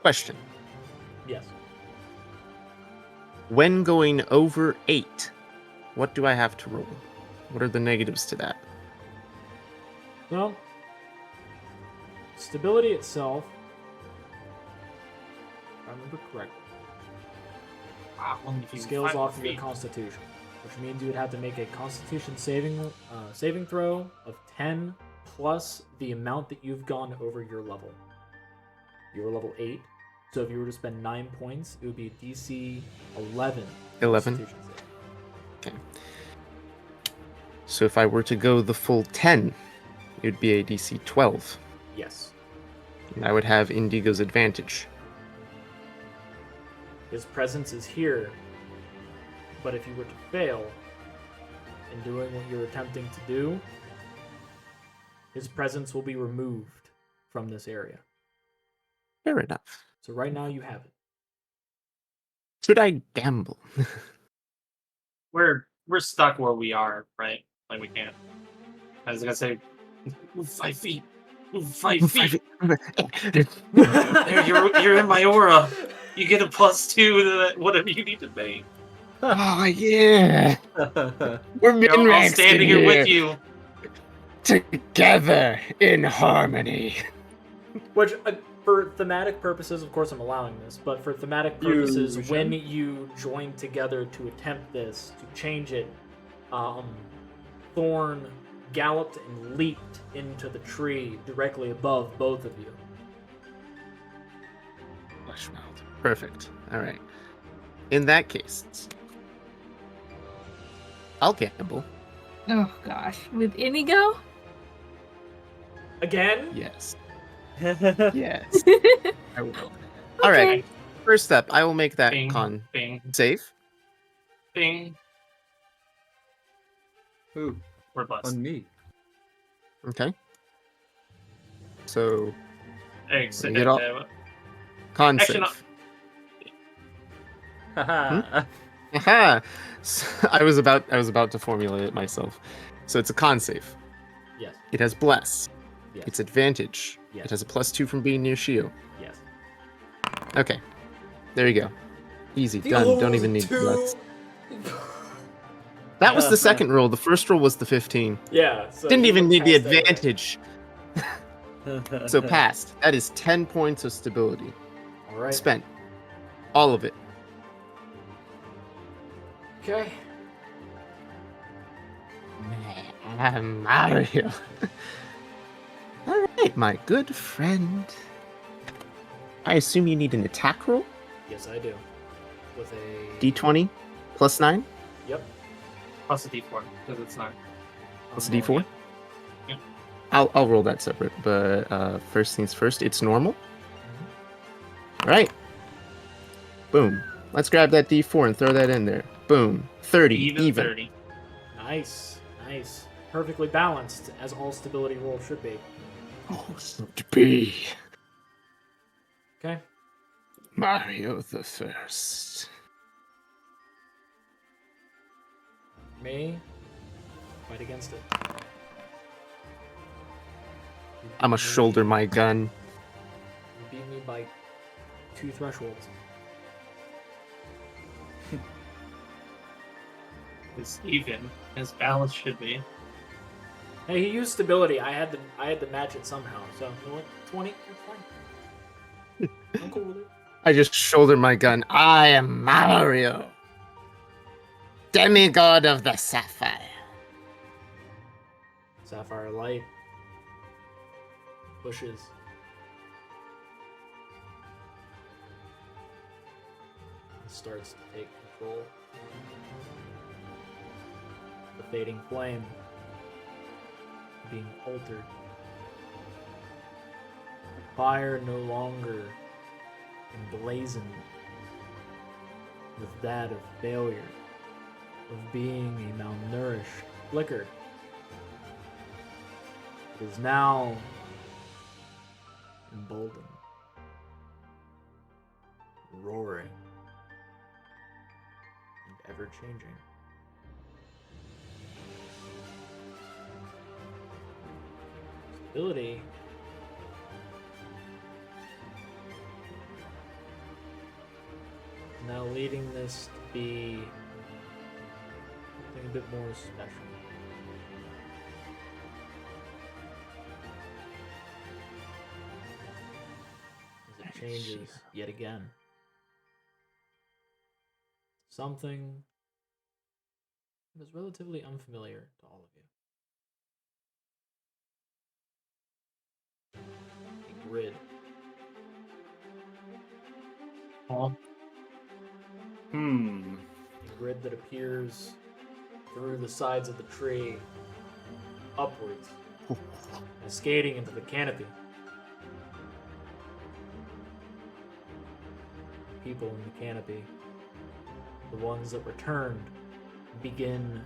Question. Yes. When going over 8, what do I have to roll? What are the negatives to that? Well, stability itself, if I remember correctly, Wow, only if you scales 5 off of your feet. constitution, which means you would have to make a constitution saving throw of 10 plus the amount that you've gone over your level. You were level 8, so if you were to spend 9 points, it would be a DC 11. 11? Constitution save. Okay. So if I were to go the full 10, it would be a DC 12. Yes. And I would have Indigo's advantage. His presence is here, but if you were to fail in doing what you're attempting to do, his presence will be removed from this area. Fair enough. So right now you have it. Should I gamble? We're stuck where we are, right? Like we can't. I was gonna say, move 5 feet. Move 5 feet. There, you're in my aura. You get a +2 to whatever you need to make. Oh yeah! We're You're all min-maxed standing in here with you. together in harmony. Which, for thematic purposes, of course I'm allowing this, but for thematic purposes, when you join together to attempt this, to change it, Thorn galloped and leaped into the tree directly above both of you. Fleshmouth. Perfect. Alright. In that case, I'll gamble. Oh gosh. With Inigo? Again? Yes. Yes, I will. All right. First step, I will make that Bing, con bing, save. bing. Who? We're blessed. On me. Okay. So Except, get all- con actually, save. Haha. Aha! So, I was about to formulate it myself. So it's a con save. Yes. It has bless. Yes. It's advantage. Yes. It has a +2 from being near Shio. Yes. Okay. There you go. Easy. Done. Don't even need bless. That was the second roll. The first roll was the 15. Yeah. So Didn't you even look need the past that. advantage. So passed. That is 10 points of stability. All right. Spent. All of it. Okay. Mario. All right, my good friend. I assume you need an attack roll? Yes, I do. With a D20 +9 Yep. plus a d4 because it's not. plus a I'm D4? rolling Yeah. I'll roll that separate, but first things first, it's normal. Mm-hmm. All right. Boom. Let's grab that D4 and throw that in there. Boom. 30. Even 30. it. Nice. Nice. Perfectly balanced, as all stability rolls should be. Oh, so to be. Okay. Mario the First. Me. Fight against it. I'm a shoulder my gun. You beat me by 2 thresholds. It's even as balance should be. Hey, he used stability. I had to match it somehow. So you know what? 20. That's fine. I'm cool with it. I just shoulder my gun. I am Mario, demigod of the Sapphire. Sapphire light. Bushes. It starts to take control. The fading flame being altered. Fire no longer emblazoned with that of failure, of being a malnourished flicker. It is now emboldened, roaring, and ever changing. Stability now leading this to be something a bit more special. As it changes yet again. Something that is relatively unfamiliar to all of you. A grid. Oh, A grid that appears through the sides of the tree upwards, cascading into the canopy. People in the canopy, the ones that returned, begin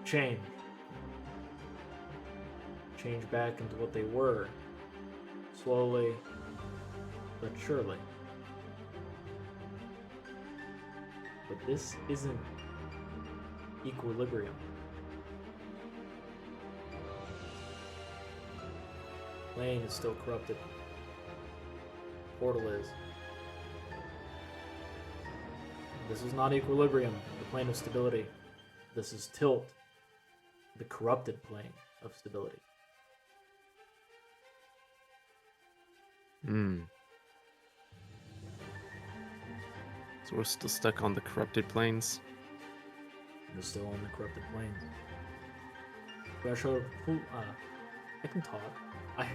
change back into what they were, slowly but surely. But this isn't equilibrium. Plane is still corrupted. Portal is. This is not equilibrium, the plane of stability. This is tilt, the corrupted plane of stability. So we're still stuck on the corrupted planes. We're still on the corrupted planes. Threshold. I can talk. I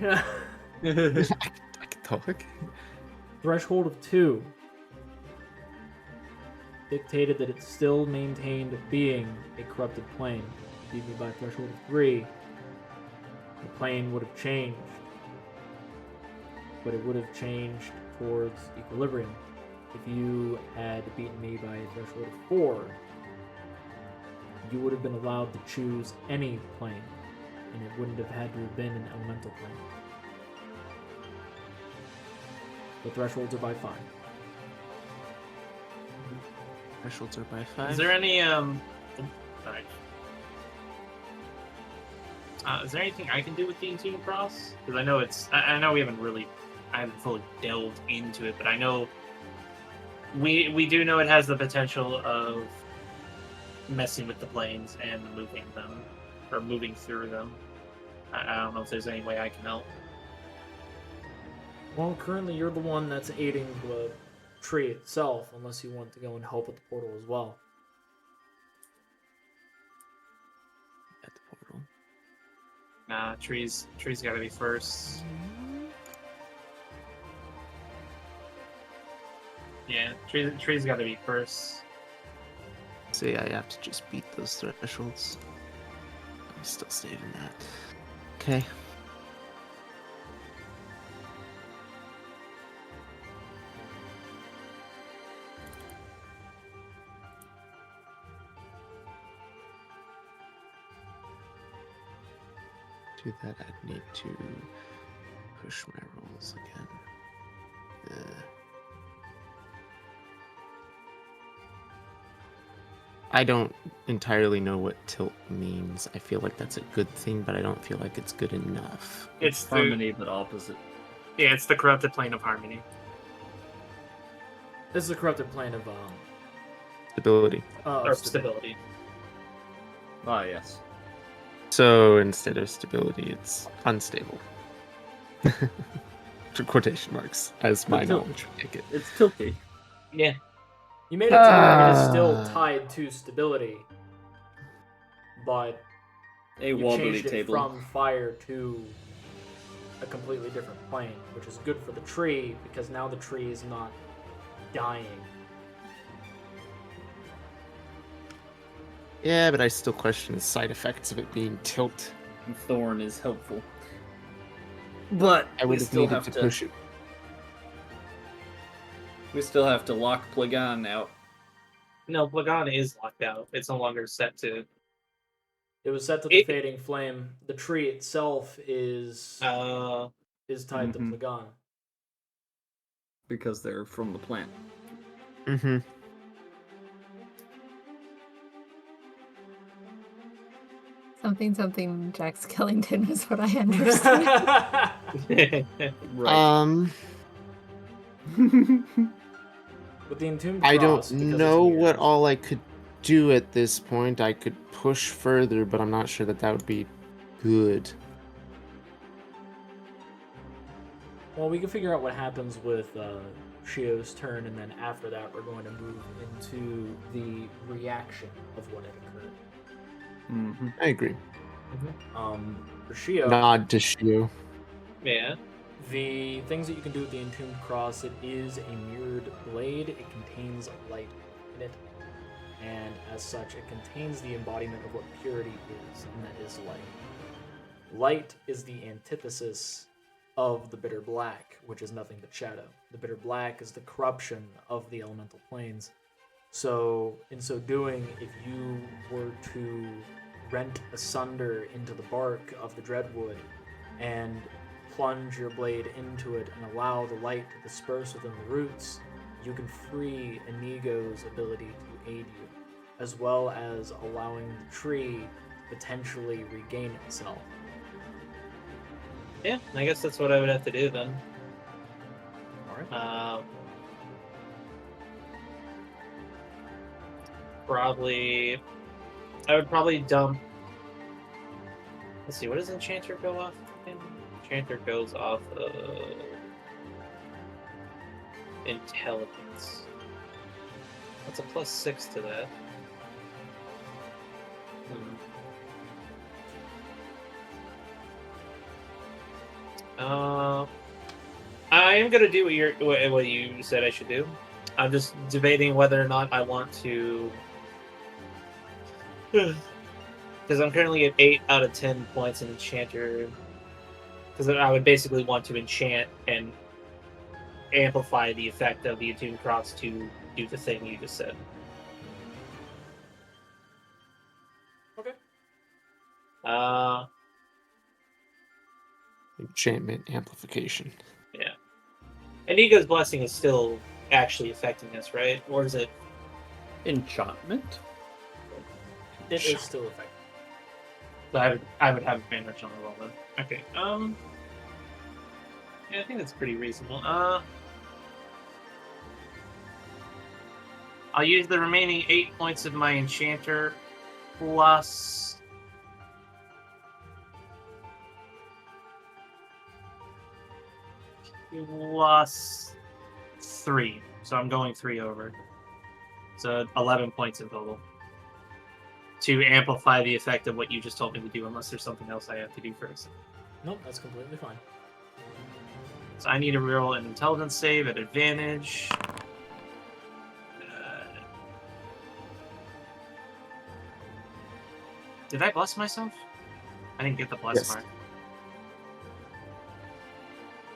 can talk. Threshold of 2 dictated that it still maintained being a corrupted plane. Even by threshold of 3, the plane would have changed but it would have changed towards equilibrium. If you had beaten me by a threshold of 4, you would have been allowed to choose any plane, and it wouldn't have had to have been an elemental plane. The thresholds are by 5. Thresholds are by 5. Is there any sorry. Is there anything I can do with the Entombed Cross? Because I know I know I haven't fully delved into it, but I know we do know it has the potential of messing with the planes and moving them, or moving through them. I don't know if there's any way I can help. Well, currently you're the one that's aiding the tree itself, unless you want to go and help with the portal as well. At the portal. Nah, trees gotta be first. Yeah, trees gotta be first. So yeah, I have to just beat those thresholds. I'm still saving that. Okay. To that, I'd need to push my rolls again. I don't entirely know what tilt means. I feel like that's a good thing, but I don't feel like it's good enough. It's Harmony, but opposite. Yeah, it's the corrupted plane of harmony. This is a corrupted plane of Stability. Or stability. Ah, yes. So instead of stability, it's unstable. To quotation marks, as my knowledge would make it. It's tilty. Yeah. You made it to it is still tied to stability, but A you wobbly changed it table. from fire to a completely different plane, which is good for the tree because now the tree is not dying. Yeah, but I still question the side effects of it being tilt. And Thorn is helpful. But I we would have still needed have to to push it. We still have to lock Plagan out. No, Plagan is locked out. It's no longer set to. It was set to the fading flame. The tree itself is tied to Mhm. Plagan. Because they're from the plant. Mm-hmm. Something Jack Skellington was what I understood. Right. With the Entombed I Cross, don't because it's know near- what all I could do at this point. I could push further, but I'm not sure that that would be good. Well, we can figure out what happens with Shio's turn, and then after that, we're going to move into the reaction of what had occurred. Mm-hmm. I agree. For Shio, Nod to Shio. Yeah. the things that you can do with the Entombed Cross, it is a mirrored blade. It contains light in it, and as such, it contains the embodiment of what purity is, and that is light. Light is the antithesis of the bitter black, which is nothing but shadow. The bitter black is the corruption of the elemental planes. So, in so doing, if you were to rent asunder into the bark of the dreadwood and plunge your blade into it and allow the light to disperse within the roots, you can free Inigo's ability to aid you, as well as allowing the tree to potentially regain itself. Yeah, I guess that's what I would have to do then. Alright. I would probably dump. Let's see, what does Enchanter go off again? Enchanter goes off of Intelligence. That's a +6 to that. I am gonna do what you said I should do. I'm just debating whether or not I want to, because I'm currently at 8 out of 10 points in Enchanter. Because I would basically want to enchant and amplify the effect of the attuned cross to do the thing you just said. Okay. Enchantment amplification. Yeah. Inigo's blessing is still actually affecting us, right? Or is it? Enchantment? It is still effective. So I would have advantage on the roll then. Okay. Yeah, I think that's pretty reasonable. I'll use the remaining 8 points of my enchanter plus plus 3. So I'm going 3 over. So 11 points in total. To amplify the effect of what you just told me to do, unless there's something else I have to do first. Nope, that's completely fine. So I need to roll an intelligence save at advantage. Did I bless myself? I didn't get the bless Yes. mark.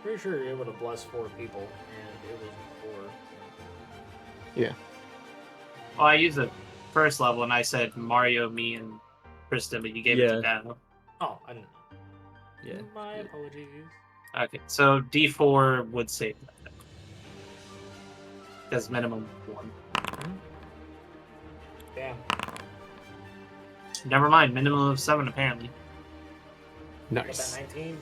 Pretty sure you're able to bless 4 people, and it was 4. Yeah. Well, I used the first level, and I said Mario, me, and Priston, but you gave it to Dan. Oh, I didn't know. Yeah. My apologies. Okay, so D4 would save that. That's minimum 1. Damn. Never mind, minimum of 7 apparently. Got Nice. that 19.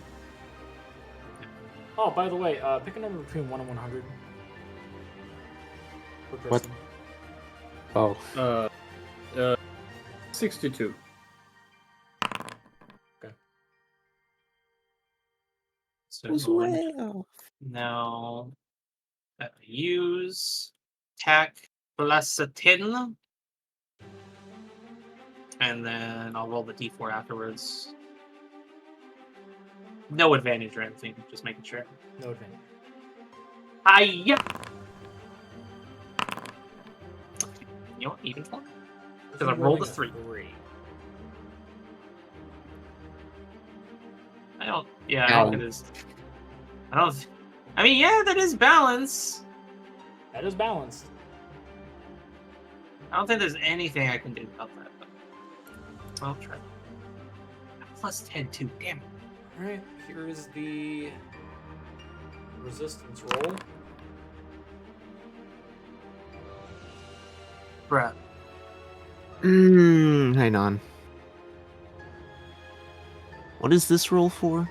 Oh, by the way, pick a number between 1 and 100. For What? Priston. Oh. 62. So As well. now use attack plus a 10. And then I'll roll the D4 afterwards. No advantage or anything, just making sure. No advantage. Hiya! You know what? Even 4? Because I rolled a 3. I don't. Yeah, I don't think it is. I don't. I mean, yeah, that is balance. That is balanced. I don't think there's anything I can do about that. But I'll try. Plus 10 too. Damn it. Alright, here is the resistance roll. Bruh. Hang on. What is this roll for?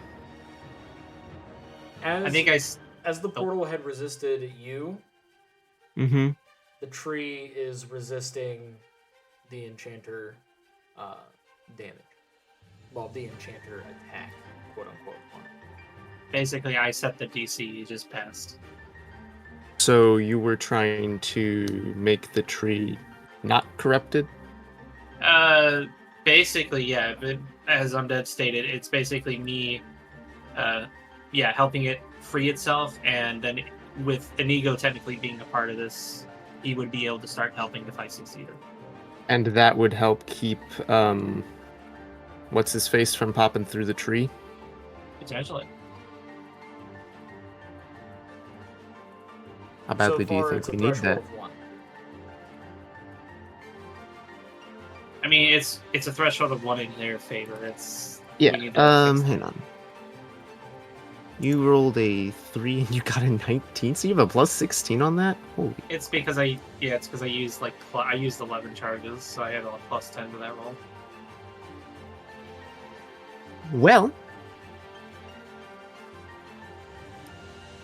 As, I think as the portal had resisted you, Mm-hmm. the tree is resisting the enchanter damage. Well, the enchanter attack, quote unquote. basically I set the DC. You just passed. So you were trying to make the tree not corrupted? Basically, yeah. But as Undead stated, it's basically me, helping it free itself, and then with Inigo technically being a part of this, he would be able to start helping if I succeeded. And that would help keep what's his face from popping through the tree? Potentially. How badly So do you far, think it's a we need threshold that? of 1. I mean, it's a threshold of 1 in their favor. It's Yeah, we need to fix hang on. You rolled a 3 and you got a 19, so you have a plus 16 on that? Holy. It's because I used I used 11 charges, so I had a plus 10 to that roll. Well,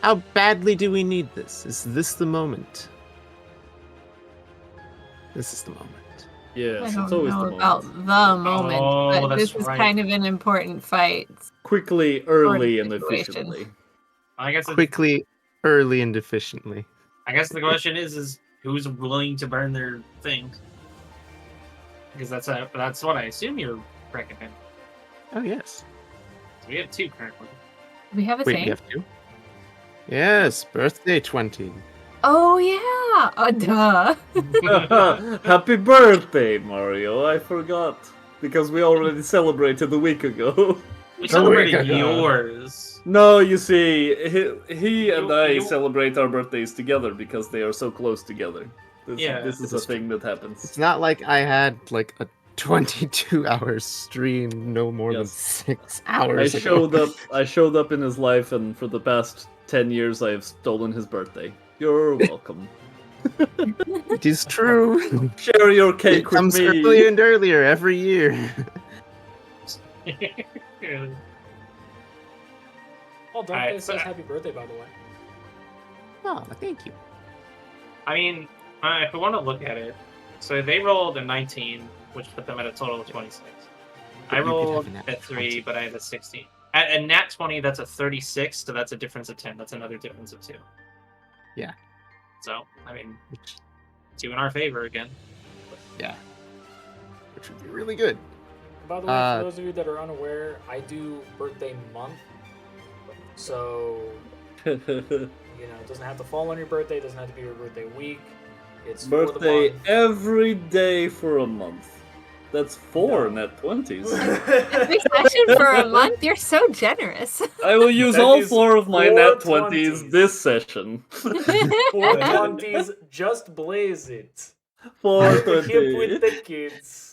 how badly do we need this? Is this the moment? This is the moment. Yes, I it's don't always know the about moment. the moment, Oh, but that's this is right. kind of an important fight. Quickly, early, and situation. efficiently. I guess Quickly, early, and efficiently. I guess the question is who's willing to burn their thing? Because that's what I assume you're recommending. Oh, yes. So we have 2 currently. We have a Wait, thing. we have 2? Yes, birthday 20. Oh yeah, duh. Happy birthday, Mario! I forgot because we already celebrated a week ago. We Oh, wait, celebrated yeah. yours. No, you see, he and I You- celebrate our birthdays together because they are so close together. This is a That's thing that It's happens. not like I had like a 22-hour stream no more than Yes. 6 I hours showed ago. up. I showed up in his life, and for the past 10 years, I have stolen his birthday. You're welcome. It is true. Share your It cake with comes me. earlier and earlier every year. Oh, Dark Alright, Day so- says happy birthday, by the way. Oh, thank you. I mean, if we want to look at it, so they rolled a 19, which put them at a total of 26. But I you could have rolled a nat a 3, 20. but I had a 16. At a nat 20, that's a 36, so that's a difference of 10. That's another difference of 2. Yeah. So, I mean, 2 in our favor again. Yeah. Which would be really good. By the way, for those of you that are unaware, I do birthday month. So, you know, it doesn't have to fall on your birthday, it doesn't have to be your birthday week. It's for Birthday the month. every day for a month. That's 4 No. net 20s. Every session for a month? You're so generous. I will use That all is 4 of my 4 net 20s 20s. this session. 420s, just blaze it. I'm hip 420. with the kids.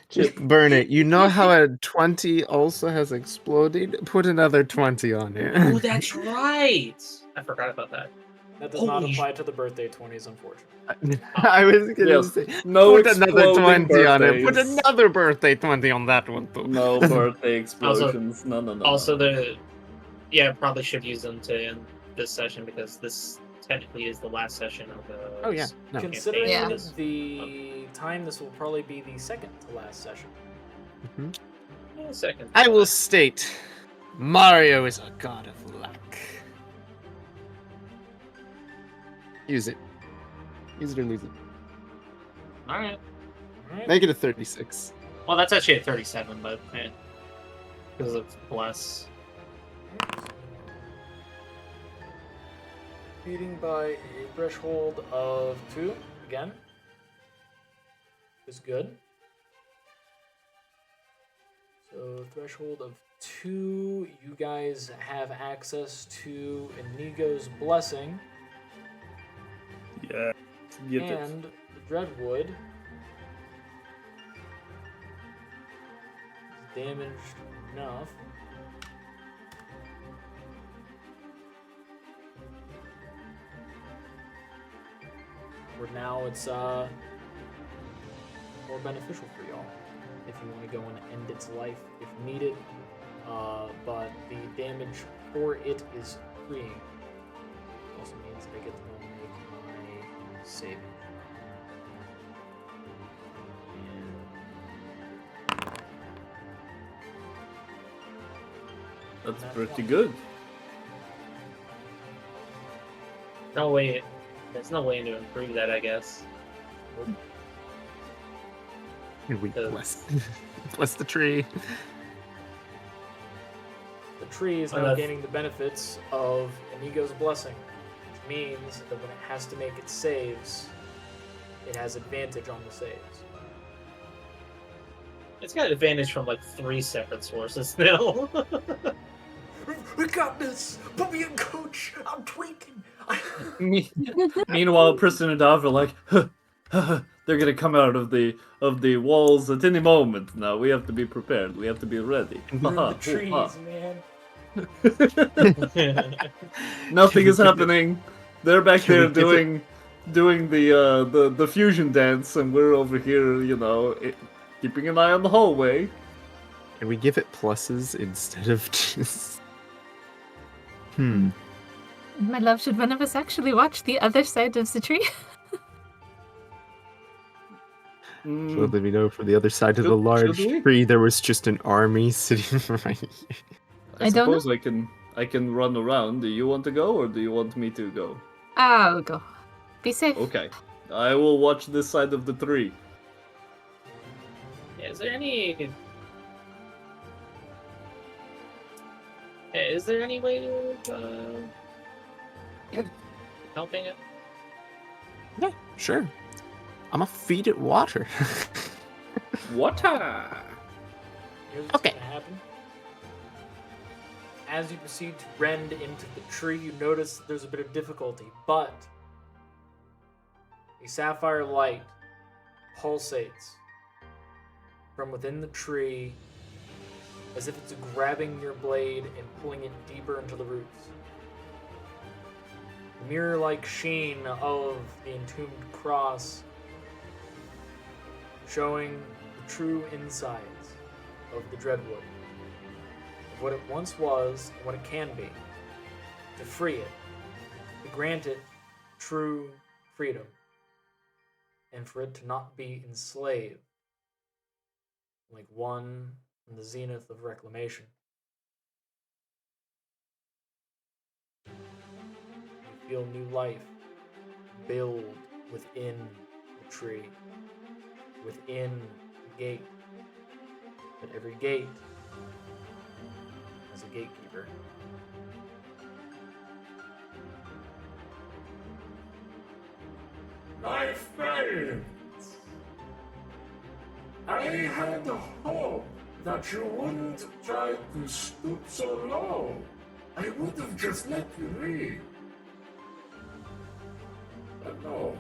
Just burn it. You know how a 20 also has exploded? Put another 20 on Oh, it. that's right! I forgot about that. That does not Holy apply to the birthday 20s, unfortunately. I was gonna Yes, say, no put another exploding 20 on it. Put birthdays. another birthday 20 on that one too. No birthday explosions. No. Also, probably should use them to end this session because this technically is the last session of the. Oh yeah. No. Considering Yeah. the time, this will probably be the second to last session. Mhm. A second. I will state, Mario is a god of luck. Use it. Use it or lose it. All right. Alright. Make it a 36. Well, that's actually a 37, but because of bless. Beating by a threshold of 2, again. Is good. So, threshold of 2, you guys have access to Inigo's Blessing Yeah. Get it. and Dreadwood. Is damaged enough. Where now it's more beneficial for y'all if you want to go and end its life if needed. But the damage for it is freeing. Also means I get to go and make my saving. That's That's pretty one. good. No way. There's no way to improve that, I guess. And we Uh, bless, bless the tree. The tree is now Enough. gaining the benefits of Inigo's Blessing, which means that when it has to make its saves, it has advantage on the saves. It's got advantage from like 3 separate sources now. We got this! Put me in, coach! I'm tweaking! Meanwhile, Priston and Dav are like, they're gonna come out of the walls at any moment. Now we have to be prepared. We have to be ready. We're in Ha, the trees, ha. man. Nothing is happening. They're back there doing the fusion dance, and we're over here, keeping an eye on the hallway. Can we give it pluses instead of just... My love, should one of us actually watch the other side of the tree? So that we know for the other side of the Should large we? tree, there was just an army sitting right here. I don't know. suppose I can run around. Do you want to go, or do you want me to go? I'll go. Be safe. Okay, I will watch this side of the tree. Is there any way of helping it? Yeah, sure. I'ma feed it water. Water. Here's what's Okay. gonna happen. as you proceed to rend into the tree, you notice there's a bit of difficulty, but a sapphire light pulsates from within the tree as if it's grabbing your blade and pulling it deeper into the roots. The mirror-like sheen of the entombed cross showing the true insides of the Dreadwood, of what it once was and what it can be, to free it, to grant it true freedom, and for it to not be enslaved like one in the zenith of reclamation. You feel new life build within the tree, within the gate. But every gate has a gatekeeper. My friends, I had hope that you wouldn't try to stoop so low. I would have just let you leave. But no.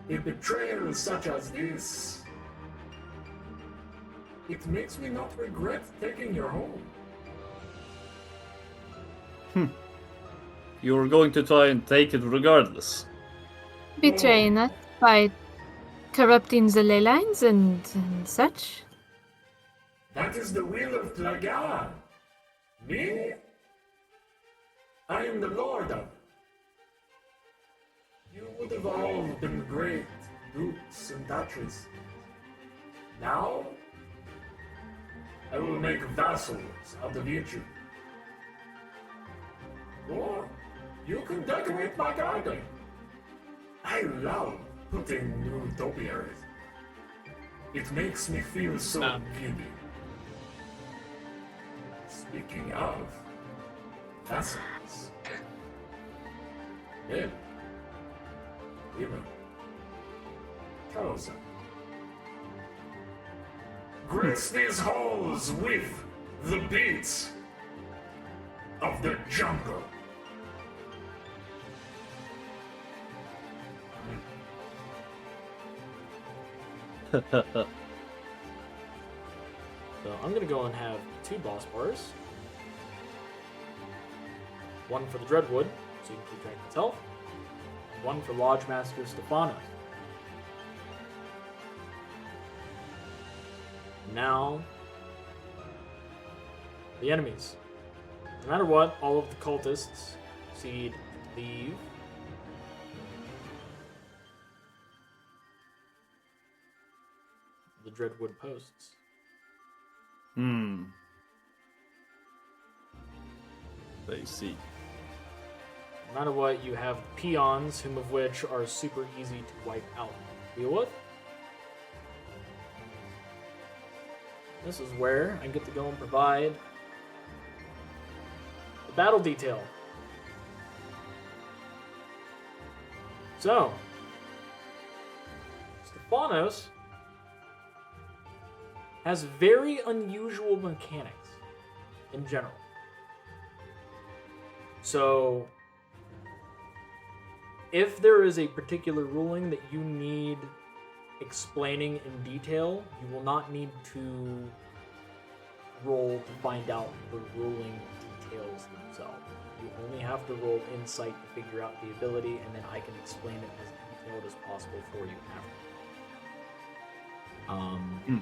A betrayal such as this, it makes me not regret taking your home. You were going to try and take it regardless. Betraying us by corrupting the ley lines and such. That is the will of Plagan. Me? I am the Lord of it. You would have all been great dukes and duchesses. Now, I will make vassals out of each of you. Or you can decorate my garden. I love putting new topiaries. It makes me feel so giddy. Speaking of vassals, yeah, even chosen. Grace these halls with the beats of the jungle. So I'm gonna go and have 2 boss bars. One for the Dreadwood, so you can keep track of its health. And one for Lodge Master Stephanos. Now, the enemies. No matter what, all of the cultists proceed to leave. The Dreadwood posts. I see. No matter what, you have the peons, whom of which are super easy to wipe out. Deal with. This is where I get to go and provide the battle detail. So, Stephanos has very unusual mechanics in general. So, if there is a particular ruling that you need explaining in detail, you will not need to roll to find out the ruling details themselves. You only have to roll insight to figure out the ability, and then I can explain it as detailed as possible for you after.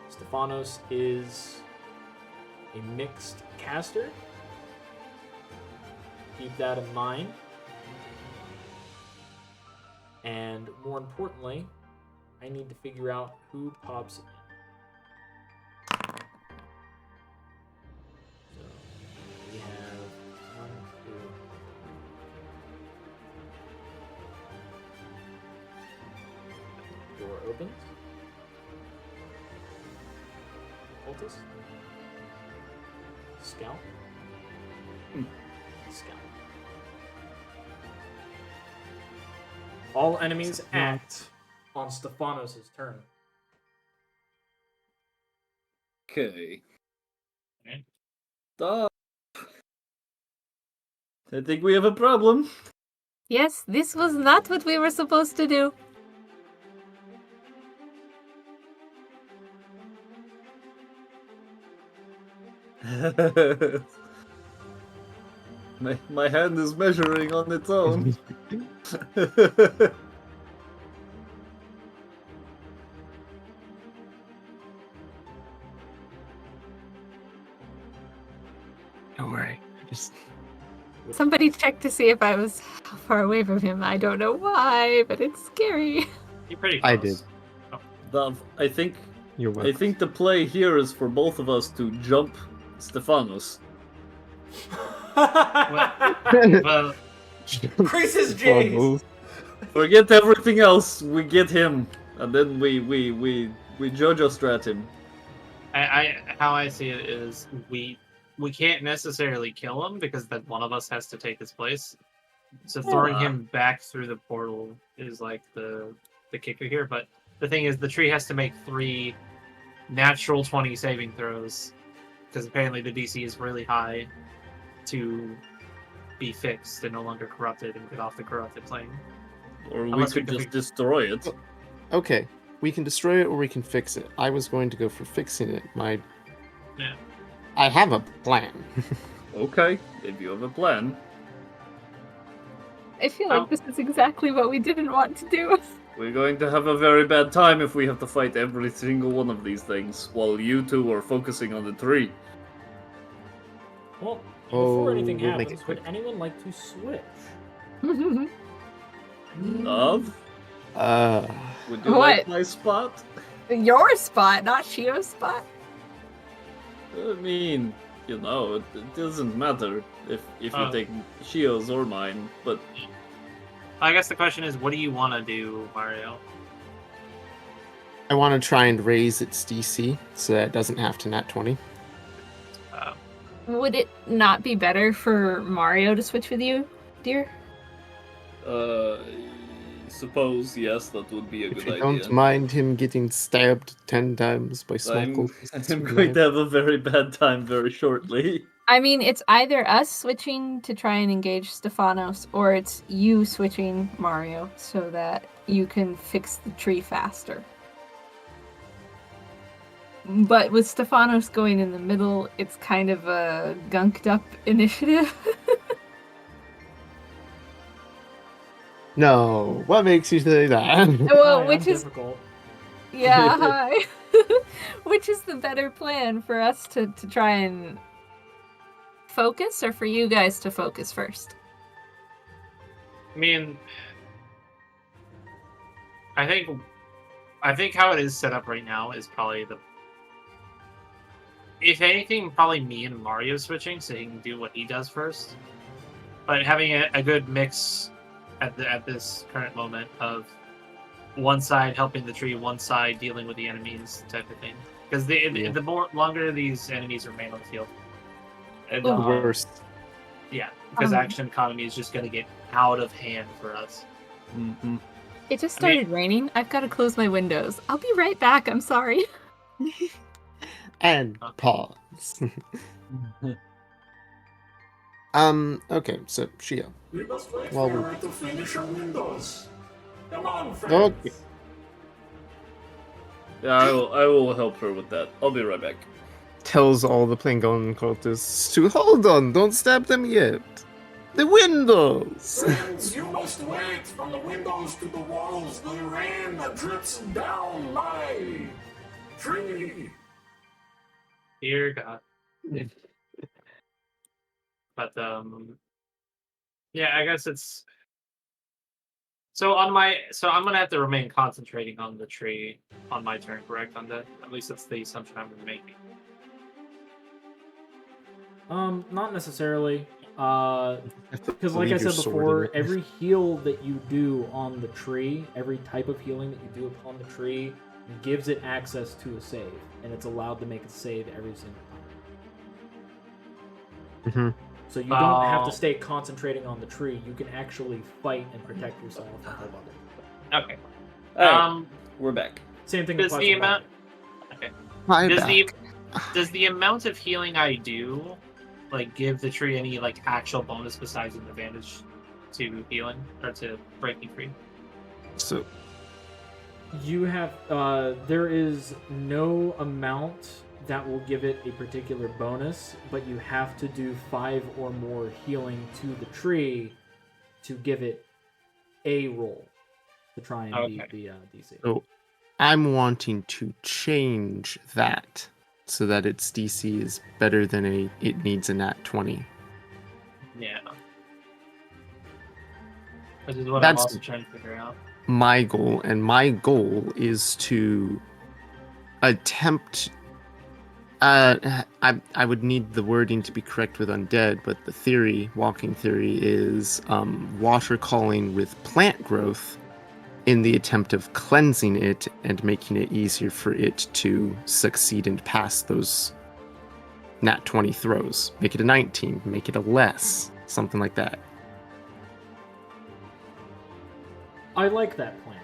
Stephanos is a mixed caster. Keep that in mind. And more importantly, I need to figure out who pops in. So we have 1, 2. Door opens. Cultist. Scout. Scout. All enemies act on Stephanos' turn. Okay. Stop. I think we have a problem. Yes, this was not what we were supposed to do. my hand is measuring on its own. Don't worry. Just Somebody checked to see if I was far away from him. I don't know why, but it's scary. You're pretty close. I did. I think You're welcome. I think the play here is for both of us to jump Stephanos. Well, Chris is Jays. Forget everything else. We get him, and then we Jojo strat him. how I see it is we can't necessarily kill him because then one of us has to take his place. So throwing him back through the portal is like the kicker here. But the thing is, the tree has to make 3 natural 20 saving throws because apparently the DC is really high to be fixed and no longer corrupted and get off the corrupted plane. Or we Unless we could can just destroy it. Okay, we can destroy it or we can fix it. I was going to go for fixing it. Yeah. I have a plan. Okay, if you have a plan. I feel like this is exactly what we didn't want to do. We're going to have a very bad time if we have to fight every single one of these things, while you two are focusing on the tree. Well, before Oh, anything we'll make happens, it would quick. anyone like to switch? Of? Would you like What? my spot? Your spot, not Shio's spot. I mean, you know, it doesn't matter if you Oh. take Shio's or mine, but I guess the question is, what do you want to do, Mario? I want to try and raise its DC so that it doesn't have to nat 20. Would it not be better for Mario to switch with you, dear? suppose yes, that would be a If good you idea. don't mind him getting stabbed 10 times by small cultists, I'm going to have a very bad time very shortly. I mean, it's either us switching to try and engage Stephanos, or it's you switching Mario so that you can fix the tree faster. But with Stephanos going in the middle, it's kind of a gunked up initiative. No, what makes you say that? Well, Hi, which I'm is difficult. yeah, hi. Which is the better plan for us to try and focus, or for you guys to focus first? I mean, I think how it is set up right now is probably if anything, probably me and Mario switching so he can do what he does first. But having a good mix at this current moment of one side helping the tree, one side dealing with the enemies type of thing. Because the more longer these enemies remain on the field, and, The worst. yeah, because action economy is just going to get out of hand for us. Mm-hmm. It just started raining. I've got to close my windows. I'll be right back. I'm sorry. And pause. Okay, so Shio. We must wait Well, for her to finish her windows. Come on, friends. Okay. Yeah, I will help her with that. I'll be right back. Tells all the Plagan cultists to hold on, don't stab them yet. The windows! Friends, you must wait from the windows to the walls, the rain that drips down my tree. Dear God. But yeah, I guess it's so I'm gonna have to remain concentrating on the tree on my turn, correct? On that, at least that's the assumption I'm making. Not necessarily. Because like I Leave your said sword before, in it. every heal that you do on the tree, every type of healing that you do upon the tree, gives it access to a save, and it's allowed to make a save every single time. Mm-hmm. So you don't have to stay concentrating on the tree. You can actually fight and protect yourself and hold on. Okay. Alright, we're back. Same thing. Does applies the to amount? body. Okay. Hi Does back. the amount of healing I do like give the tree any like actual bonus besides an advantage to healing or to breaking free? So You have there is no amount that will give it a particular bonus, but you have to do 5 or more healing to the tree to give it a roll to try and beat the DC. So I'm wanting to change that so that its DC is better than it needs a nat 20. Yeah. Which is what I'm That's- also trying to figure out. My goal, and my goal is to attempt. I would need the wording to be correct with undead, but the theory, walking theory, is water calling with plant growth in the attempt of cleansing it and making it easier for it to succeed and pass those nat 20 throws. Make it a 19, make it a less, something like that. I like that plan.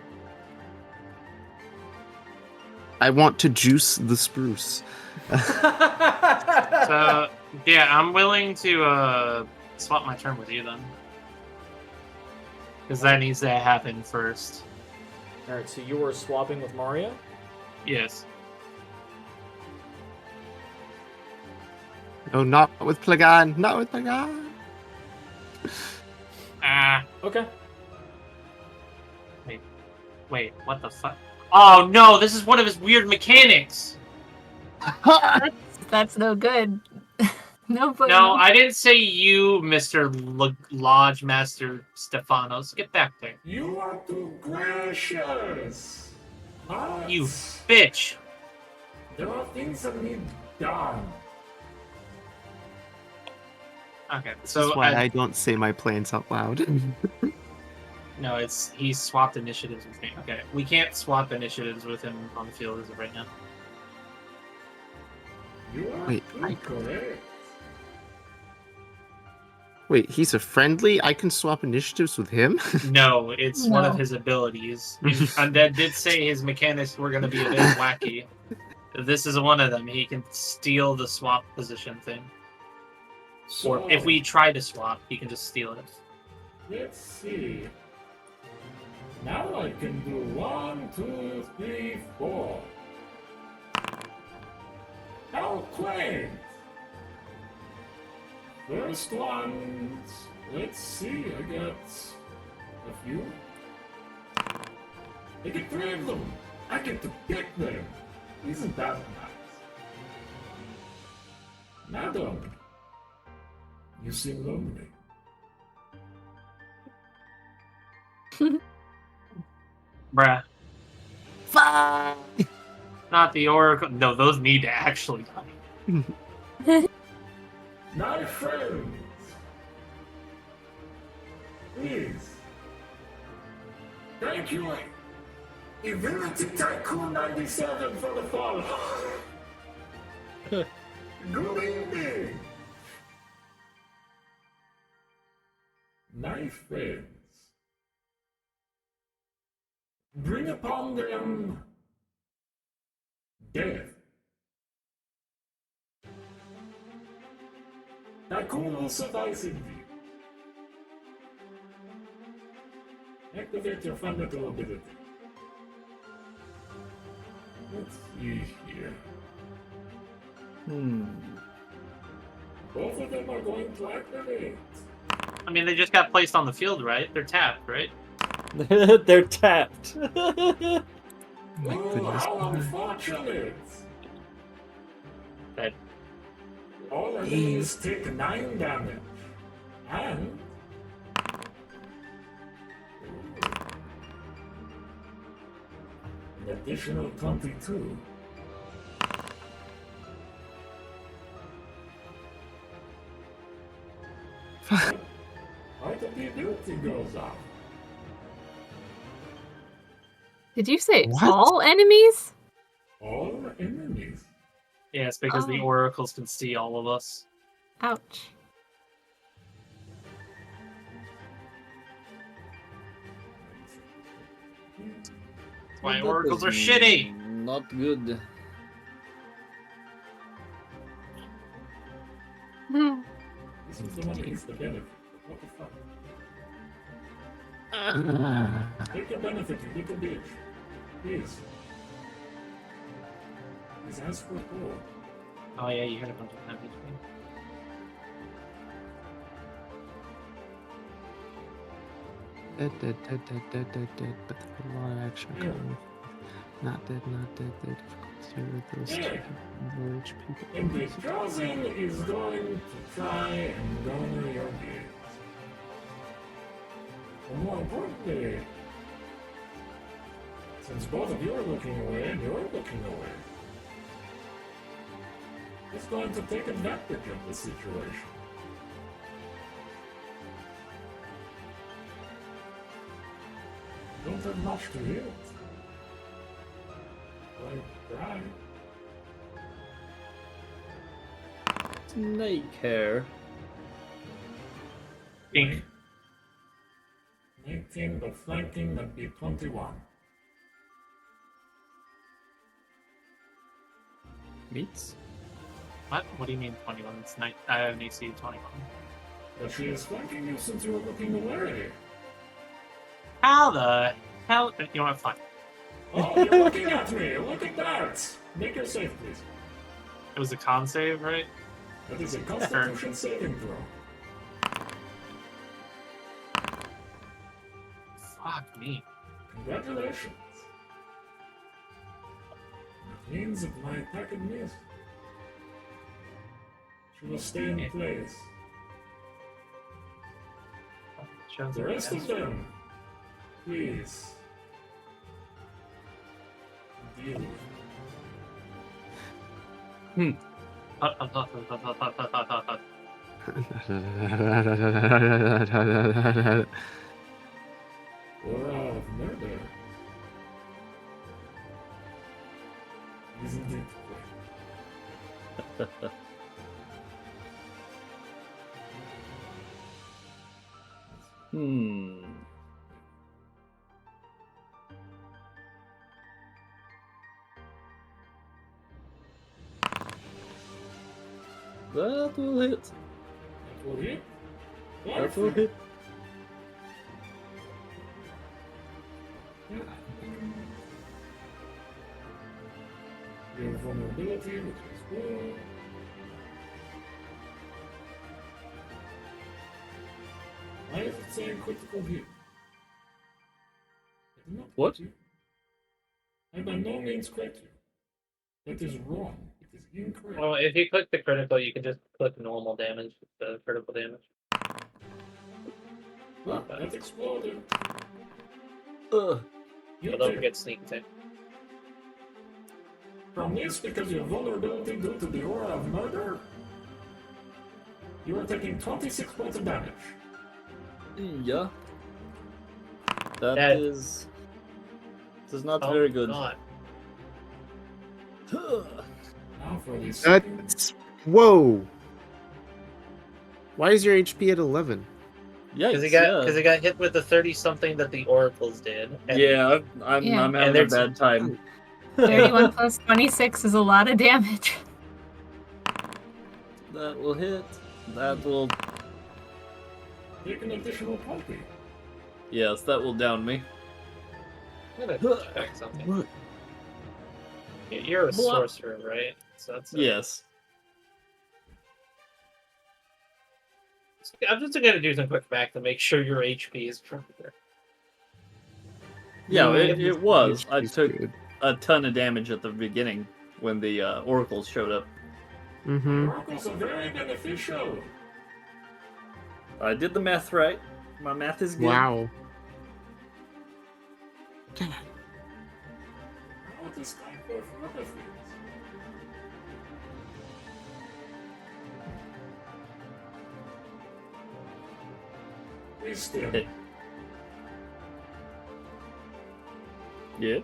I want to juice the spruce. So yeah, I'm willing to swap my turn with you then. Because that needs to happen first. Alright, so you were swapping with Mario? Yes. No, not with Plagan. Not with Plagan. Okay. Wait, what the fuck? Oh no, this is one of his weird mechanics! That's no good. No, but No, I didn't say you, Mr. Lodge Master Stefanos. Get back there. You are too gracious. But You bitch. there are things that need done. Okay, This so is why I don't say my plans out loud. no, he's swapped initiatives with me. Okay, we can't swap initiatives with him on the field as of right now. You are Wait, too correct. Wait, he's a friendly? I can swap initiatives with him? No, it's one of No. his abilities. Undead did say his mechanics were going to be a bit wacky. This is one of them. He can steal the swap position thing. Or So, if we try to swap, he can just steal it. let's see. Now I can do 1, 2, 3, 4. How quaint! First ones. Let's see. I got a few. I get 3 of them. I get to pick them. Isn't that nice? Madam, you seem lonely. Bruh. Fuck! Not the Oracle. No, those need to actually die. My friends, please. Thank you, Divinity Tycoon 97 for the follow. Good evening. My friends, bring upon them death. Tycoon will suffice indeed. Activate your fundamental ability. Let's see here. Both of them are going to activate. I mean, they just got placed on the field, right? They're tapped, right? They're tapped. My Oh, goodness. how unfortunate! That All enemies take 9 damage. And... an additional 22. Part of the ability goes off. Did you say What? all enemies? All enemies. yeah, it's because the Oh. oracles can see all of us. Ouch. That's why That oracles are is shitty. Not good. This is the one that gets the benefit. What the fuck? Take your benefit, you little bitch. Please. Please ask for gold. Oh yeah, you had a bunch of damage. Dead, but a lot of action Yeah. coming. Not dead, dead. Difficult to with those two Yeah. low HP. And the chosen is going to try and garner your gaze. And more importantly, since both of you are looking away and you're looking away, it's going to take advantage of the situation. Don't have much to hit. Like, try. Snake hair. Pink. 19, but flanking would be 21. Meats? What? What do you mean 21? It's night. I have an AC 21. But she is flanking you since you were looking away. How the hell? You know what? Fine. Oh, you're looking at me! Look at that! Make her safe, please. It was a con save, right? That is a Constitution saving throw. Fuck me. Congratulations. That means that my attack had missed. She will stay in place. Shows The rest of them, please. Deal with Aura of murder. Isn't it quick? Hmm. That will hit. That will hit. That will hit. Your vulnerability, which is good. Why is it saying critical hit? I did not What? crit you. I by no means crit you. That is wrong. It is incorrect. Well, if you click the critical, you can just click normal damage, the critical damage. Ah, that exploded. Ugh. You But don't take forget sneak attack. from this because your vulnerability due to the aura of murder. You are taking 26 points of damage. Yeah. That That- is not Oh, very good. God. Now for the second. That's whoa. Why is your HP at 11? Yeah, Because he got hit with the 30 something that the oracles did. And Yeah, I'm Yeah. having And a there's- bad time. 31 plus 26 is a lot of damage. That will hit. That will. Take an additional 20. Yes, that will down me. I'm gonna check something. What? You're a Blah. sorcerer, right? So that's Yes. I'm just gonna do some quick math to make sure your HP is proper. Yeah, No, it was. I HP's took good. a ton of damage at the beginning when the oracles showed up. Mm-hmm. Oracles are very beneficial. I did the math right. My math is good. Wow. How this kind of other things. Priston, Hit. Yeah.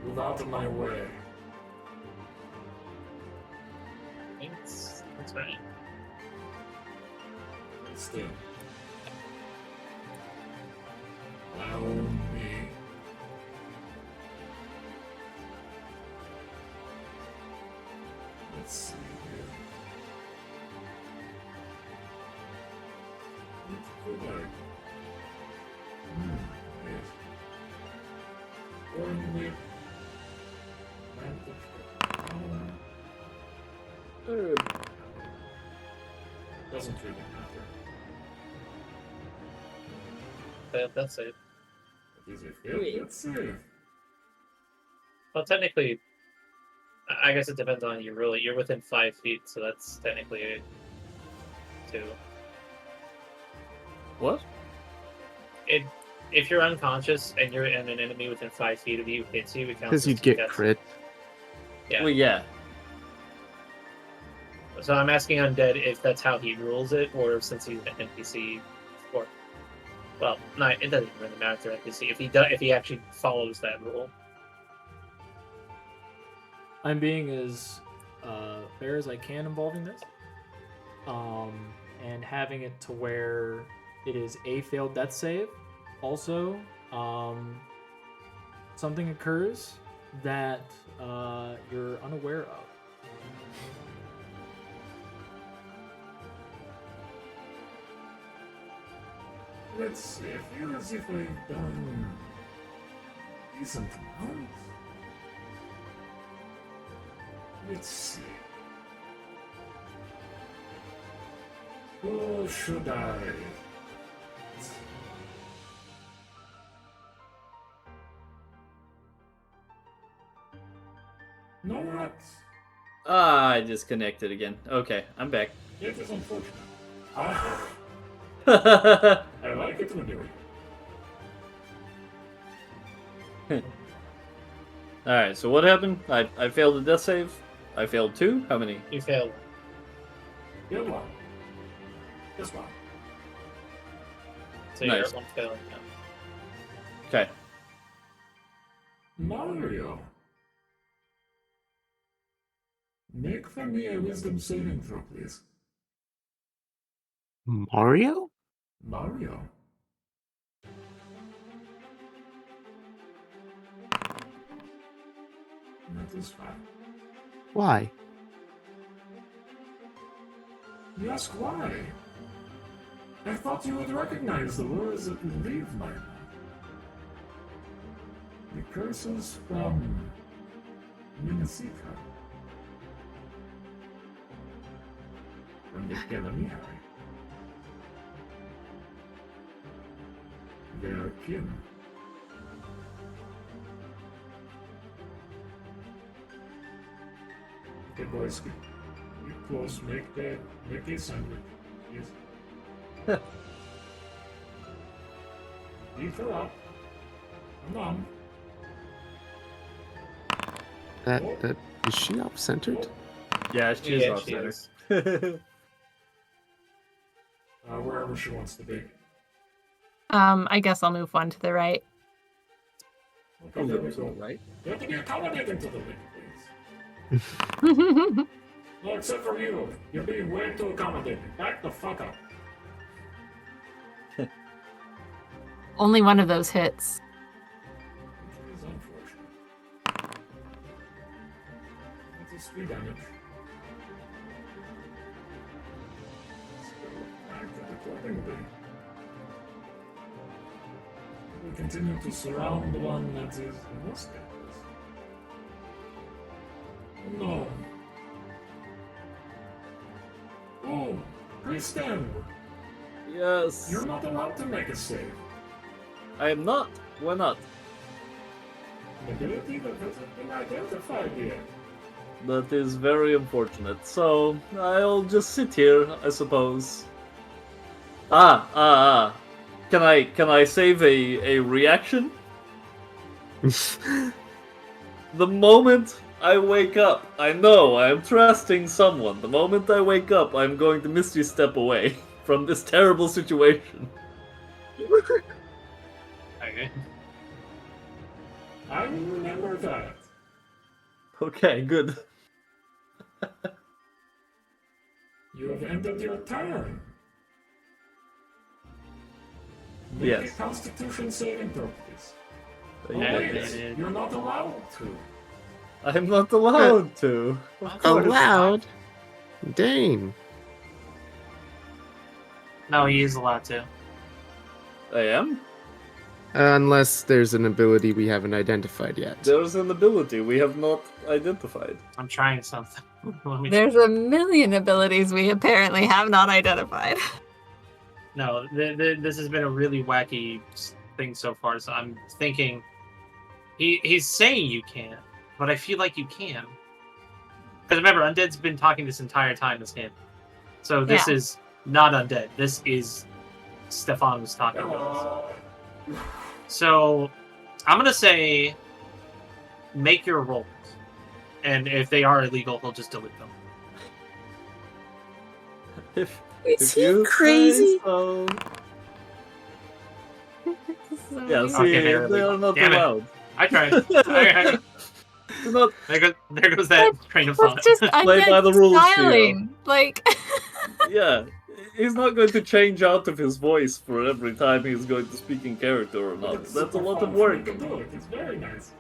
move out of my way. That's right. Priston. Allow me. Let's see here. Could I? Yes. Only doesn't really matter. That's it. It is a failure. Let's see. Well, technically, I guess it depends on you. Really, you're within 5 feet, so that's technically 2. What? If you're unconscious and you're in an enemy within 5 feet of you hits you, it counts. Because as you 2 get deaths. crit. Yeah. Well, yeah. So I'm asking Undead if that's how he rules it, or since he's an NPC, or well, no, it doesn't really matter if they're NPC. If he actually follows that rule. I'm being as fair as I can involving this, and having it to where it is a failed death save. Also, something occurs that you're unaware of. Let's see. I feel as if I've done decent amount. Let's see. Who should I? No, what? Ah, I disconnected again. Okay, I'm back. It is unfortunate. I like it when you Alright, so what happened? I failed a death save. I failed 2. How many? You failed. Good one. This one. So Nice. you're at 1 failing now. Okay. Mario. Make for me a wisdom saving throw, please. Mario? Mario. That is fine. Why? You ask why? I thought you would recognize the words that leave my mouth. The curses from Minnesota. From the Kelamihai. They are kin. Okay, boys, you close, make a sandwich. Yes. Eat her up. I'm on. Is she off-centered? Yeah, she's Yeah, off she center. is. Wherever she wants to be. I guess I'll move one to the right. Okay, there we go. Right? You have to be accommodating to the link, please. No, except for you. You're being way too accommodating. Back the fuck up. Only one of those hits. It is unfortunate. That is 3 damage. Let's go back to the clubbing bay. We continue to surround the one that is the most dangerous. No. Oh, Priston! Yes. You're not allowed to make a save. I am not. Why not? Ability that hasn't been identified yet. That is very unfortunate. So I'll just sit here, I suppose. Can I save a reaction? The moment I wake up, I know I am trusting someone. The moment I wake up, I'm going to Misty Step away from this terrible situation. Okay. I will remember that. Okay, good. You have ended your turn. Make Yes. a Constitution saving throw, please. Oh, Yeah, wait, you're not allowed to. I'm not allowed to. Of course. Allowed? Dang. No, he is allowed to. I am? Unless there's an ability we haven't identified yet. There's an ability we have not identified. I'm trying something. Let me- There's a million abilities we apparently have not identified. No, this has been a really wacky thing so far. So I'm thinking he's saying you can't, but I feel like you can. Because remember, Undead's been talking this entire time this game. So this Yeah. is not Undead. This is Stefan was talking about this. So I'm gonna say make your rolls. And if they are illegal, he'll just delete them. Is If you he crazy? say so. So Yeah, weird. see, Okay, they're they illegal. are not Damn it. allowed. I tried. Do not There goes that train of thought. That's just Play by the Undead rules, Shio. styling. Like, Yeah, he's not going to change out of his voice for every time he's going to speak in character or not. It's That's a super lot fun of for work. me to do it. It's very nice.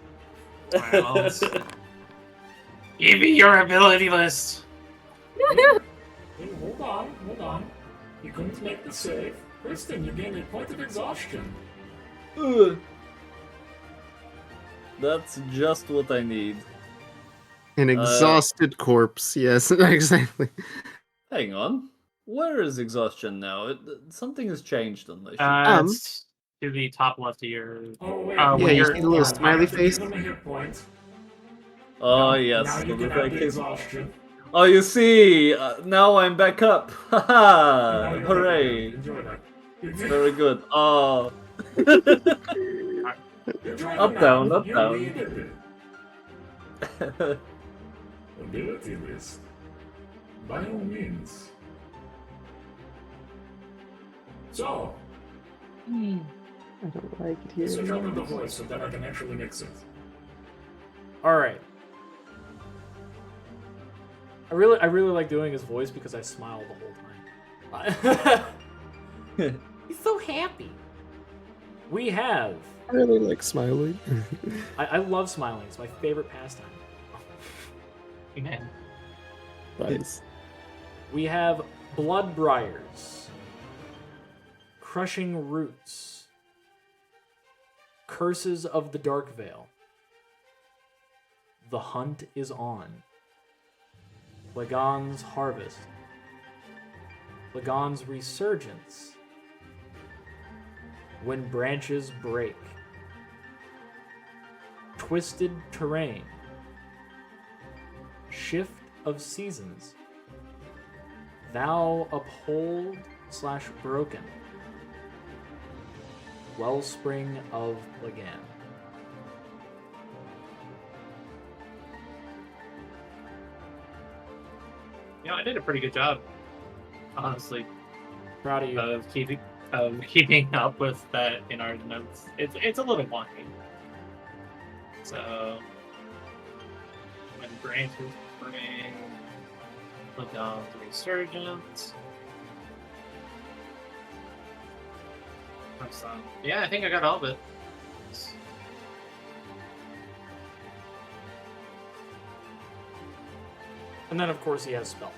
Well, give me your ability list. Hey, hold on. You couldn't make the save. Priston, you gained a point of exhaustion. Ugh. That's just what I need. An exhausted corpse. Yes, exactly. Hang on. Where is exhaustion now? Something has changed on my sheet. It's to the top left of your. Oh, wait. Yeah, you you see the little smiley I have to face? Give him a hit point. Oh, Now- yes. Now you the can have the Rebecca- exhaustion. Oh, you see, now I'm back up. Now Haha! you Hooray! can enjoy that. Very good. Oh. Enjoy Up, it down, now. up, You down. needed it. Ability list. By all means. So, I don't like it switch here. over the voice so that I can actually mix it. All right. I really like doing his voice because I smile the whole time. He's so happy. We have. I really like smiling. I love smiling. It's my favorite pastime. Man. Nice. We have Bloodbriars, Crushing Roots, Curses of the Dark Veil, The Hunt is On, Plagan's Harvest, Plagan's Resurgence, When Branches Break, Twisted Terrain, Shift of Seasons, Thou Uphold / Broken, Wellspring of Plagan. Yeah, I did a pretty good job, honestly, Proud of you. of keeping up with that in our notes. It's a little wonky. So when branches bring, look on the resurgence. Yeah, I think I got all of it. And then, of course, he has spells,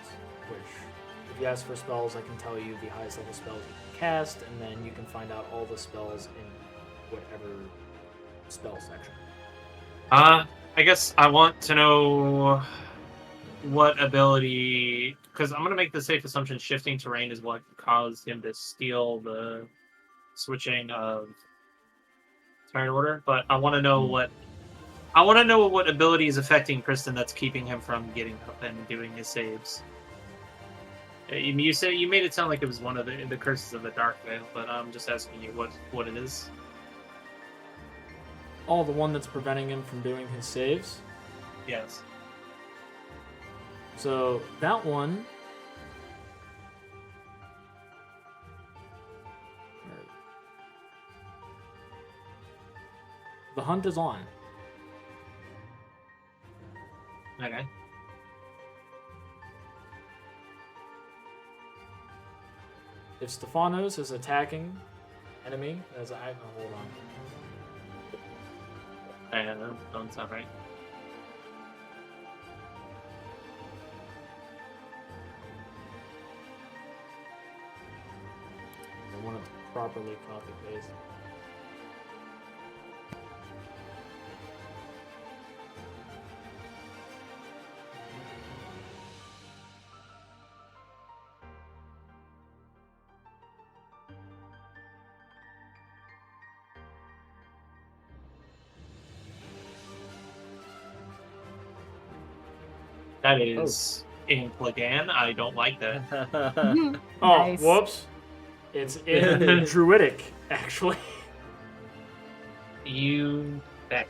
which, if you ask for spells, I can tell you the highest level spells you can cast, and then you can find out all the spells in whatever spell section. I guess I want to know what ability, because I'm going to make the safe assumption shifting terrain is what caused him to steal the switching of turn order, but I want to know what ability is affecting Priston that's keeping him from getting up and doing his saves. You said you made it sound like it was one of the curses of the Dark Veil, but I'm just asking you what it is. Oh, the one that's preventing him from doing his saves? Yes. So, that one... The Hunt is On. Okay. If Stefanos is attacking enemy, as I hold on. Don't sound right. properly copy paste. That is in Plagan. I don't like that. Mhm. Oh, Nice. whoops. It's in Druidic, actually. You. That.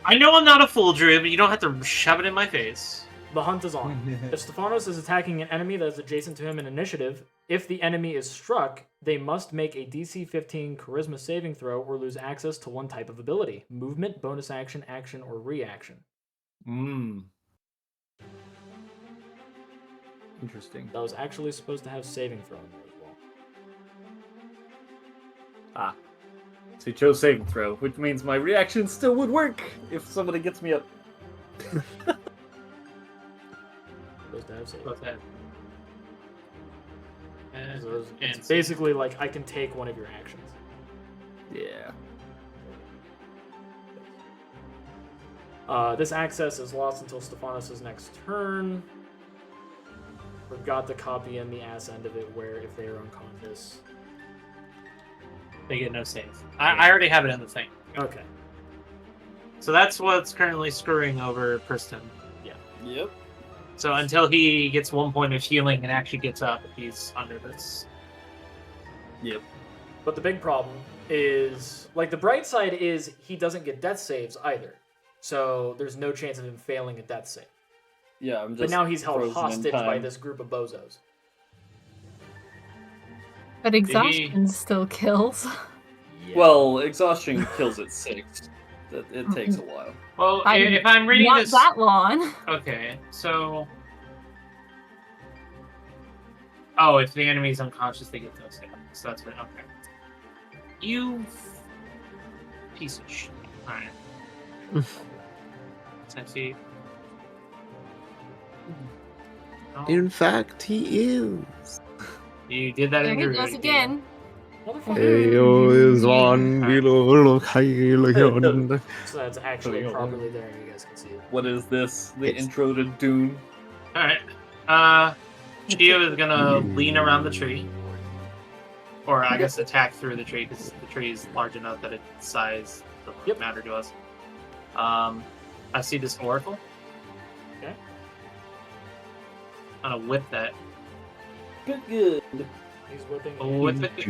I know I'm not a full druid, but you don't have to shove it in my face. The hunt is on. If Stephanos is attacking an enemy that is adjacent to him in initiative, if the enemy is struck, they must make a DC 15 Charisma saving throw or lose access to one type of ability: movement, bonus action, action, or reaction. Interesting. That was actually supposed to have saving throw in there as well. So he chose saving throw, which means my reaction still would work if somebody gets me up. Supposed to have saving. What's that? So it's And basically like I can take one of your actions. Yeah. This access is lost until Stephanos' next turn. Forgot to copy in the ass end of it where if they are unconscious. they get no save. I already have it in the thing. Okay. So that's what's currently screwing over Priston. Yep. So until he gets 1 point of healing and actually gets up, he's under this. Yep. But the big problem is, like, the bright side is he doesn't get death saves either. So there's no chance of him failing a death save. Yeah, I'm just. But now he's held frozen in hostage by time. this group of bozos. But exhaustion still kills. Well, exhaustion kills at 6. It takes a while. Well, I if I'm reading Not this, that long. okay, so. Oh, if the enemy's unconscious, they get no save. So that's what. Okay. You piece of shit. All right. 10 feet. Oh, In fact, he is. you did that There in he Druid, goes didn't again. Motherfucker. is one below Kyle. So that's actually properly there, and you guys can see it. What is this? The It's- intro to Dune? you? All right. Shio is gonna lean around the tree, or I guess attack through the tree because the tree is large enough that its size doesn't matter to us. I see this oracle. Okay. I'm gonna whip that. Good. He's whipping. Whip it.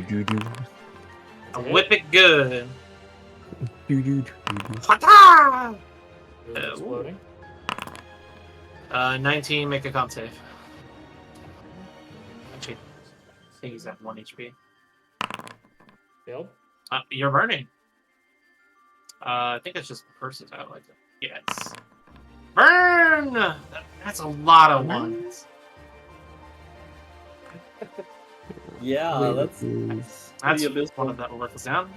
Whip it good. Hata! Really exploding. 19, make a con save. Actually, I think he's at 1 HP. Failed. You're burning. I think it's just versatile like that. Yes. Burn! That's a lot of ones. Yeah, that's That's pretty abysmal. one of that oracles down.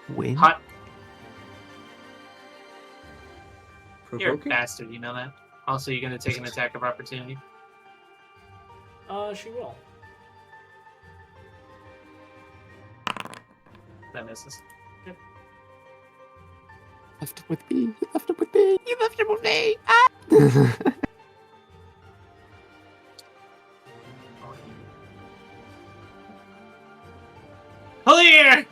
Win. Hot. You're a Provoking? bastard, you know that? Also, you're gonna take an attack of opportunity. She will. That misses. Left him with me. You left him with me. You left him with me. Ah! Clear!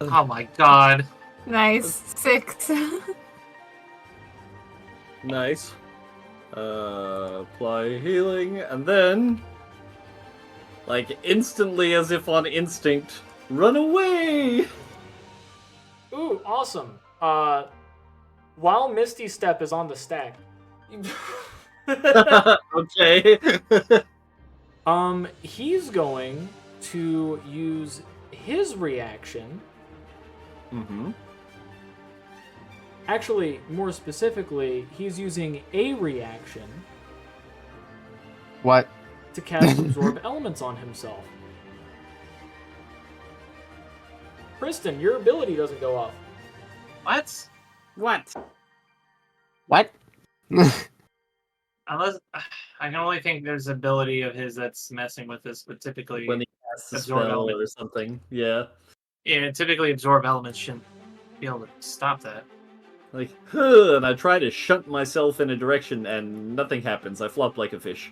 Oh my god. Nice. 6. Nice. Apply healing, and then, like instantly, as if on instinct, run away. Ooh, awesome. While Misty Step is on the stack, Okay. he's going to use his reaction. Mm-hmm. Actually, more specifically, he's using a reaction What? to cast Absorb Elements on himself. Priston, your ability doesn't go off. What? What? What? Unless I can only think there's an ability of his that's messing with this, but typically When he casts a absorb spell element. or something. Yeah. Yeah, typically absorb elements shouldn't be able to stop that. Like, and I try to shunt myself in a direction and nothing happens. I flop like a fish.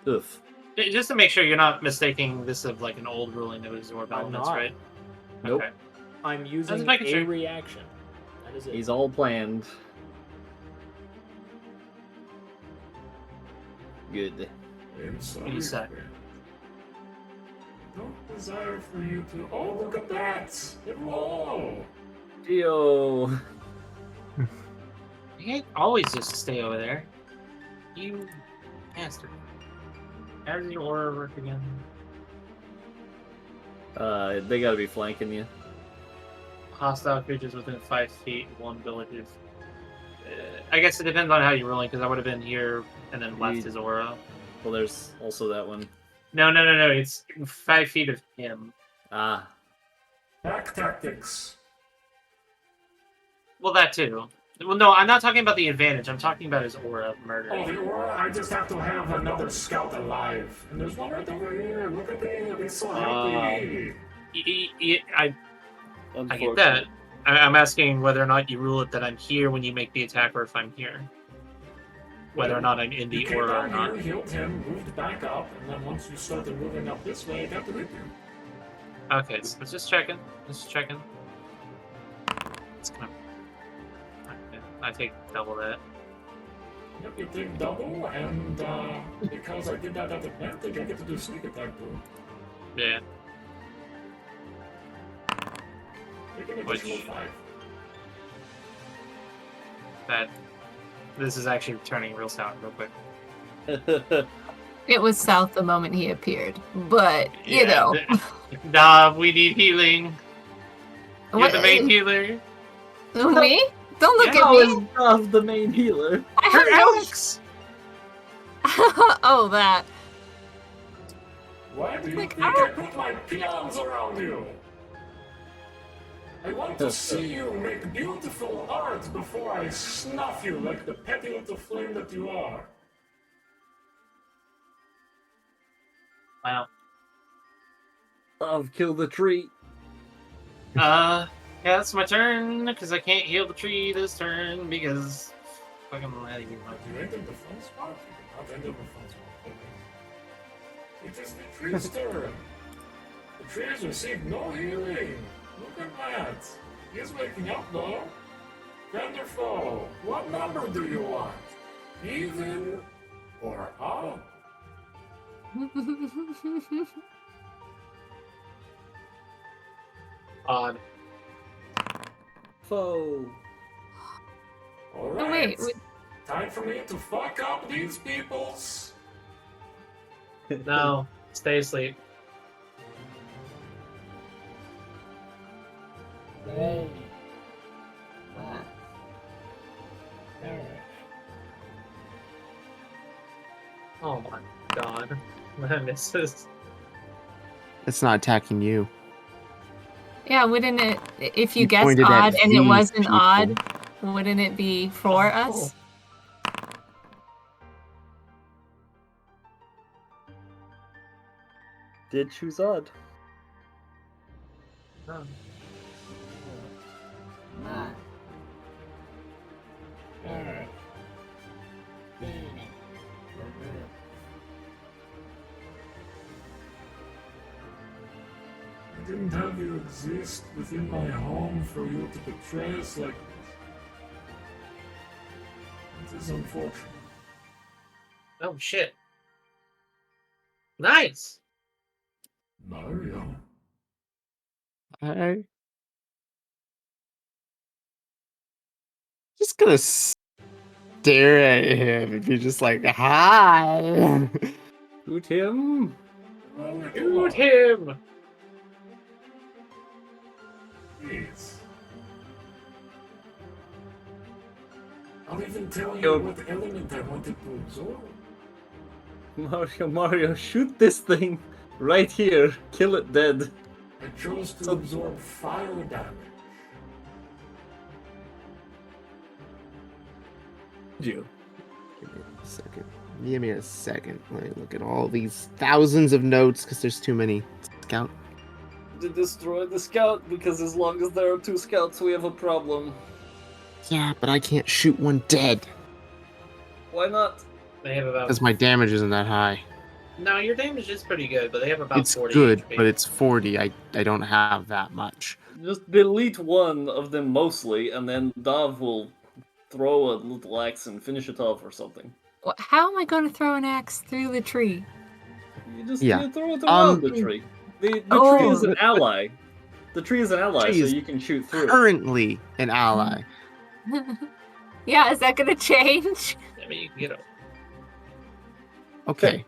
Oof. Just to make sure you're not mistaking this of like an old ruling to absorb I'm elements, not. right? Nope. Okay. I'm using just making a sure. reaction. That is it. He's all planned. Good. I'm sorry. You said. Don't desire for you to. Oh, look at that! It roll! Shio. You can't always just stay over there. You bastard. How does your aura work again? They gotta be flanking you. Hostile creatures within 5 feet, 1 village. I guess it depends on how you're rolling, because I would have been here and then left his aura. Well, there's also that one. No. It's 5 feet of him. Ah. Back tactics. Well, that too. Well, no, I'm not talking about the advantage. I'm talking about his aura of murder. Oh, the aura? I just have to have another scout alive. And there's one right over here. Look at me. I'll be so happy. I get that. I'm asking whether or not you rule it that I'm here when you make the attack, or if I'm here. Whether or not I'm in You the came aura or down not. here, healed him, moved back up, and then once you started moving up this way, I got to hit you. Okay, so let's just checking. It's gonna. Okay, I take double that. Yep, you take double, and because I did that at advantage, I get to do sneak attack too. Yeah. Take an Which- additional 5. That. This is actually turning real sour real quick. It was south the moment he appeared, but you know. Nah, we need healing. You're What- the main healer. Me? Don't look Yeah. at How me. is Duff the main healer? I Her have Alex! no- Oh, that. Why do you Like, think I put my peons around you? I want to see you make beautiful art before I snuff you like the petty little flame that you are. Wow. I've killed the tree. Yeah, it's my turn, because I can't heal the tree this turn, because... Fucking letting you know. You entered the fun spot? You did not enter the fun spot. Okay. It is the tree's turn. The tree has received no healing. Look at that. He is waking up though. Wonderful. What number do you want? Even or odd? Odd. Foe. Alright. Oh, wait, Time for me to fuck up these peoples. No, stay asleep. Oh my god. That misses. It's not attacking you. Yeah, wouldn't it, if you You guessed pointed at odd and it these wasn't people. odd, wouldn't it be for us? Did choose odd. Oh. I didn't have you exist within my home for you to betray us like this. It is unfortunate. Oh shit. Nice! Mario. I just gonna stare at him and be just like, hi. Shoot him. Shoot him! Please. I'll even tell you Yo. what element I wanted to absorb. Mario, shoot this thing right here. Kill it dead. I chose to So- absorb fire damage. you. Give me a second. Give me a second. Let me look at all these thousands of notes because there's too many. Scout. To destroy the scout, because as long as there are 2 scouts, we have a problem. Yeah, but I can't shoot one dead Why not? They have about. because my damage isn't that high. No, your damage is pretty good, but they have about It's 40 good, HP. but it's 40. I don't have that much. Just delete one of them mostly, and then Dav will throw a little axe and finish it off or something. How am I going to throw an axe through the tree? You just Yeah. you throw it around the tree. The tree is an ally. The tree is an ally, Tree so is you can shoot through it. Currently an ally. Yeah, is that going to change? I mean, you can get it. Okay.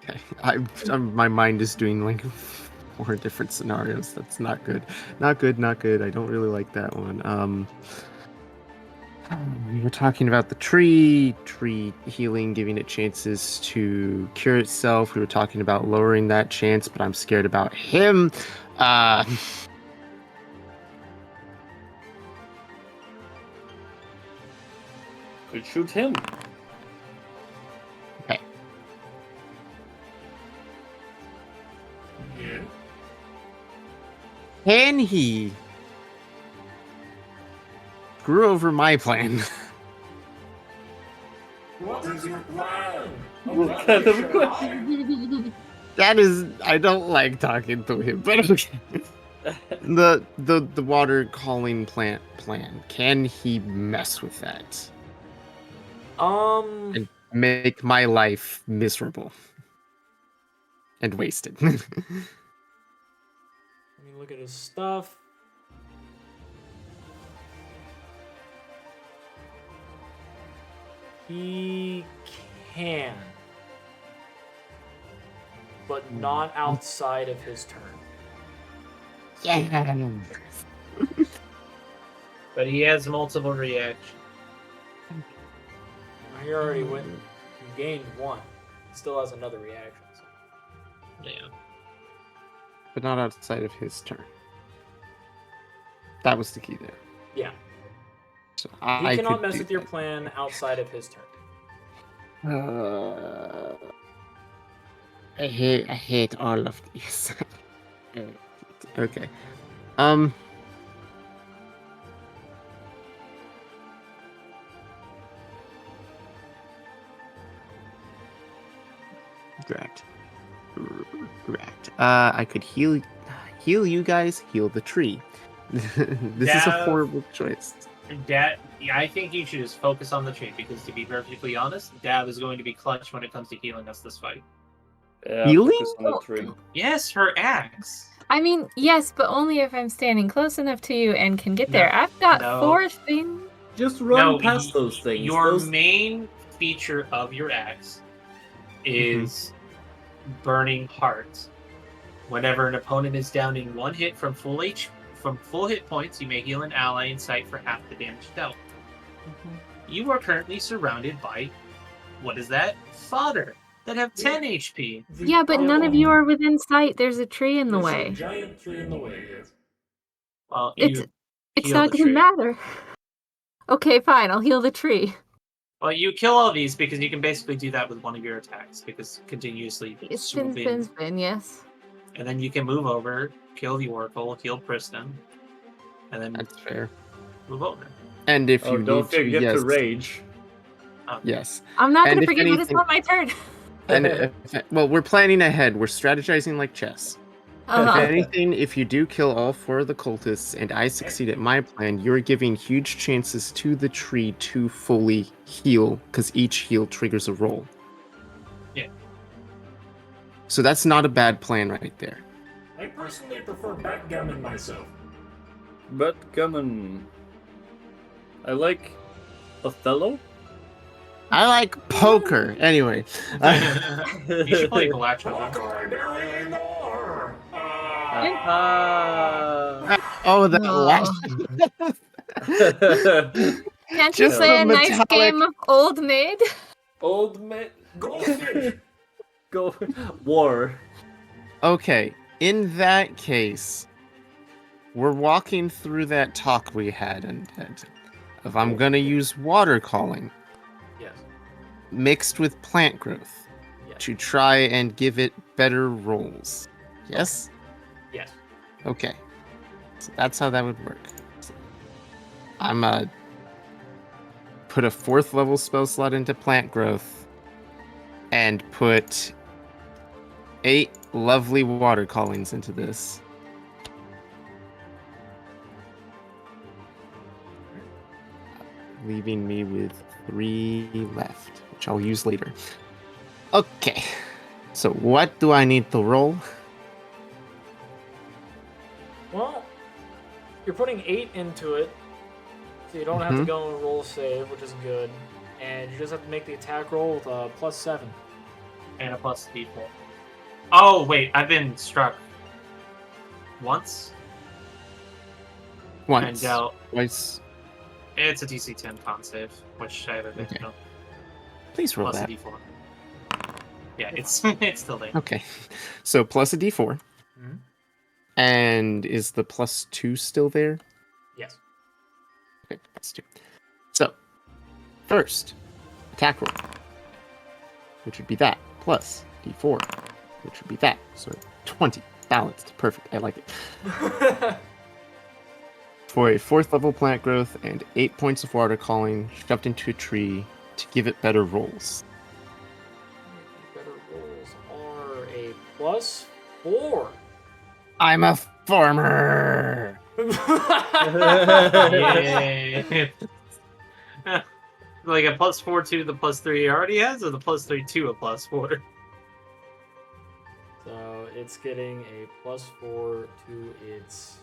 Okay. My mind is doing like 4 different scenarios. That's not good. Not good. Not good. I don't really like that one. We were talking about the tree healing, giving it chances to cure itself. We were talking about lowering that chance, but I'm scared about him. Could shoot him. Okay. Yeah. Can he screw over my plan? What is your plan? What kind of question? That is, I don't like talking to him, but okay. The water calling plant plan. Can he mess with that and make my life miserable and wasted? Let me look at his stuff. He can, but not outside of his turn. Yeah. But he has multiple reactions. He already went. He gained 1. He still has another reaction. So. Yeah. But not outside of his turn. That was the key there. Yeah. So He I cannot could mess do with your that. plan outside of his turn. I hate all of these. Okay. Correct. I could heal you guys, heal the tree. This is a Dav- horrible choice. Yeah, I think you should just focus on the tree because, to be perfectly honest, Dav is going to be clutch when it comes to healing us this fight. Yeah, Healing? focus on the tree. Yes, her axe. I mean, yes, but only if I'm standing close enough to you and can get No, there. I've got no. 4 things. Just run No, past those things. Your Those- main feature of your axe is burning hearts. Whenever an opponent is down in 1 hit from full hit points, you may heal an ally in sight for half the damage dealt. You are currently surrounded by, what is that? Fodder that have 10 HP. Yeah, but none of you are within sight. There's a tree in the There's way. a giant tree in the way, yes. Well, It's you it's heal not the going to tree. matter. Okay, fine. I'll heal the tree. Well, you kill all these because you can basically do that with one of your attacks because continuously It's swoop in, spin, yes. and then you can move over, kill the Oracle, heal Priston, and then That's fair. move over. And if Oh, you don't need to, forget yes, to rage. yes. I'm not And going to if forget, but it's anything- not my turn. And well, we're planning ahead. We're strategizing like chess. If Uh-huh. anything, if you do kill all 4 of the cultists and I succeed at my plan, you're giving huge chances to the tree to fully heal, because each heal triggers a roll. Yeah. So that's not a bad plan right there. I personally prefer backgammon myself. Backgammon. I like Othello. I like poker. Anyway. You should play Galactus. Oh, that No. last. Can't you Just play a a nice metallic- game of Old Maid? Old man. Goldfish! Go. War. Okay, in that case, we're walking through that talk we had, and if I'm gonna use water calling Yes. mixed with plant growth Yes. to try and give it better rolls. Yes? Yes. Okay. So that's how that would work. So I'm put a 4th level spell slot into plant growth and put 8 lovely water callings into this. Leaving me with 3 left, which I'll use later. Okay. So what do I need to roll? Well, you're putting 8 into it, so you don't have to Mhm. go and roll a save, which is good. And you just have to make the attack roll with a +7. And a plus d4. Oh wait, I've been struck once. Once. And dealt. Twice. It's a DC 10 con save, which I have a bit Okay. of. Please roll Plus that. a d4. Yeah, it's it's still there. Okay. So plus a d4. Mhm. And is the +2 still there? Yes. Okay, +2. So, first, attack roll, which would be that, plus d4, which would be that. So 20. Balanced. Perfect. I like it. For a 4th level plant growth and 8 points of water calling shoved into a tree to give it better rolls. Better rolls are a +4. I'm a farmer! Yay. Like a +4 to the +3 he already has, or the +3 to a +4? So it's getting a +4 to its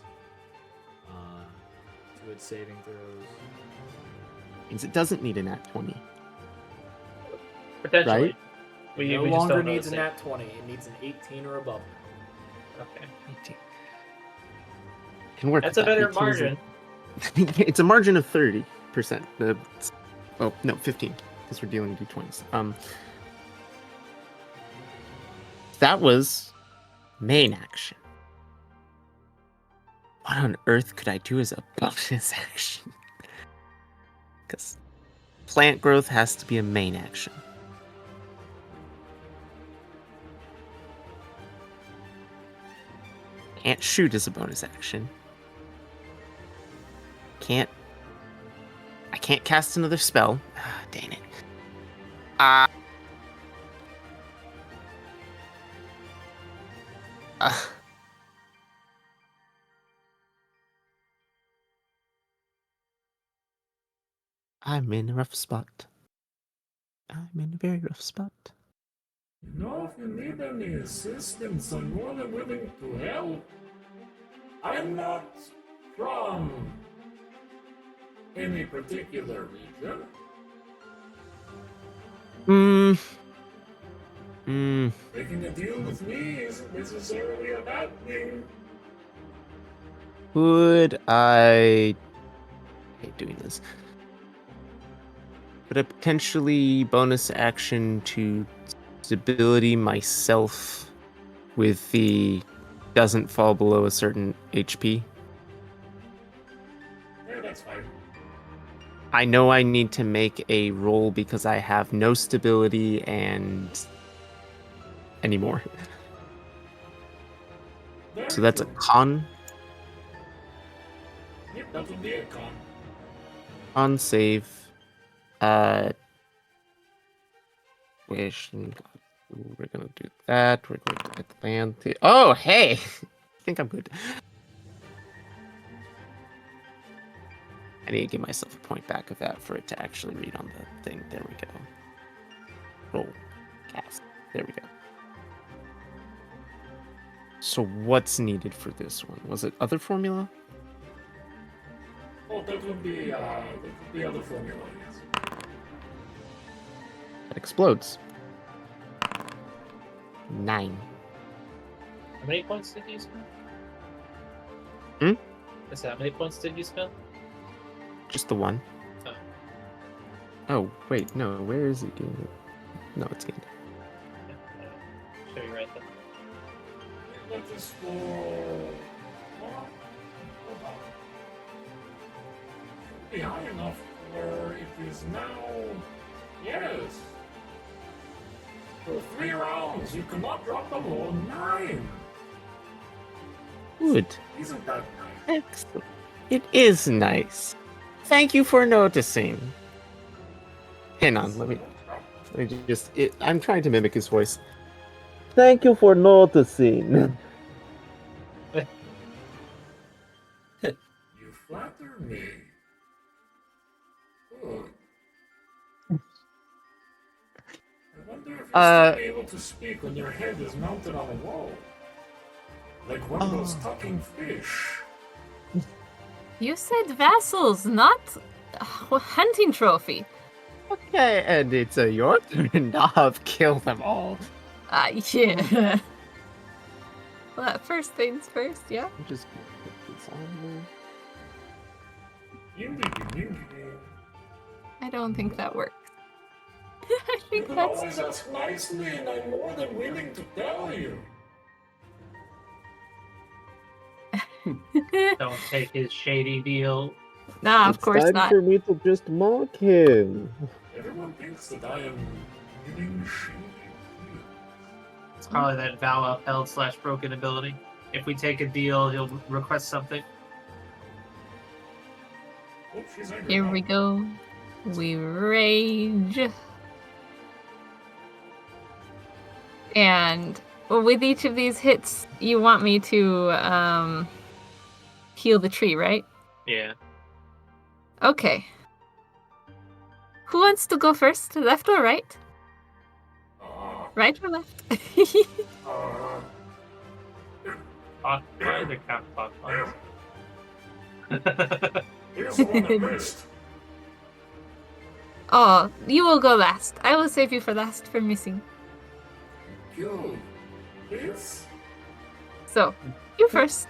saving throws. Means it doesn't need a nat 20. Potentially. Right? We No just longer don't know needs the a nat 20. It needs an 18 or above. Okay. 18. Can work That's with a better that. 18 is margin. It's a margin of 30%. Oh, no, 15, because we're dealing d20s. That was main action. What on earth could I do as a bonus action? Because plant growth has to be a main action. Can't shoot as a bonus action. I can't cast another spell. Ah, dang it. I'm in a rough spot. I'm in a very rough spot. You know, if you need any assistance, I'm more than willing to help. I'm not from any particular region. Making a deal with me isn't necessarily a bad thing. Could I hate doing this. Could I potentially bonus action to stability myself with the doesn't fall below a certain HP? Yeah, that's fine. I know I need to make a roll because I have no stability and anymore. Very So that's a good. con Yep, that would be a con. save. Wish. We're gonna do that. We're going to get the land. Oh, hey! I think I'm good. I need to give myself a point back of that for it to actually read on the thing. There we go. Roll. Cast. There we go. So what's needed for this one? Was it other formula? Oh, that would be the other formula, yes. That explodes. 9. How many points did you spend? Hmm? I said, how many points did you spend? Just the one. Oh. Oh, wait, no. Where is it getting it? No, it's getting it. Yeah, show you right there. That is for... Well, be high enough where it is now. Yes. For 3 rounds, you cannot drop below 9. Good. Isn't that nice? Excellent. It is nice. Thank you for noticing. Hang on, let me just. I'm trying to mimic his voice. Thank you for noticing. You flatter me. Good. I wonder if you'll still be able to speak when your head is mounted on a wall. Like one of those talking fish. You said vassals, not a hunting trophy. Okay, and it's your turn now. I've killed them all. Yeah. Well, first things first, yeah. I'm just gonna put this on I don't think that works. I You think can that's. always ask nicely, and I'm more than willing to tell you. Don't take his shady deal. Nah, of It's course time not. for me to just mock him. Everyone thinks that I am giving shady. It's probably that vow upheld / broken ability. If we take a deal, he'll request something. Oh, she's angry. Here we go. We rage. And with each of these hits, you want me to heal the tree, right? Yeah. Okay. Who wants to go first? Left or right? Right or left? Either count clockwise. Here's the one that missed. Oh, you will go last. I will save you for last for missing. You. This? So, you first.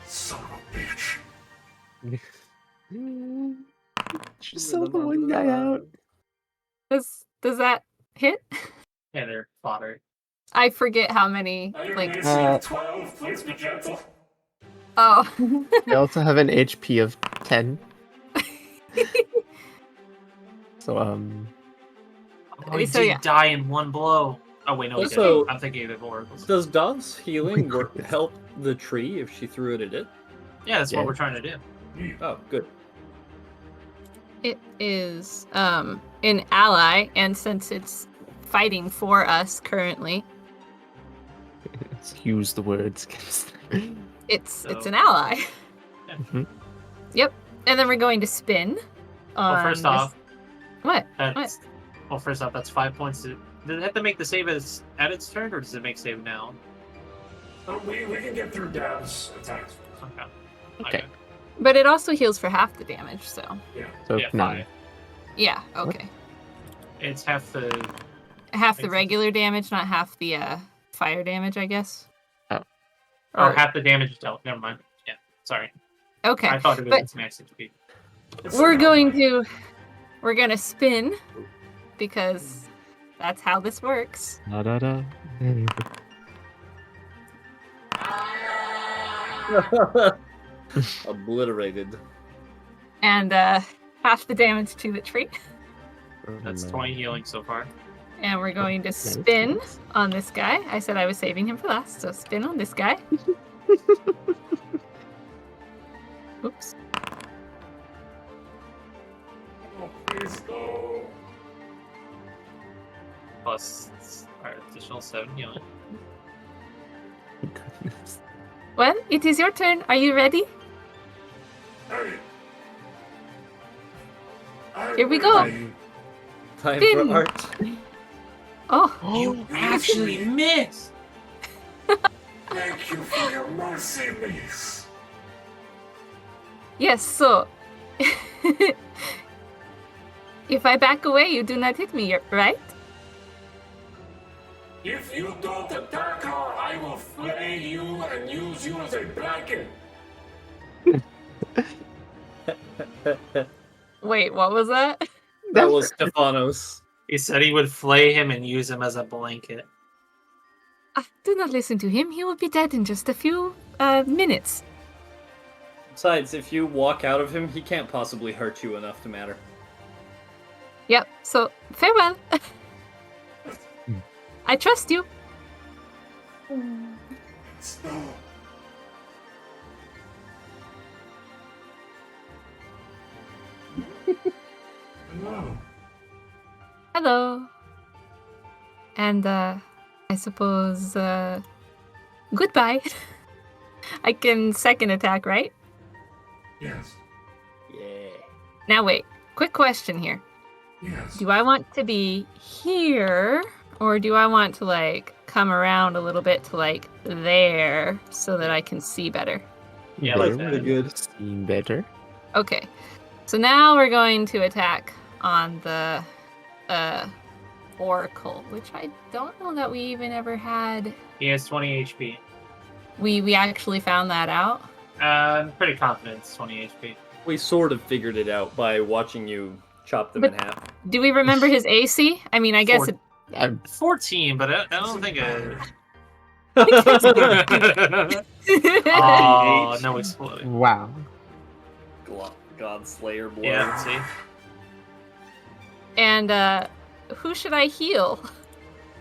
Son of a bitch. Just sell the one guy out. Does that hit? Yeah, they're fodder. I forget how many. Are you Like, AC of 12? Please be gentle. oh. I also have an HP of 10. So Oh, he So, did yeah. die in one blow. Oh wait, no, he Also- didn't. I'm thinking of oracles. Does Dawn's healing Oh my work, goodness. help the tree if she threw it at it? Yeah, that's Yeah. what we're trying to do. Oh, good. It is an ally, and since it's fighting for us currently, let's use the words against. it's So- an ally. Mhm. Yep. And then we're going to spin. Well, on first this- off, What? that's first off, that's 5 points. Does it have to make the save at its turn, or does it make save now? We can get through Dav's attacks. Okay. Okay. But it also heals for half the damage, so. Yeah. So Yeah, 9. 5. Yeah, okay. It's half the. Half the Makes regular damage, not half the fire damage, I guess. Oh. Or half the damage dealt. Never mind. Yeah. Sorry. Okay. I thought it was but- its max HP. We're gonna spin because that's how this works. Da, da, da. Obliterated. And half the damage to the tree. That's 20 healing so far. And we're going to spin on this guy. I said I was saving him for last, so spin on this guy. Oops. Oh, please go. Plus additional 7 healing. Goodness. Well, it is your turn. Are you ready? Hey. Here we go. Time Spin. for art. Oh, You actually missed! Thank you for your mercy, miss. yes, so. If I back away, you do not hit me, right? If you don't attack her, I will flay you and use you as a blanket. Wait, what was that? That was Stefanos. He said he would flay him and use him as a blanket. Do not listen to him. He will be dead in just a few minutes. Besides, if you walk out of him, he can't possibly hurt you enough to matter. Yep, so farewell. I trust you. Hello. Hello. And, I suppose, goodbye. I can second attack, right? Yes. Yeah. Now wait, quick question here. Yes. Do I want to be here, or do I want to, like, come around a little bit to, like, there, so that I can see better? Yeah, Better like that. would Good. seem better. Okay. So now we're going to attack on the, Oracle, which I don't know that we even ever had. He has 20 HP. We actually found that out. I'm pretty confident it's 20 HP. We sort of figured it out by watching you chop them in half. Do we remember his AC? I mean, I guess it... 14, but I don't think Oh, no exploding. Wow. God Slayer blood. Yeah, let's see. And, who should I heal?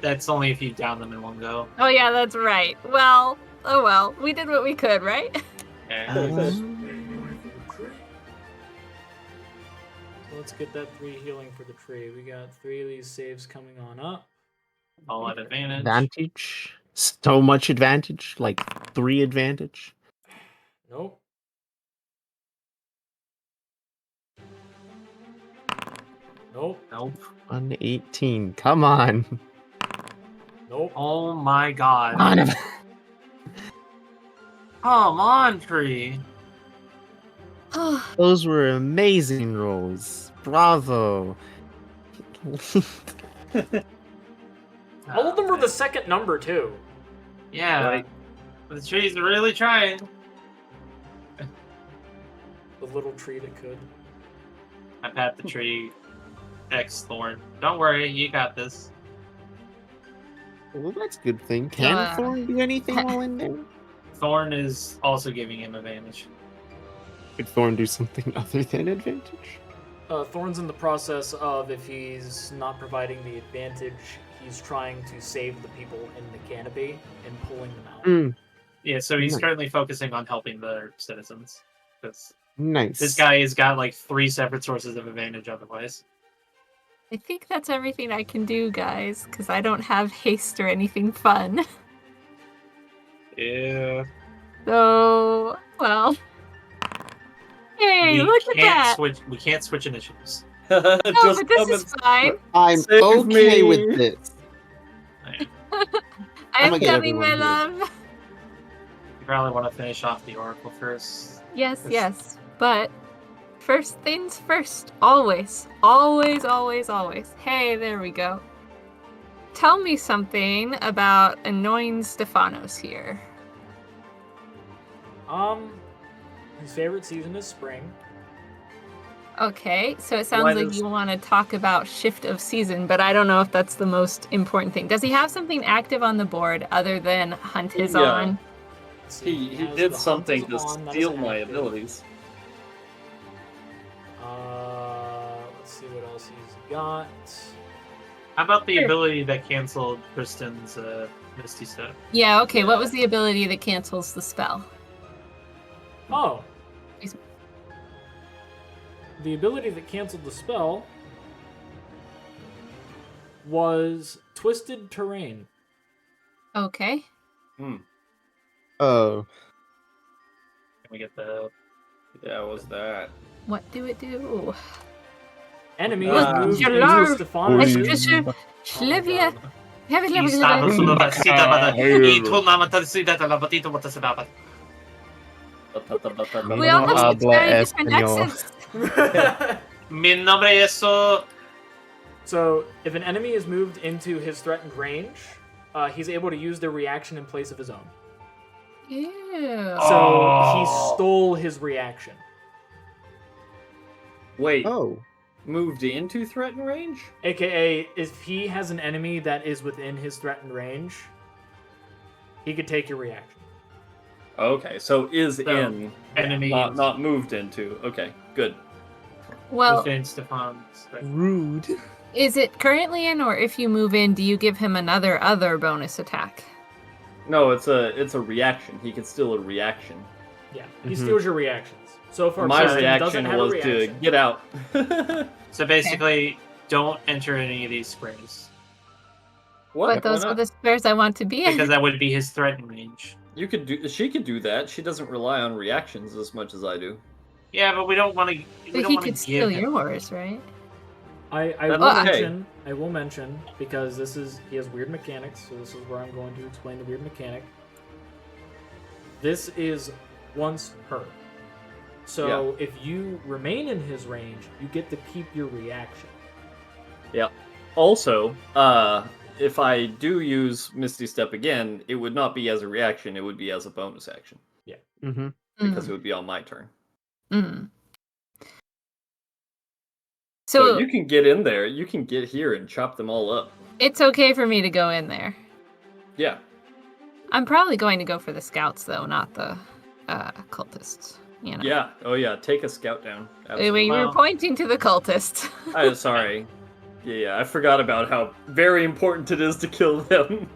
That's only if you down them in one go. Oh yeah, that's right. Well, oh well. We did what we could, right? Okay. So let's get that 3 healing for the tree. We got 3 of these saves coming on up. All at advantage. Advantage. So much advantage. Like 3 advantage. Nope. Nope. Nope. 118. Come on. Nope. Oh my god. Come on. Come on, tree. Those were amazing rolls. Bravo. All of them were the second number, too. Yeah. Right. The tree's really trying. The little tree that could. I pat the tree. X Thorn. Don't worry, you got this. Well, that's a good thing. Can Thorn do anything while in there? Thorn is also giving him advantage. Could Thorn do something other than advantage? Thorn's in the process of, if he's not providing the advantage, he's trying to save the people in the canopy and pulling them out. Yeah, so he's Nice. currently focusing on helping the citizens. Because Nice. this guy has got like 3 separate sources of advantage otherwise. I think that's everything I can do, guys, because I don't have haste or anything fun. Yeah. So, well. Hey, we look at can't that! switch. We can't switch initiatives. No, Just but this come is and- fine. I'm Save okay me. with this. I'm gonna get coming, my everyone love. You probably want to finish off the Oracle first. Yes, yes. But first things first. Always. Always, always, always. Hey, there we go. Tell me something about annoying Stefanos here. His favorite season is spring. Okay, so it sounds Why like does- you want to talk about shift of season, but I don't know if that's the most important thing. Does he have something active on the board other than Hunt is Yeah. on? Let's see, He has did the something Hunt to is on, that steal is my active. abilities. Let's see what else he's got. How about the Sure. ability that canceled Priston's Misty Step? Yeah, okay, what Yeah. was the ability that cancels the spell? Oh. He's- The ability that canceled the spell was Twisted Terrain. Okay. Oh. Can we get the? Yeah, what was that? What do it do? Enemies Look, moved your into larve. Stephanos. It's just a Slivia. I stavo sulla vestita, ma I tu mamma ti si data la batita what is about. We all have such habla very different español. accents. Mi nombre es so. So, if an enemy is moved into his threatened range, he's able to use their reaction in place of his own. Ew. So, he stole his reaction. Wait, Oh. moved into threatened range? AKA, if he has an enemy that is within his threatened range, he could take your reaction. Okay, so is So, in, enemy not moved into. Okay, good. Well, within Stefan's. Rude. is it currently in, or if you move in, do you give him other bonus attack? No, it's a reaction. He can steal a reaction. Yeah, he steals your reactions. So far, My Priston doesn't reaction have a was reaction. to get out. So basically, don't enter any of these squares What? But those Why are not? the squares I want to be in. because that would be his threatening range. You could do. She could do that. She doesn't rely on reactions as much as I do. Yeah, but we don't want to. But he could steal yours, right? I That's will okay. mention, because he has weird mechanics, so this is where I'm going to explain the weird mechanic. This is once per. So if you remain in his range, you get to keep your reaction. Yeah. Also, if I do use Misty Step again, it would not be as a reaction. It would be as a bonus action Mm-hmm. because it would be on my turn. Mm. So So you can get in there. You can get here and chop them all up. it's okay for me to go in there. Yeah. I'm probably going to go for the scouts, though, not the cultists. You know. Yeah. Oh yeah. Take a scout down. Wait, Absolutely. you were Well- pointing to the cultists. I'm sorry. Yeah, I forgot about how very important it is to kill them.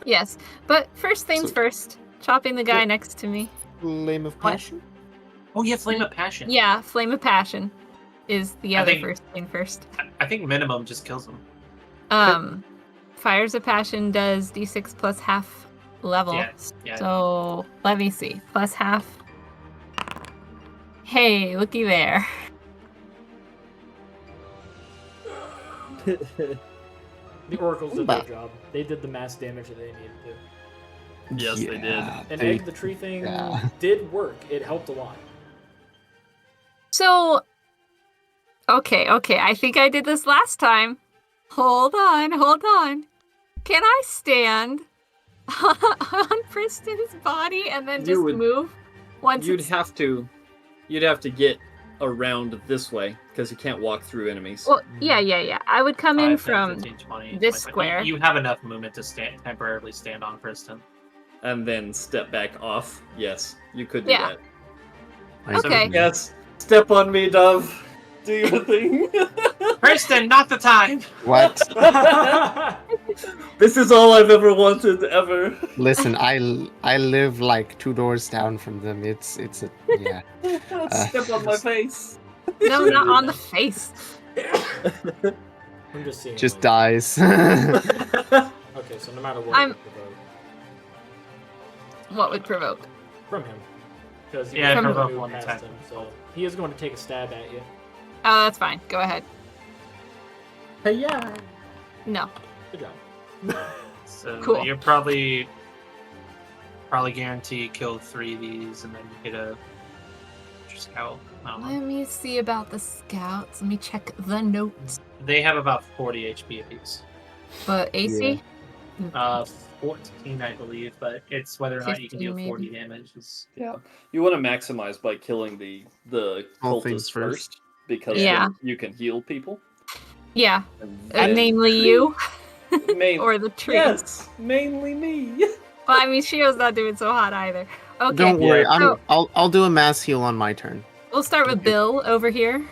Yes, but first things So- first. Chopping the guy next to me. Flame of What? passion. Oh yeah, flame of passion. Yeah, flame of passion is the I other think- first thing first. I think minimum just kills him. Fires of passion does d6 plus half level. Yeah. So let me see. Plus half. Hey, looky there. The oracles did their job. They did the mass damage that they needed to. Yes, they did. And Egg the Tree thing yeah. did work. It helped a lot. So, okay. I think I did this last time. Hold on. Can I stand on Priston's body and then You just would- move once You'd it's... have to get around this way because you can't walk through enemies. Well, yeah. I would come in 5, 10, from 15, 20, this 25. square. You have enough movement to temporarily stand on Priston. And then step back off. Yes, you could do Yeah. that. Okay. Yes. Step on me, Dove. Do your thing. Priston, not the time. What? This is all I've ever wanted, ever. Listen, I live like 2 doors down from them. It's a yeah. Step on my face. No, not on the face. I'm just seeing. Just like- dies. Okay, so no matter what, I'm- it would provoke What would provoke? from him, because Yeah, From- provoke one attack. him, so he is going to take a stab at you. Oh, that's fine. Go ahead. Yeah. No. Good job. So Cool. you're probably guaranteed kill 3 of these and then hit a scout. I don't know. Let me see about the scouts. Let me check the notes. They have about 40 HP apiece. But AC? 14, I believe, but it's whether or not you can 15 deal 40 maybe. damage. Is... Yeah. You want to maximize by killing the All things cultists first. first because Yeah. then you can heal people. Yeah. And then- Namely you. Main- Or the tree. Yes, mainly me. Well, I mean, Shio's not doing so hot either. Okay. Don't worry, Yeah. I'll do a mass heal on my turn. We'll start with Bill over here.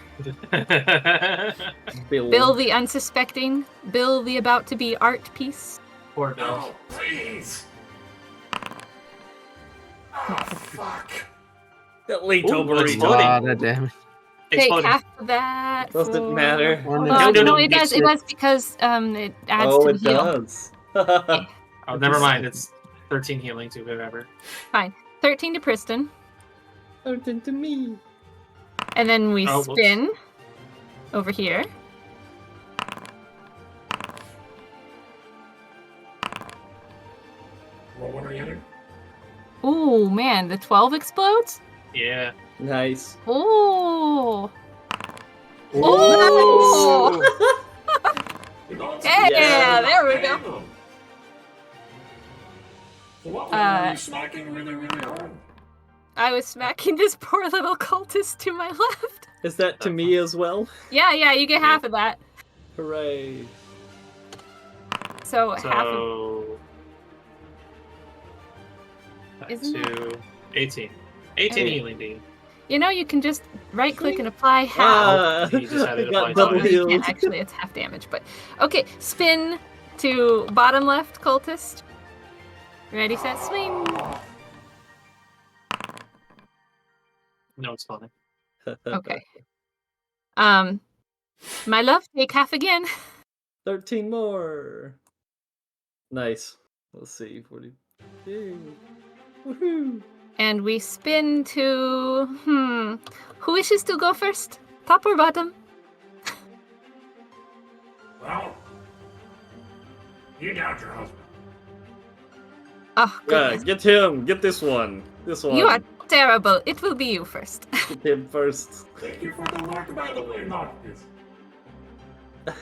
Bill the unsuspecting. Bill the about to be art piece. Poor Bill. Oh, please! Oh, fuck. That late Ooh, over let's exploding. God damn it. Take Exploding. half of that. Doesn't for- matter. One Oh, is- no, it does. It does because it adds Oh, to it the heal. does. Oh, never mind. It's 13 healing to whoever. 13 to Priston. Something to me. And then we Oh, whoops. spin over here. What one are you hitting? Ooh, man, the 12 explodes? Yeah. Nice. Ooh. Ooh. Yeah, Yeah. there we go. So what one were Uh, you smacking really, really hard? I was smacking this poor little cultist to my left. Is that to me as well? Yeah, you get half of that. Hooray. So half of... So Isn't it? 2, 18. 18 Okay. healing, dude. You know, you can just right-click and apply half. You just had I it got applied Oh, double no, to you healed. can't actually. It's half damage, but... Okay, spin to bottom left, cultist. Ready, set, swing. No, it's funny. Okay. My love, take half again. 13 more. Nice. Let's see. 40. Yay. Woohoo. And we spin to... Who wishes to go first? Top or bottom? Well, you got your husband. Oh, Yeah, goodness. get him. Get this one. This one. You are terrible. It will be you first. Get him first. Thank you for the luck, by the way, Noctis.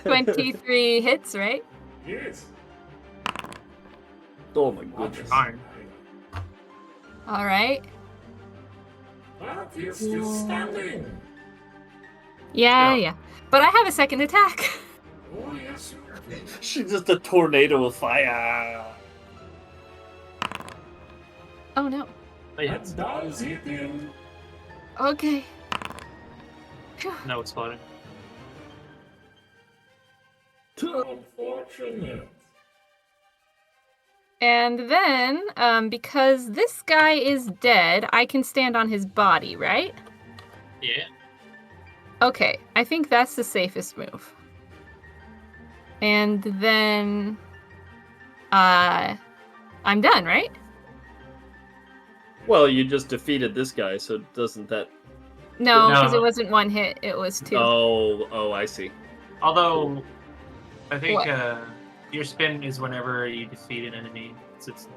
23 hits, right? Yes. Oh my Watch goodness. it. Fine. All right. But he is still standing. Yeah. But I have a second attack. Oh, yes, sir. She's just a tornado of fire. Oh, no. Yeah, That does hit him. Okay. Phew. no, it's funny. Unfortunate. And then, because this guy is dead, I can stand on his body, right? Yeah. Okay, I think that's the safest move. And then, I'm done, right? Well, you just defeated this guy, so doesn't that... No, because No. it wasn't one hit, it was two. Oh, I see. Although, I think What? your spin is whenever you defeat an enemy. It's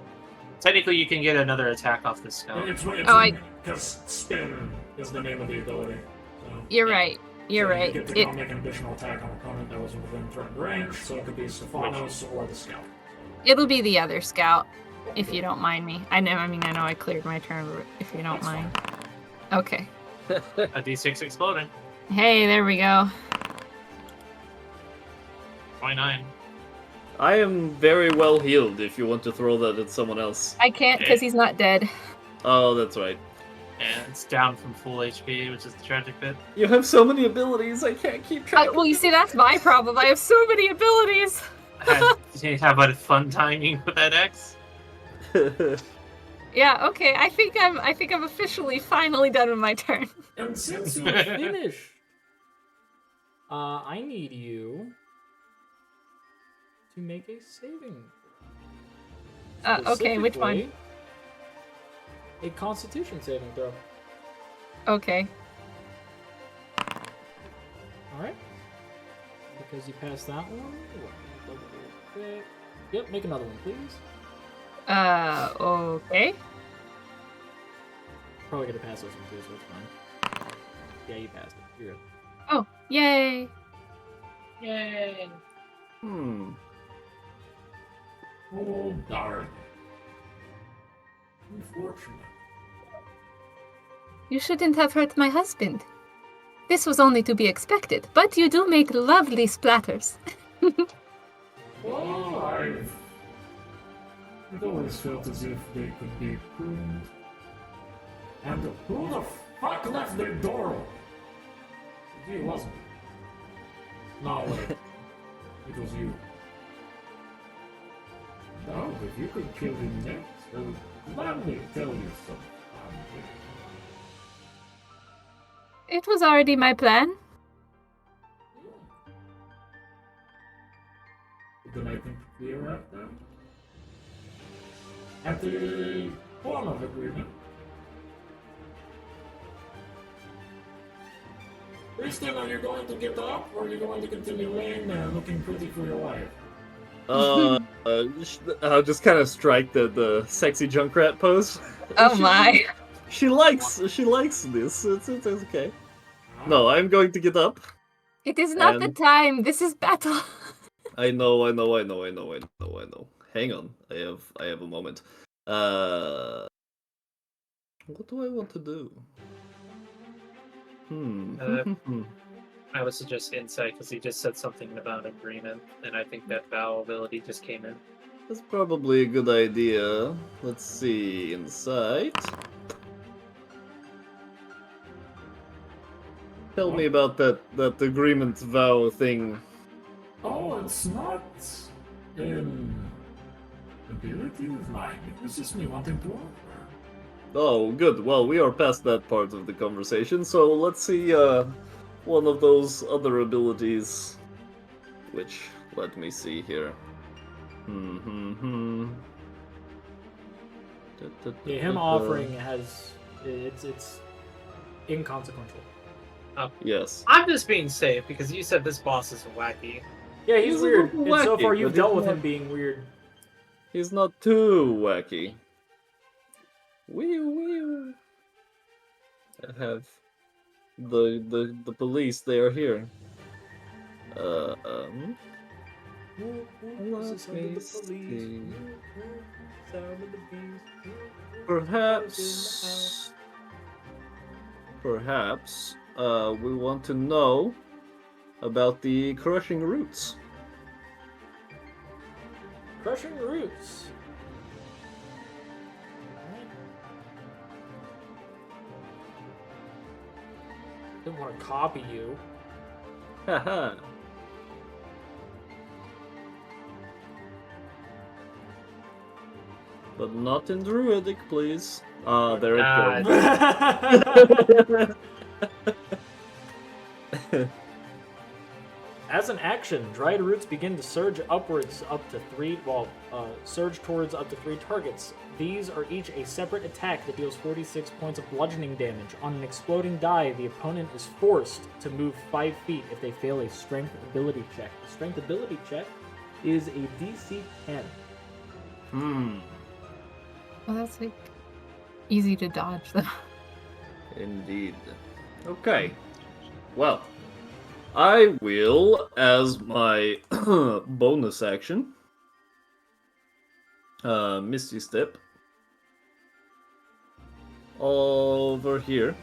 technically you can get another attack off this scout. It's Oh, because spin is the name of the ability. So, You're right. You're so right. You get to go make an additional attack on an opponent that was within threatened range, so it could be Stephanos or the scout. It'll be the other scout, if you don't mind me. I know I cleared my turn, but if you don't That's mind. fine. Okay. A d6 exploding. Hey, there we go. 29. I am very well healed if you want to throw that at someone else. I can't because he's not dead. Oh, that's right. And it's down from full HP, which is the tragic bit. You have so many abilities, I can't keep track. Well, you see, that's my problem. I have so many abilities. How about a fun timing with that X? Yeah. Okay. I think I'm officially finally done with my turn. And since you Finish. I need you to make a saving. Okay. Which one? Specifically, a Constitution saving throw. Okay. All right. Because you passed that one. Let me double check. Yep. Make another one, please. Okay. Probably gonna pass this one too, so it's fine. Yeah, you passed it. You're good. Oh, yay! Yay! Oh, darn. Unfortunate. You shouldn't have hurt my husband. This was only to be expected, but you do make lovely splatters. Well, I've always felt as if they could be pruned. And who the fuck left their door open? It wasn't. No, wait. It was you. Now, if you could kill him next, I would gladly tell you something. It was already my plan. Then I think we are at that. At the form of agreement. Priston, are you going to get up, or are you going to continue laying there looking pretty for your wife? I'll just kind of strike the sexy Junkrat pose. Oh my. She likes this. It's okay. No, I'm going to get up. It is not the And- time. This is battle. I know. Hang on. I have a moment. What do I want to do? I would suggest insight because he just said something about agreement, and I think that vow ability just came in. That's probably a good idea. Let's see, insight. Tell me about that agreement vow thing. Oh, it's not an ability of mine. It was just me wanting to offer. Oh, good. Well, we are past that part of the conversation, so let's see one of those other abilities. Which, let me see here. Yeah, him offering it's inconsequential. Yes. I'm just being safe because you said this boss is wacky. Yeah, he's He's a weird. little And so wacky, far, but you've he's dealt with not- him being weird. He's not too wacky. We have the police. They are here. Let me see. Perhaps we want to know about the crushing roots. Crushing roots. Didn't want to copy you. Haha. But not in Druidic, please. Ah, there it goes. As an action, dried roots begin to surge upwards up to surge towards up to 3 targets. These are each a separate attack that deals 46 points of bludgeoning damage. On an exploding die, the opponent is forced to move 5 feet if they fail a strength ability check. The strength ability check is a DC 10. Well, that's like easy to dodge, though. Indeed. Okay. Well, I will, as my bonus action, Misty Step over here.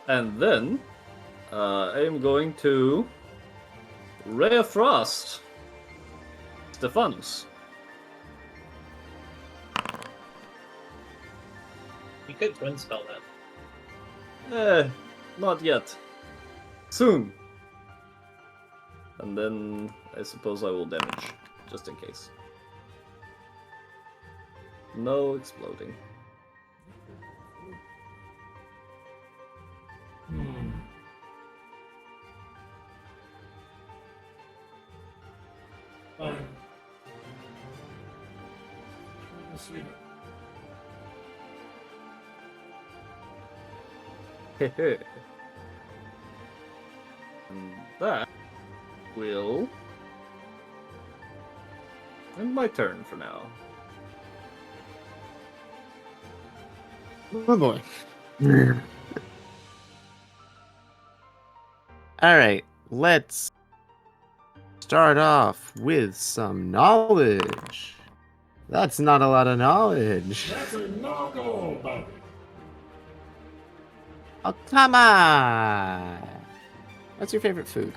And then I am going to Ray of Frost Stephanus. You could twin spell that. Not yet. Soon. And then I suppose I will damage, just in case. No exploding. Fine. Sleep. And that will end my turn for now. Oh boy. Alright, let's start off with some knowledge. That's not a lot of knowledge. That's a no-go, buddy. Oh, come on! What's your favorite food?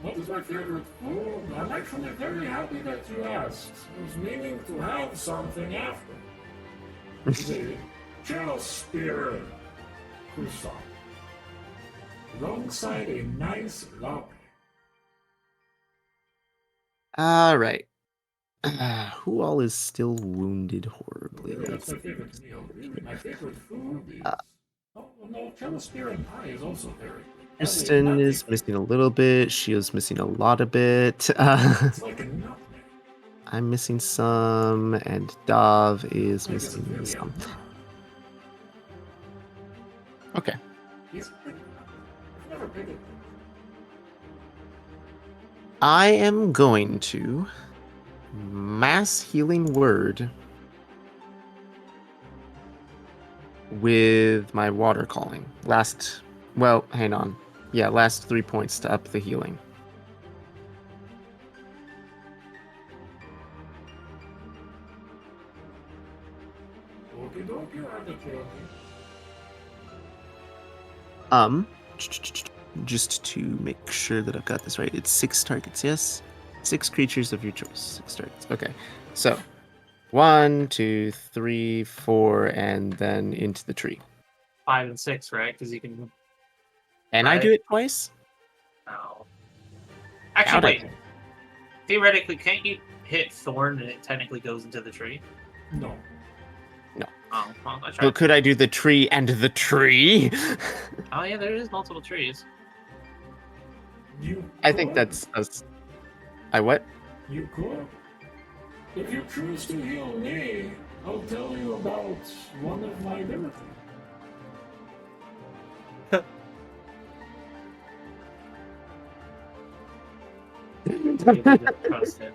What is my favorite food? I'm actually very happy that you asked. I was meaning to have something after. The Chill Spear croissant. Alongside a nice latte. Alright. Who all is still wounded horribly? Really, that's my favorite meal. Really, my favorite food is... oh, no, Chill Spear and pie is also very good. Priston is missing a little bit. Shio's missing a lot of bit. It's like a nutmeg. I'm missing some, and Dav is Like it's missing really some. a- Okay. He's never picked it. I am going to mass healing word with my water calling. Hang on. Yeah, last 3 points to up the healing. Okie dokie, arbitrary. just to make sure that I've got this right. It's 6 targets, yes? 6 creatures of your choice. 6 targets. Okay. So 1, 2, 3, 4, and then into the tree. 5 and 6, right? Because you can. And I Right. do it twice? Oh. Actually, How'd I wait. do? Theoretically, can't you hit Thorn and it technically goes into the tree? No. Oh, well, I But tried. could I do the tree and the tree? Oh, yeah, there is multiple trees. You I think could. that's. I what? You could. If you choose to heal me, I'll tell you about one of my abilities. You don't trust it.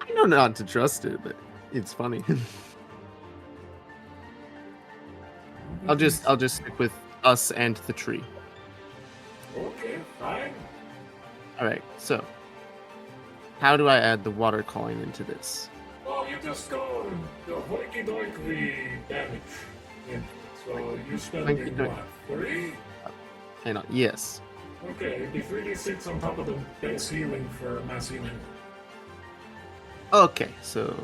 I know not to trust it, but it's funny. I'll just stick with us and the tree. Okay, fine. All right. So, how do I add the water calling into this? Well, you just go the hoiky doik the damage. Yeah. So you spending Hoiky-doik. what? 3? Hang on. Yes. Okay, it'd be 3d6 on top of the base healing for mass healing. Okay. So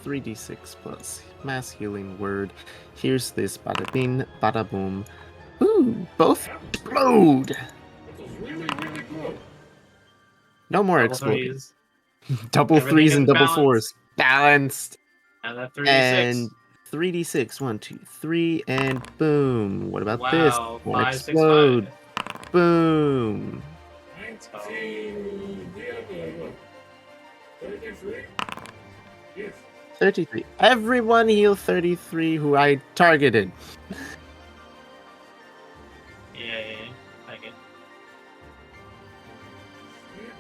3d6 plus mass healing word. Here's this. Bada bing, bada boom. Ooh, both explode. It was really, really good. No more Double exploding. threes. Double Everything 3s is and double balanced. 4s. Balanced. And that 3d6. And 3d6. 1, 2, 3, and boom. What about this? Wow, Won't 5, 6, 5. explode. Boom. 19. Yeah, what? 33? Yes. 33. Everyone heal 33 who I targeted. Yeah. Like it.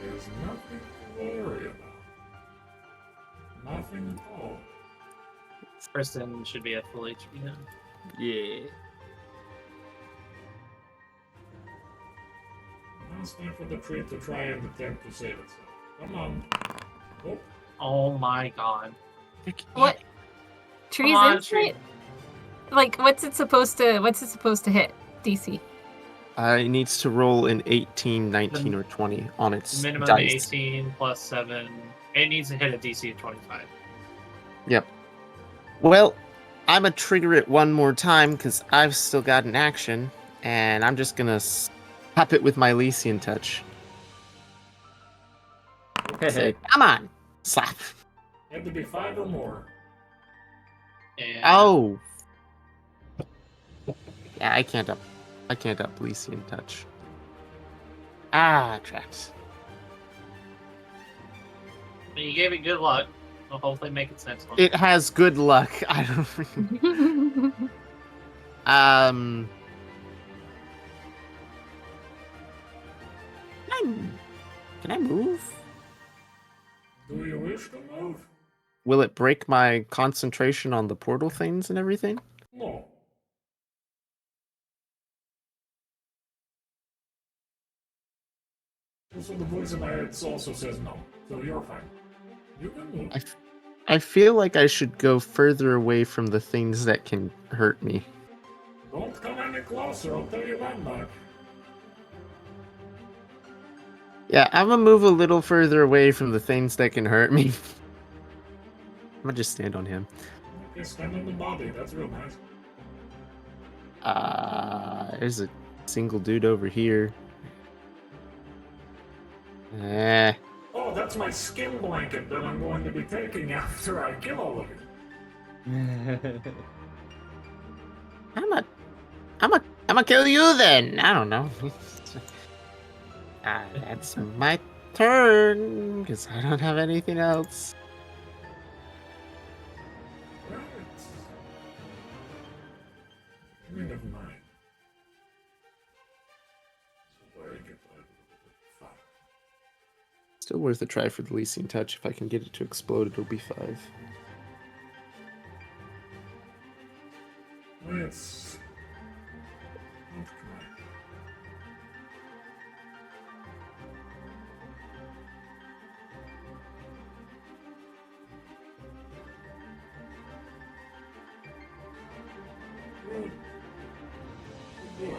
There's nothing to worry about. Nothing at all. Priston should be at full HP now. Yeah. Now it's time for the tree to try and attempt to save itself. Come on. Oh, Oh my god. What? Trees Come on, insight? Like, what's it supposed to hit? DC. It needs to roll an 18, 19, or 20 on its Minimum dice. 18 plus 7. It needs to hit a DC of 25. Yep. Well, I'm gonna trigger it one more time because I've still got an action, and I'm just gonna slap it with my Elysian touch. Say, come on, slap. had to be 5 or more. And Oh. Yeah, I can't up Elysian touch. Ah, trapped. you gave it good luck. So hopefully make it sense. It has good luck. I don't. Can I move? Do you wish to move? Will it break my concentration on the portal things and everything? No. Also, the voice in my head also says no, so you're fine. You can move. I feel like I should go further away from the things that can hurt me. Don't come any closer, I'll tell you that much. Yeah, I'm gonna move a little further away from the things that can hurt me. I'm gonna just stand on him. Okay, stand on the body, that's real nice. There's a single dude over here. Eh. Oh, that's my skin blanket that I'm going to be taking after I kill all of you. I'm gonna kill you then. I don't know. That's my turn because I don't have anything else. Right. Never mind. So where I get that fire. Still worth a try for the Elysian touch. If I can get it to explode, it'll be 5. Let's not cry. Good. Good.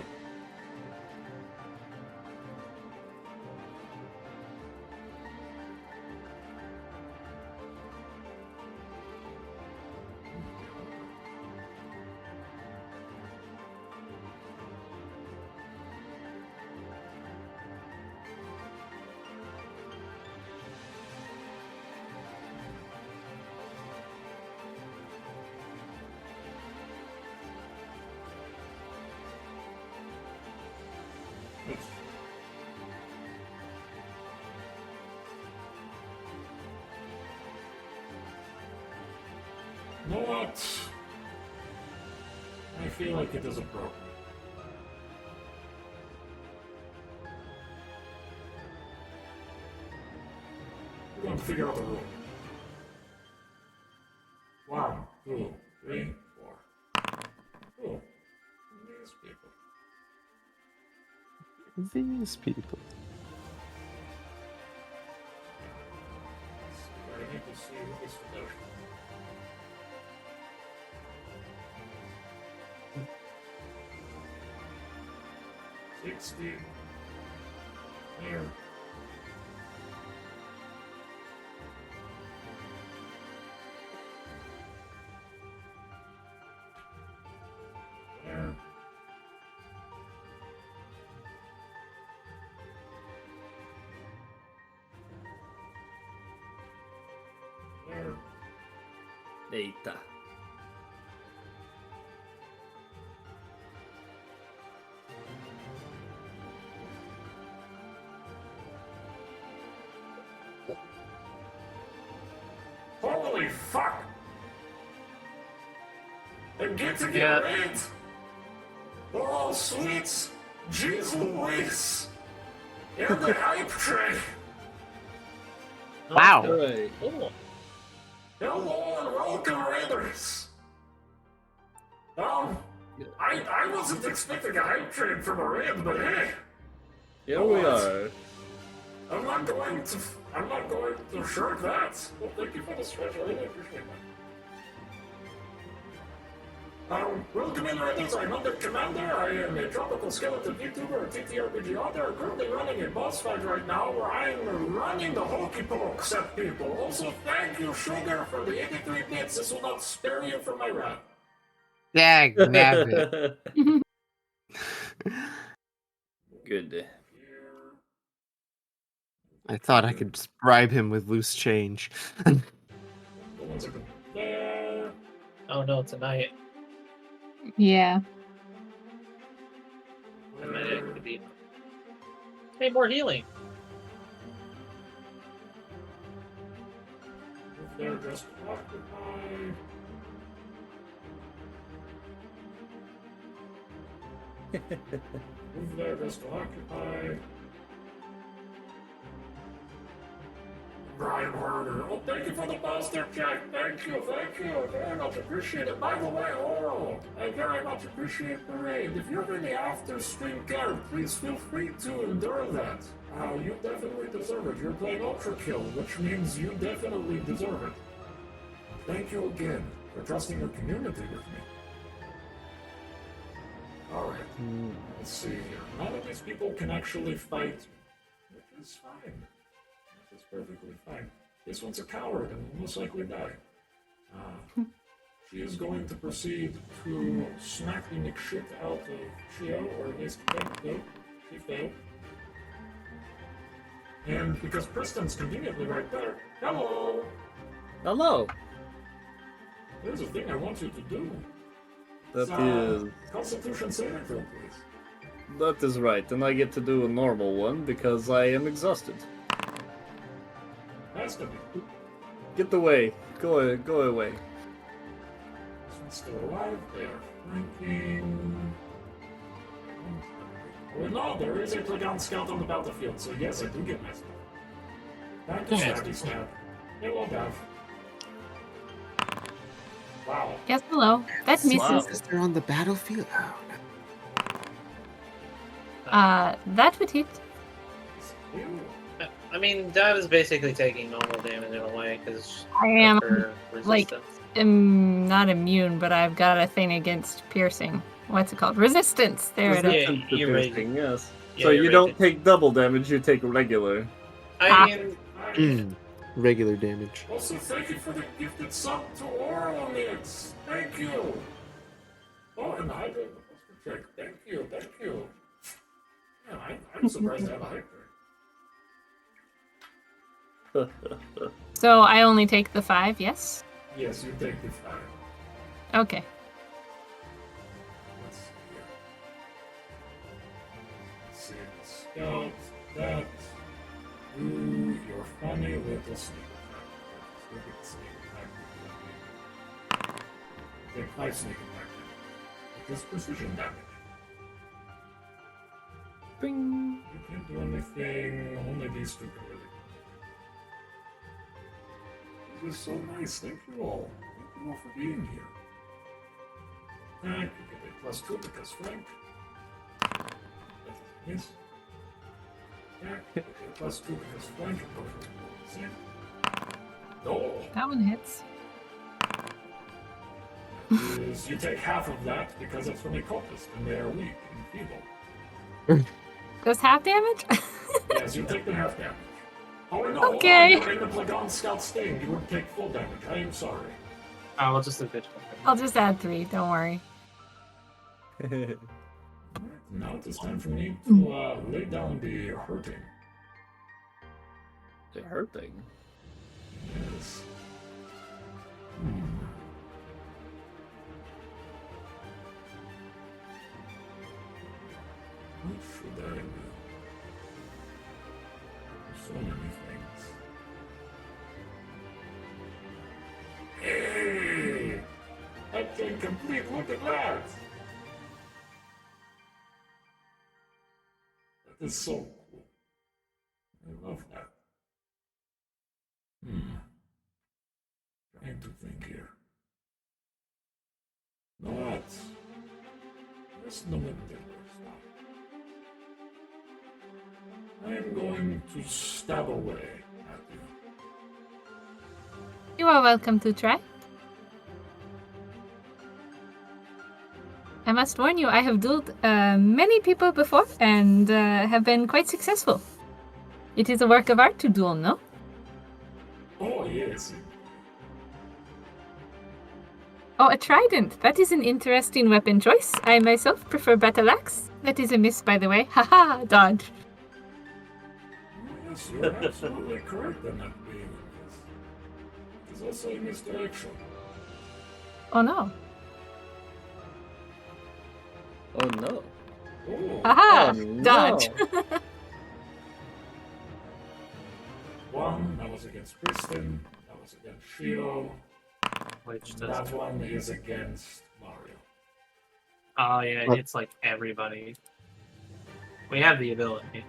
You know what? I feel like it is appropriate. We're going to figure out the rule. 1, 2, 3, 4. Cool. These people. These people. I need to see what this does. $60. There. There. There. Eita. Holy fuck! They're getting Yeah. it right! Oh, sweet! Jeez Louise! And the hype train! Wow. Hooray. Cool. Hello and welcome, Raiders! I wasn't expecting a hype train from a raid, but hey! Here we are. I'm not going to shirk that. Well, thank you for the stretch, I really appreciate that. Welcome in, Raiders. I'm under Commander. I am a tropical skeleton VTuber, TTRPG author, currently running a boss fight right now where I'm running the hokey pokes at people. Also, thank you, Sugar, for the 83 bits. This will not spare you from my wrath. Dag nabbit. Good. I thought I could just bribe him with loose change. One second. There. Oh no, tonight. Yeah. I might actually be. Hey, more healing. They're just occupied. Move there, just occupied. Brian Harder. Oh, thank you for the monster check. Thank you. Very much appreciate it. By the way, Oral, I very much appreciate the raid. If you're in the after stream care, please feel free to endure that. You definitely deserve it. You're playing Ultra Kill, which means you definitely deserve it. Thank you again for trusting your community with me. Alright, let's see here. None of these people can actually fight, which is fine. That is perfectly fine. This one's a coward and will most likely die. She is going to proceed to smack the McShit out of Shio, or at least she failed. And because Priston's conveniently right there, hello! Hello. There's a thing I want you to do. That is Constitution saving throw, please. that is right, and I get to do a normal one because I am exhausted. Has to be. Get away. Go away. This one's still alive. They are flanking. Oh no, there is a Plagan scout on the battlefield, so yes, I do get my stuff. Thank you, Stabby Stab. Hello, Dav. Wow. Yes, hello. That misses. They're on the battlefield. That would hit. Ew. I mean, Dive is basically taking normal damage in a way because I am, her like, resistance. not immune, but I've got a thing against piercing. What's it called? Resistance. There it is. Resistance to you're right. piercing, yes. Yeah, So you're you right. don't take double damage, you take regular. I mean, Regular damage. Also, thank you for the gifted sub to Oral Mix. Thank you. Oh, and I did the check. Thank you. Yeah, I'm surprised I have a hyper. So I only take the 5, yes? Yes, you take the 5. Okay. Let's see here. Let's see the scout. That. Ooh, you're funny little sneak attack. Look at the sneak attack. Take 5 sneak attack. It is precision damage. Bing. You can't do anything, only these two can really. This is so nice, thank you all. Thank you all for being here. Frank, you get a +2 because Frank. That is a miss. Frank, you get a +2 because Frank. No. That one hits. Is you take half of that because it's from a cultist and they are weak and feeble. Goes half damage? Yes, you take the half damage. Oh no, Okay. you're in the Plagan Scout sting. You would take full damage. I am sorry. We'll just leave it. I'll just add 3, don't worry. Alright, now it is time for me to lay down the hurting. The hurting. Yes. What should I do? So many things. Hey! That thing complete, look at that! That is so cool. I love that. Trying to think here. Not. There's no one there. Stop. I am going to stab away at you. You are welcome to try. I must warn you, I have dueled many people before and have been quite successful. It is a work of art to duel, no? Oh, yes. Oh, a trident. That is an interesting weapon choice. I myself prefer battle axe. That is a miss, by the way. Haha, dodge. Yes, you're absolutely correct in that being a miss. It is also a misdirection. Oh no. Oh no. Oh, Haha, no. dodge. one, that was against Priston, that was against Shio, Which and does. that one is against Mario. Oh yeah, it's like everybody. We have the ability.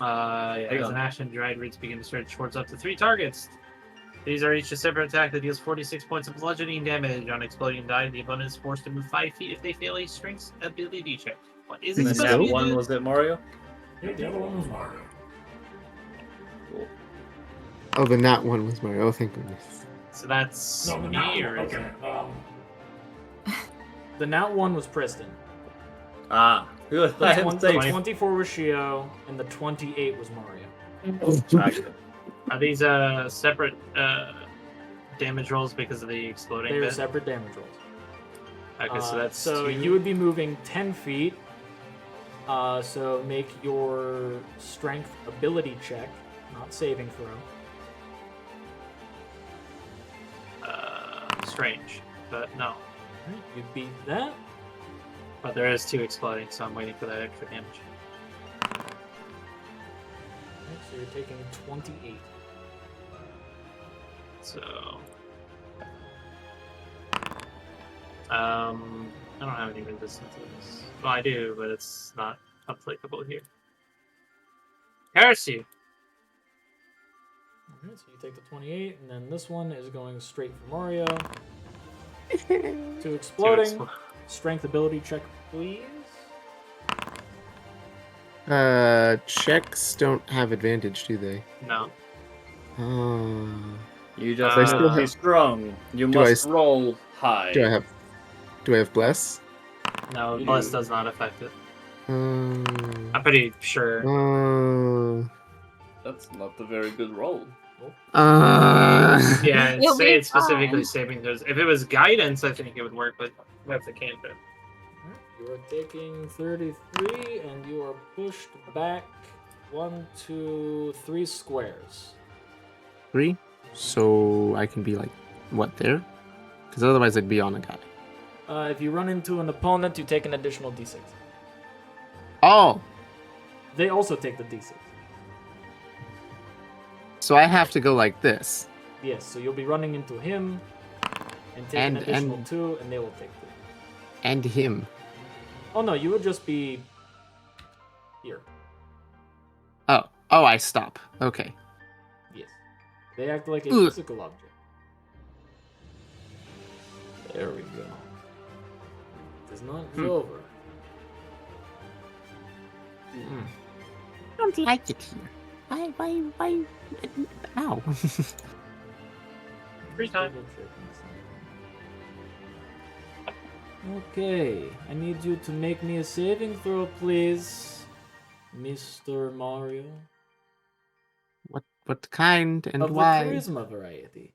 Yeah, Hang as on. an action, dried roots begin to search towards up to 3 targets. These are each a separate attack that deals 46 points of bludgeoning damage on exploding die. The opponent is forced to move 5 feet if they fail a strength ability check. What is it And then supposed to that be? one was it Mario? Yeah, the other one was Mario. Cool. Oh, then that one was Mario. Oh, thank goodness. So that's No, the me, now, or is okay. it- The nat one was Priston. Ah, good. The, I twen- have the saved. 24 was Shio, and the 28 was Mario. Gotcha. Are these separate damage rolls because of the exploding They're bit? separate damage rolls. Okay, so that's so 2. you would be moving 10 feet. So make your strength ability check, not saving throw. Strange, but no. Alright, you beat that. But there is 2 exploding, so I'm waiting for that extra damage. Alright, so you're taking 28. So, I don't have any resistances. Well, I do, but it's not applicable here. Heresy. Alright, so you take the 28, and then this one is going straight for Mario. 2 exploding. Strength ability check, please. Checks don't have advantage, do they? No. You just I have still to be have- strong. You Do I must s- roll high. Do I have bless? No, You Bless do. does not affect it. Uh, I'm pretty sure. That's not a very good roll. Yeah, It'll say be it's specifically fine. saving those. If it was guidance, I think it would work, but that's a cantrip. You are taking 33, and you are pushed back 1, 2, 3 squares. 3? So I can be like, what, there? Because otherwise I'd be on a guy. If you run into an opponent, you take an additional d6. Oh! They also take the d6. So I have to go like this. Yes, so you'll be running into him. and take an additional 2, and they will take 3. And him. Oh no, you would just be here. Oh, I stop. Okay. Yes. They act like a Ugh. physical object. There we go. It is not over. I don't like it here. Why? Ow. Free time. Okay, I need you to make me a saving throw, please, Mr. Mario. What kind and Of why? the charisma variety.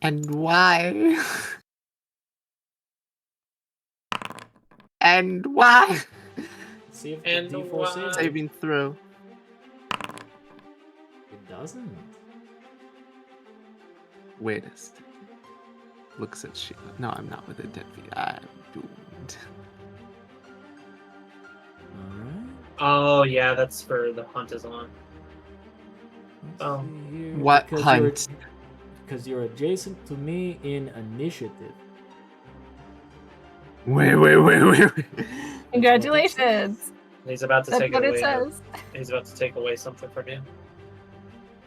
And why? And why? See if And the D4 why? saves it. Saving throw. It doesn't. Wait a second. Looks at Shio. No, I'm not with a dead feet. I'm doomed. Alright. Oh yeah, that's for the hunt is on. Oh. What hunt? Because you're adjacent to me in initiative. Wait. Congratulations. He's about to That's take what away. it says. He's about to take away something from you.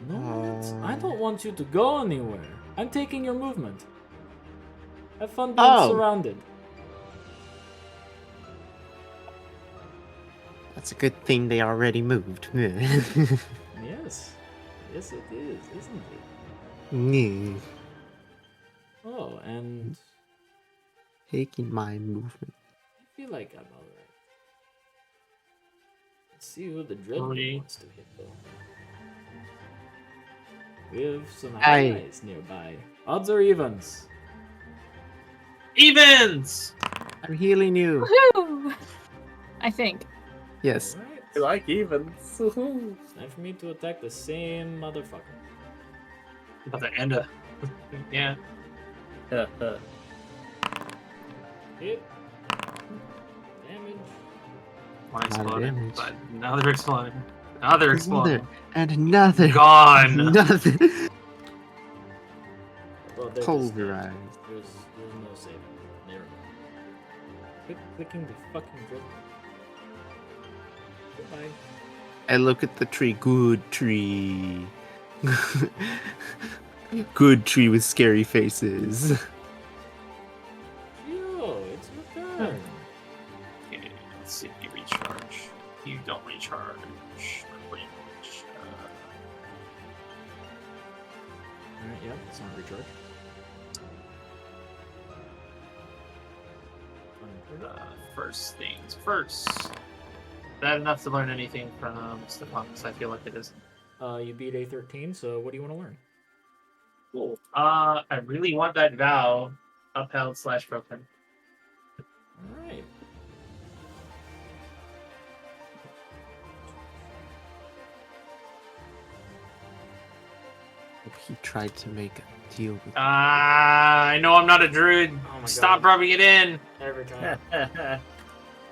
No, I don't want you to go anywhere. I'm taking your movement. Have fun being Oh. surrounded. That's a good thing they already moved. Yes. Yes, it is, isn't it? Oh, and Taking my movement. I feel like I'm alright. Let's see who the Dreadnought Three. wants to hit, though. We have some Aye. allies nearby. Odds or evens? Evens. I'm healing you. Woohoo! I think. Yes. Alright. I like evens. It's time for me to attack the same motherfucker. About to end a. Yeah. Hit. Damage. One Lot of exploded. damage. But another exploded. Another exploded. Another. Gone. Another. Well, they're Pulverized. There's no saving. There we go. Quit clicking the fucking Dreadnought. Goodbye. I look at the tree. Good tree. Good tree with scary faces. Shio, it's your turn. Okay, let's see if you recharge. You don't recharge. Alright, yeah, it's not recharge. First things first. Is that enough to learn anything from Stefanus? I feel like it isn't. You beat A13, so what do you want to learn? Cool. I really want that vow upheld / broken. Alright. He tried to make a deal with I know I'm not a druid. Oh my Stop God. rubbing it in. Every time.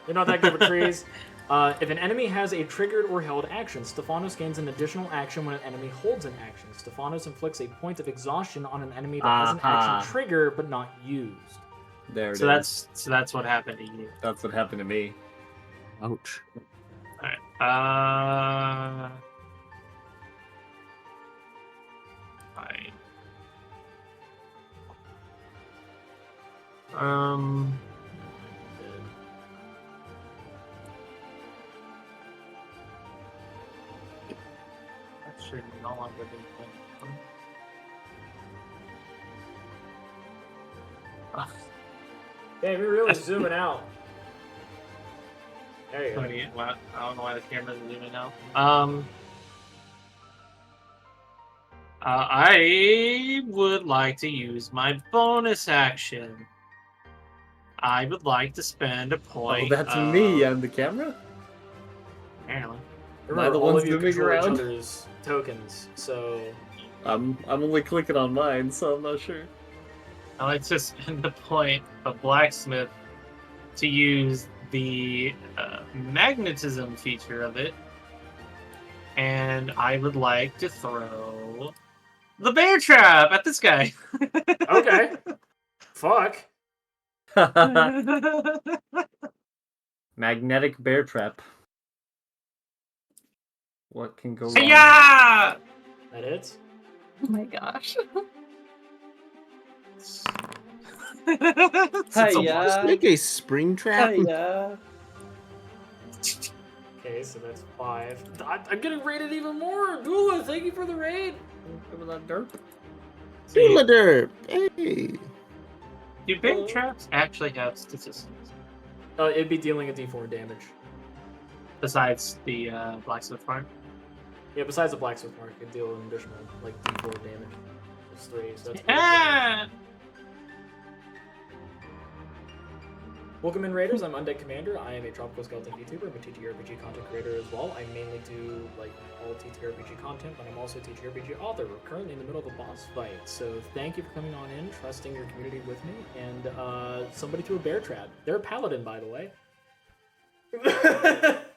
You're not that good with trees. If an enemy has a triggered or held action, Stefanos gains an additional action when an enemy holds an action. Stefanos inflicts a point of exhaustion on an enemy that has an action trigger but not used. There it So is. that's what happened to you. That's what happened to me. Ouch. Alright. Fine. That should no longer be playing. Damn, you're really zooming out. There you go. I don't know why the camera's zooming out. I would like to use my bonus action. I would like to spend a point. Oh, that's me and the camera? Apparently. Remember, the all ones of you zooming control each around? other's tokens, so I'm only clicking on mine, so I'm not sure. I like to spend a point of blacksmith to use the magnetism feature of it, and I would like to throw the bear trap at this guy. okay. Fuck. Magnetic bear trap. What can go wrong? Yeah. That hits. Oh my gosh. Just make a spring trap. Hiya. Okay, so that's 5. I'm getting raided even more. Dula, thank you for the raid. Remember that derp? Dula derp. Hey. Do bear traps actually have statistics It'd be dealing a D4 damage. besides the blacksmith farm? Yeah, besides the blacksmith mark, it'd deal an additional like D4 damage. It's 3, so that's Ah! Welcome in, Raiders. I'm Undead Commander. I am a Tropical Skeleton VTuber. I'm a TTRPG content creator as well. I mainly do like all TTRPG content, but I'm also a TTRPG author. We're currently in the middle of a boss fight, so thank you for coming on in, trusting your community with me, and somebody threw a bear trap. They're a paladin, by the way.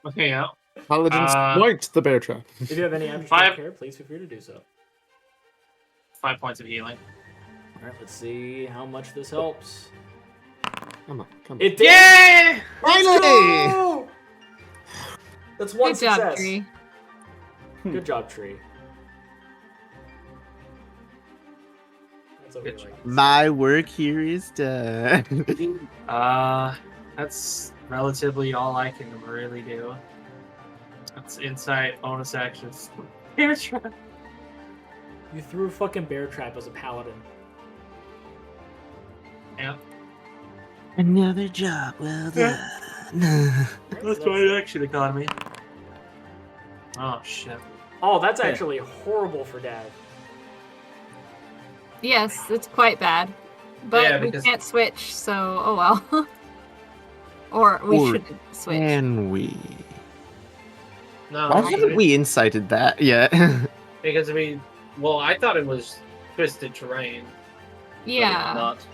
Okay, yeah. Paladins point the bear trap. If you have any abstract 5 care, please feel free to do so. 5 points of healing. All right, let's see how much this helps. Come on. It did. Yay! Finally! Go! That's one Good success. job, Tree. Good job, Tree. That's what we Good job. like. My work here is done. That's relatively all I can really do. That's insight, bonus actions. Bear trap. You threw a fucking bear trap as a paladin. Yeah. Another job well done. That's my action economy. Oh shit. Oh, that's actually horrible for Dad. Yes, it's quite bad. But Yeah, we because- can't switch, so oh well. Or we Or shouldn't switch. Can we? No, Why haven't we incited that yet? because well, I thought it was twisted terrain. Yeah. Not.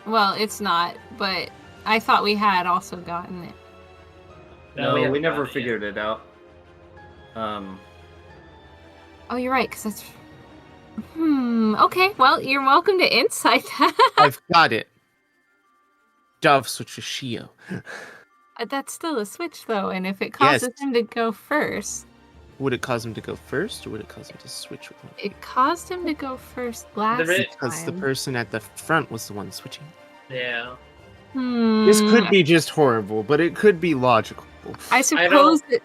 Well, it's not, but I thought we had also gotten it. No, haven't we never gotten it yet. figured it out. Oh, you're right, because that's. Okay, well, you're welcome to insight that. I've got it. Dove switch to Shio. That's still a switch, though, and if it causes Yes. him to go first, Would it cause him to go first, or would it cause him to switch with him? it caused him to go first last Because the time. person at the front was the one switching. Yeah. This could be just horrible, but it could be logical. I suppose that.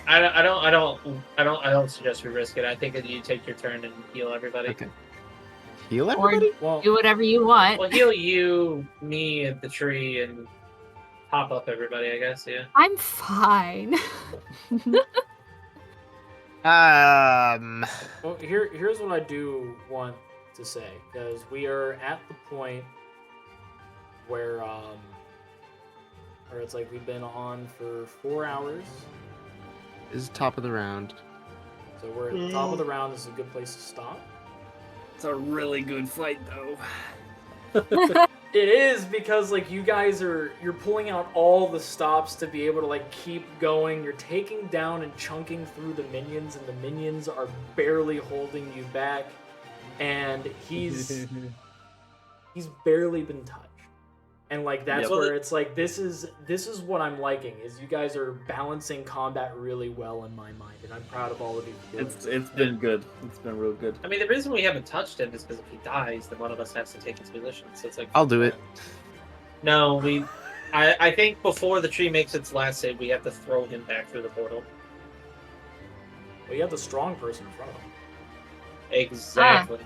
I don't suggest we risk it. I think that you take your turn and heal everybody. Okay. Heal Or everybody? Well, do whatever you want. Well, heal you, me, and the tree, and pop up everybody. I guess. Yeah. I'm fine. well, here's what I do want to say, because we are at the point where it's like we've been on for 4 hours. This is top of the round. So we're at the top of the round. This is a good place to stop. It's a really good fight, though. It is, because like you're pulling out all the stops to be able to like keep going. You're taking down and chunking through the minions, and the minions are barely holding you back. And he's barely been touched. And like that's Yep. where it's like this is what I'm liking, is you guys are balancing combat really well in my mind, and I'm proud of all of you for doing it. It's been good. It's been real good. I mean, the reason we haven't touched him is because if he dies, then one of us has to take his position. So it's like. I'll do it. No, I think before the tree makes its last save, we have to throw him back through the portal. Well, you have the strong person in front of him. Exactly.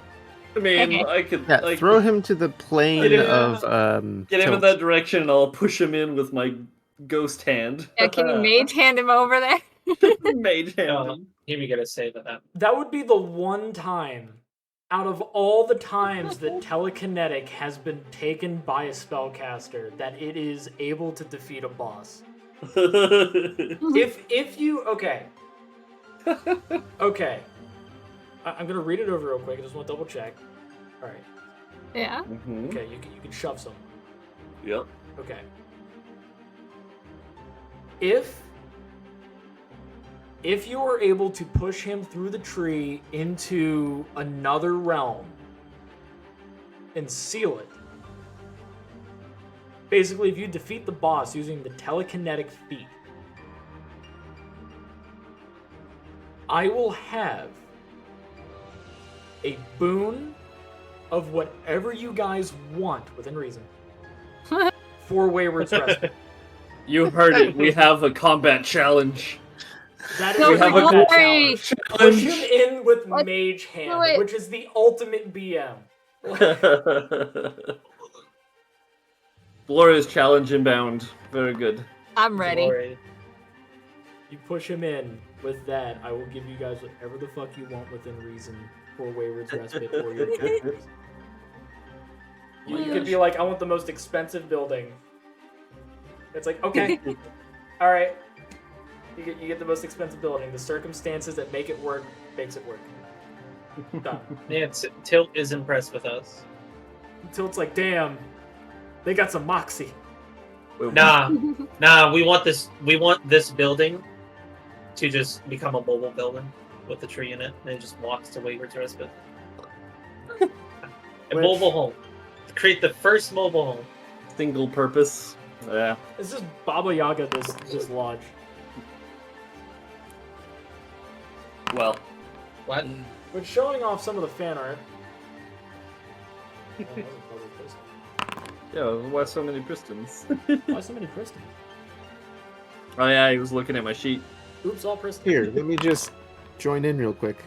I mean, Okay. I could Yeah, like, throw him to the plane Get him- of get him in tilt. that direction, and I'll push him in with my ghost hand. Yeah, can you mage hand him over there? Mage hand No, him. here we get a save of that. That would be the one time out of all the times that telekinetic has been taken by a spellcaster that it is able to defeat a boss. If you okay. Okay. I'm gonna read it over real quick. I just want to double check. All right. Yeah. Mhm. Okay. You can shove someone. Yep. Okay. If you are able to push him through the tree into another realm and seal it, Basically, if you defeat the boss using the telekinetic feat, I will have a boon of whatever you guys want, within reason, for Wayward's Respite. You heard it. We have a combat challenge. That is No, a have a combat glory. challenge. Push him Challenge. in with What? Mage Hand, Do it. which is the ultimate BM. Glorious challenge inbound. Very good. I'm ready. Glory. You push him in with that, I will give you guys whatever the fuck you want within reason for Wayward's Respite or your characters. You could be like, I want the most expensive building. It's like, okay, all right. You get the most expensive building. The circumstances that make it work makes it work. Done. Yeah, Tilt is impressed with us. Until it's like, damn, they got some moxie. Wait, Nah, we want this building to just become a mobile building with a tree in it, and it just walks to Wayward's Respite. A mobile home. Create the first mobile home. Single purpose. Yeah. It's just Baba Yaga this lodge. Well. What? But showing off some of the fan art. Oh, that was probably Priston. Yeah, why so many Pristons? Why so many Priston? Oh yeah, he was looking at my sheet. Oops, all Priston. Here, let me just join in real quick.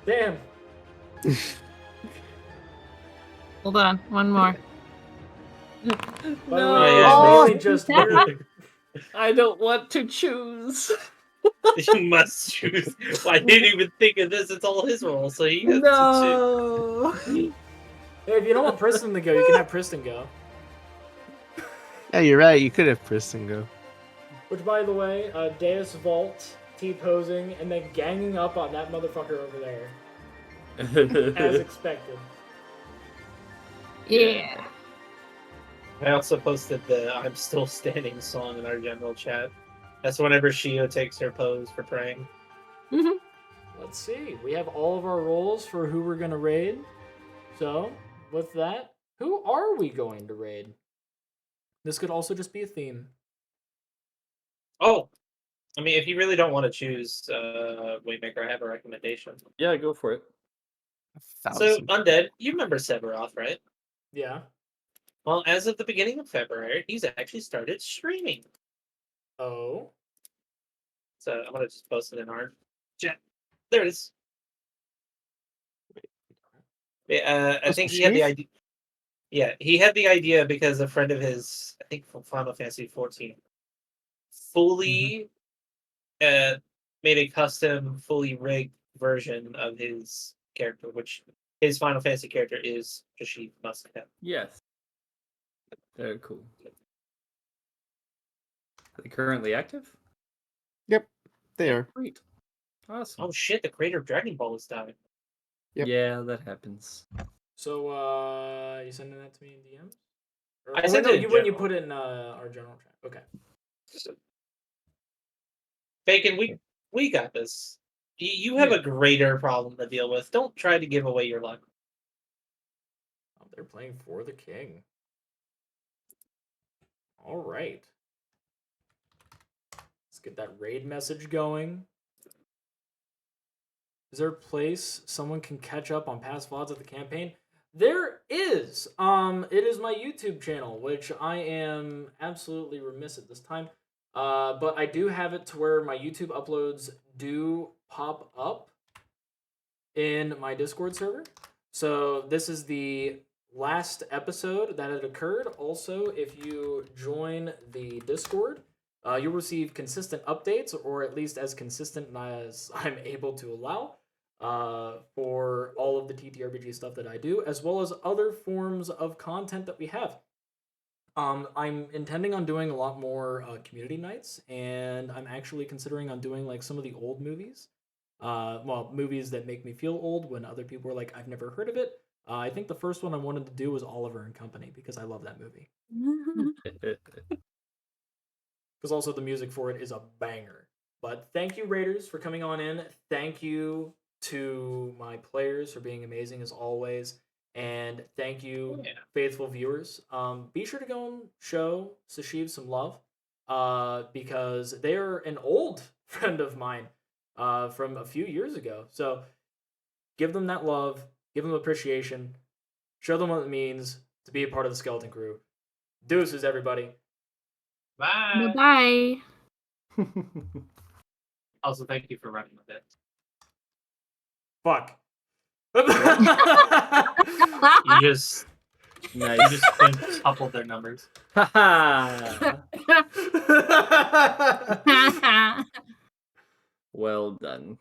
Damn. Hold on, one more. By the No. way, Yeah. it's really just your, I don't want to choose. You must choose. Well, I didn't even think of this. It's all his role, so he has No. Hey, if you don't want Priston to go, you can have Priston go. Yeah, you're right. You could have Priston go. Which, by the way, Deus Vault, T-posing, and then ganging up on that motherfucker over there. As expected. Yeah. I also posted the "I'm Still Standing" song in our general chat. That's whenever Shio takes her pose for praying. Let's see. We have all of our roles for who we're going to raid. So, with that, who are we going to raid? This could also just be a theme. Oh, I mean, if you really don't want to choose Waymaker, I have a recommendation. Yeah, go for it. So, Undead, you remember Sephiroth, right? Yeah. Well, as of the beginning of February, he's actually started streaming. Oh. So I'm gonna just post it in our chat. There it is. Yeah, I think he had the idea. Yeah, he had the idea because a friend of his, I think from Final Fantasy XIV, fully made a custom, fully rigged version of his character, which his Final Fantasy character is Kashyyyk Muscat. Yes. Very cool. Are they currently active? They are. Great. Awesome. Oh shit! The creator of Dragon Ball is dying. Yep. Yeah, that happens. So, you sending that to me in DMs? I sent it in when you general. put it in our general chat. Okay. Bacon, we got this. You have a greater problem to deal with. Don't try to give away your luck. Oh, they're playing for the king. All right. Let's get that raid message going. Is there a place someone can catch up on past VODs of the campaign? There is. It is my YouTube channel, which I am absolutely remiss at this time. But I do have it to where my YouTube uploads do pop up in my Discord server. So this is the last episode that had occurred. Also, if you join the Discord, you'll receive consistent updates, or at least as consistent as I'm able to allow, for all of the TTRPG stuff that I do, as well as other forms of content that we have. I'm intending on doing a lot more community nights, and I'm actually considering on doing like some of the old movies. Movies that make me feel old when other people are like, I've never heard of it. I think the first one I wanted to do was Oliver and Company, because I love that movie. Because also the music for it is a banger. But thank you, Raiders, for coming on in. Thank you to my players for being amazing as always. And thank you, Yeah. faithful viewers. Be sure to go and show Sashiv some love, because they are an old friend of mine from a few years ago. So give them that love, give them appreciation, show them what it means to be a part of the Skeleton Crew. Deuces, everybody. Bye. Bye. Also, thank you for running with it. Fuck. You just Nice. quintupled their numbers. Well done.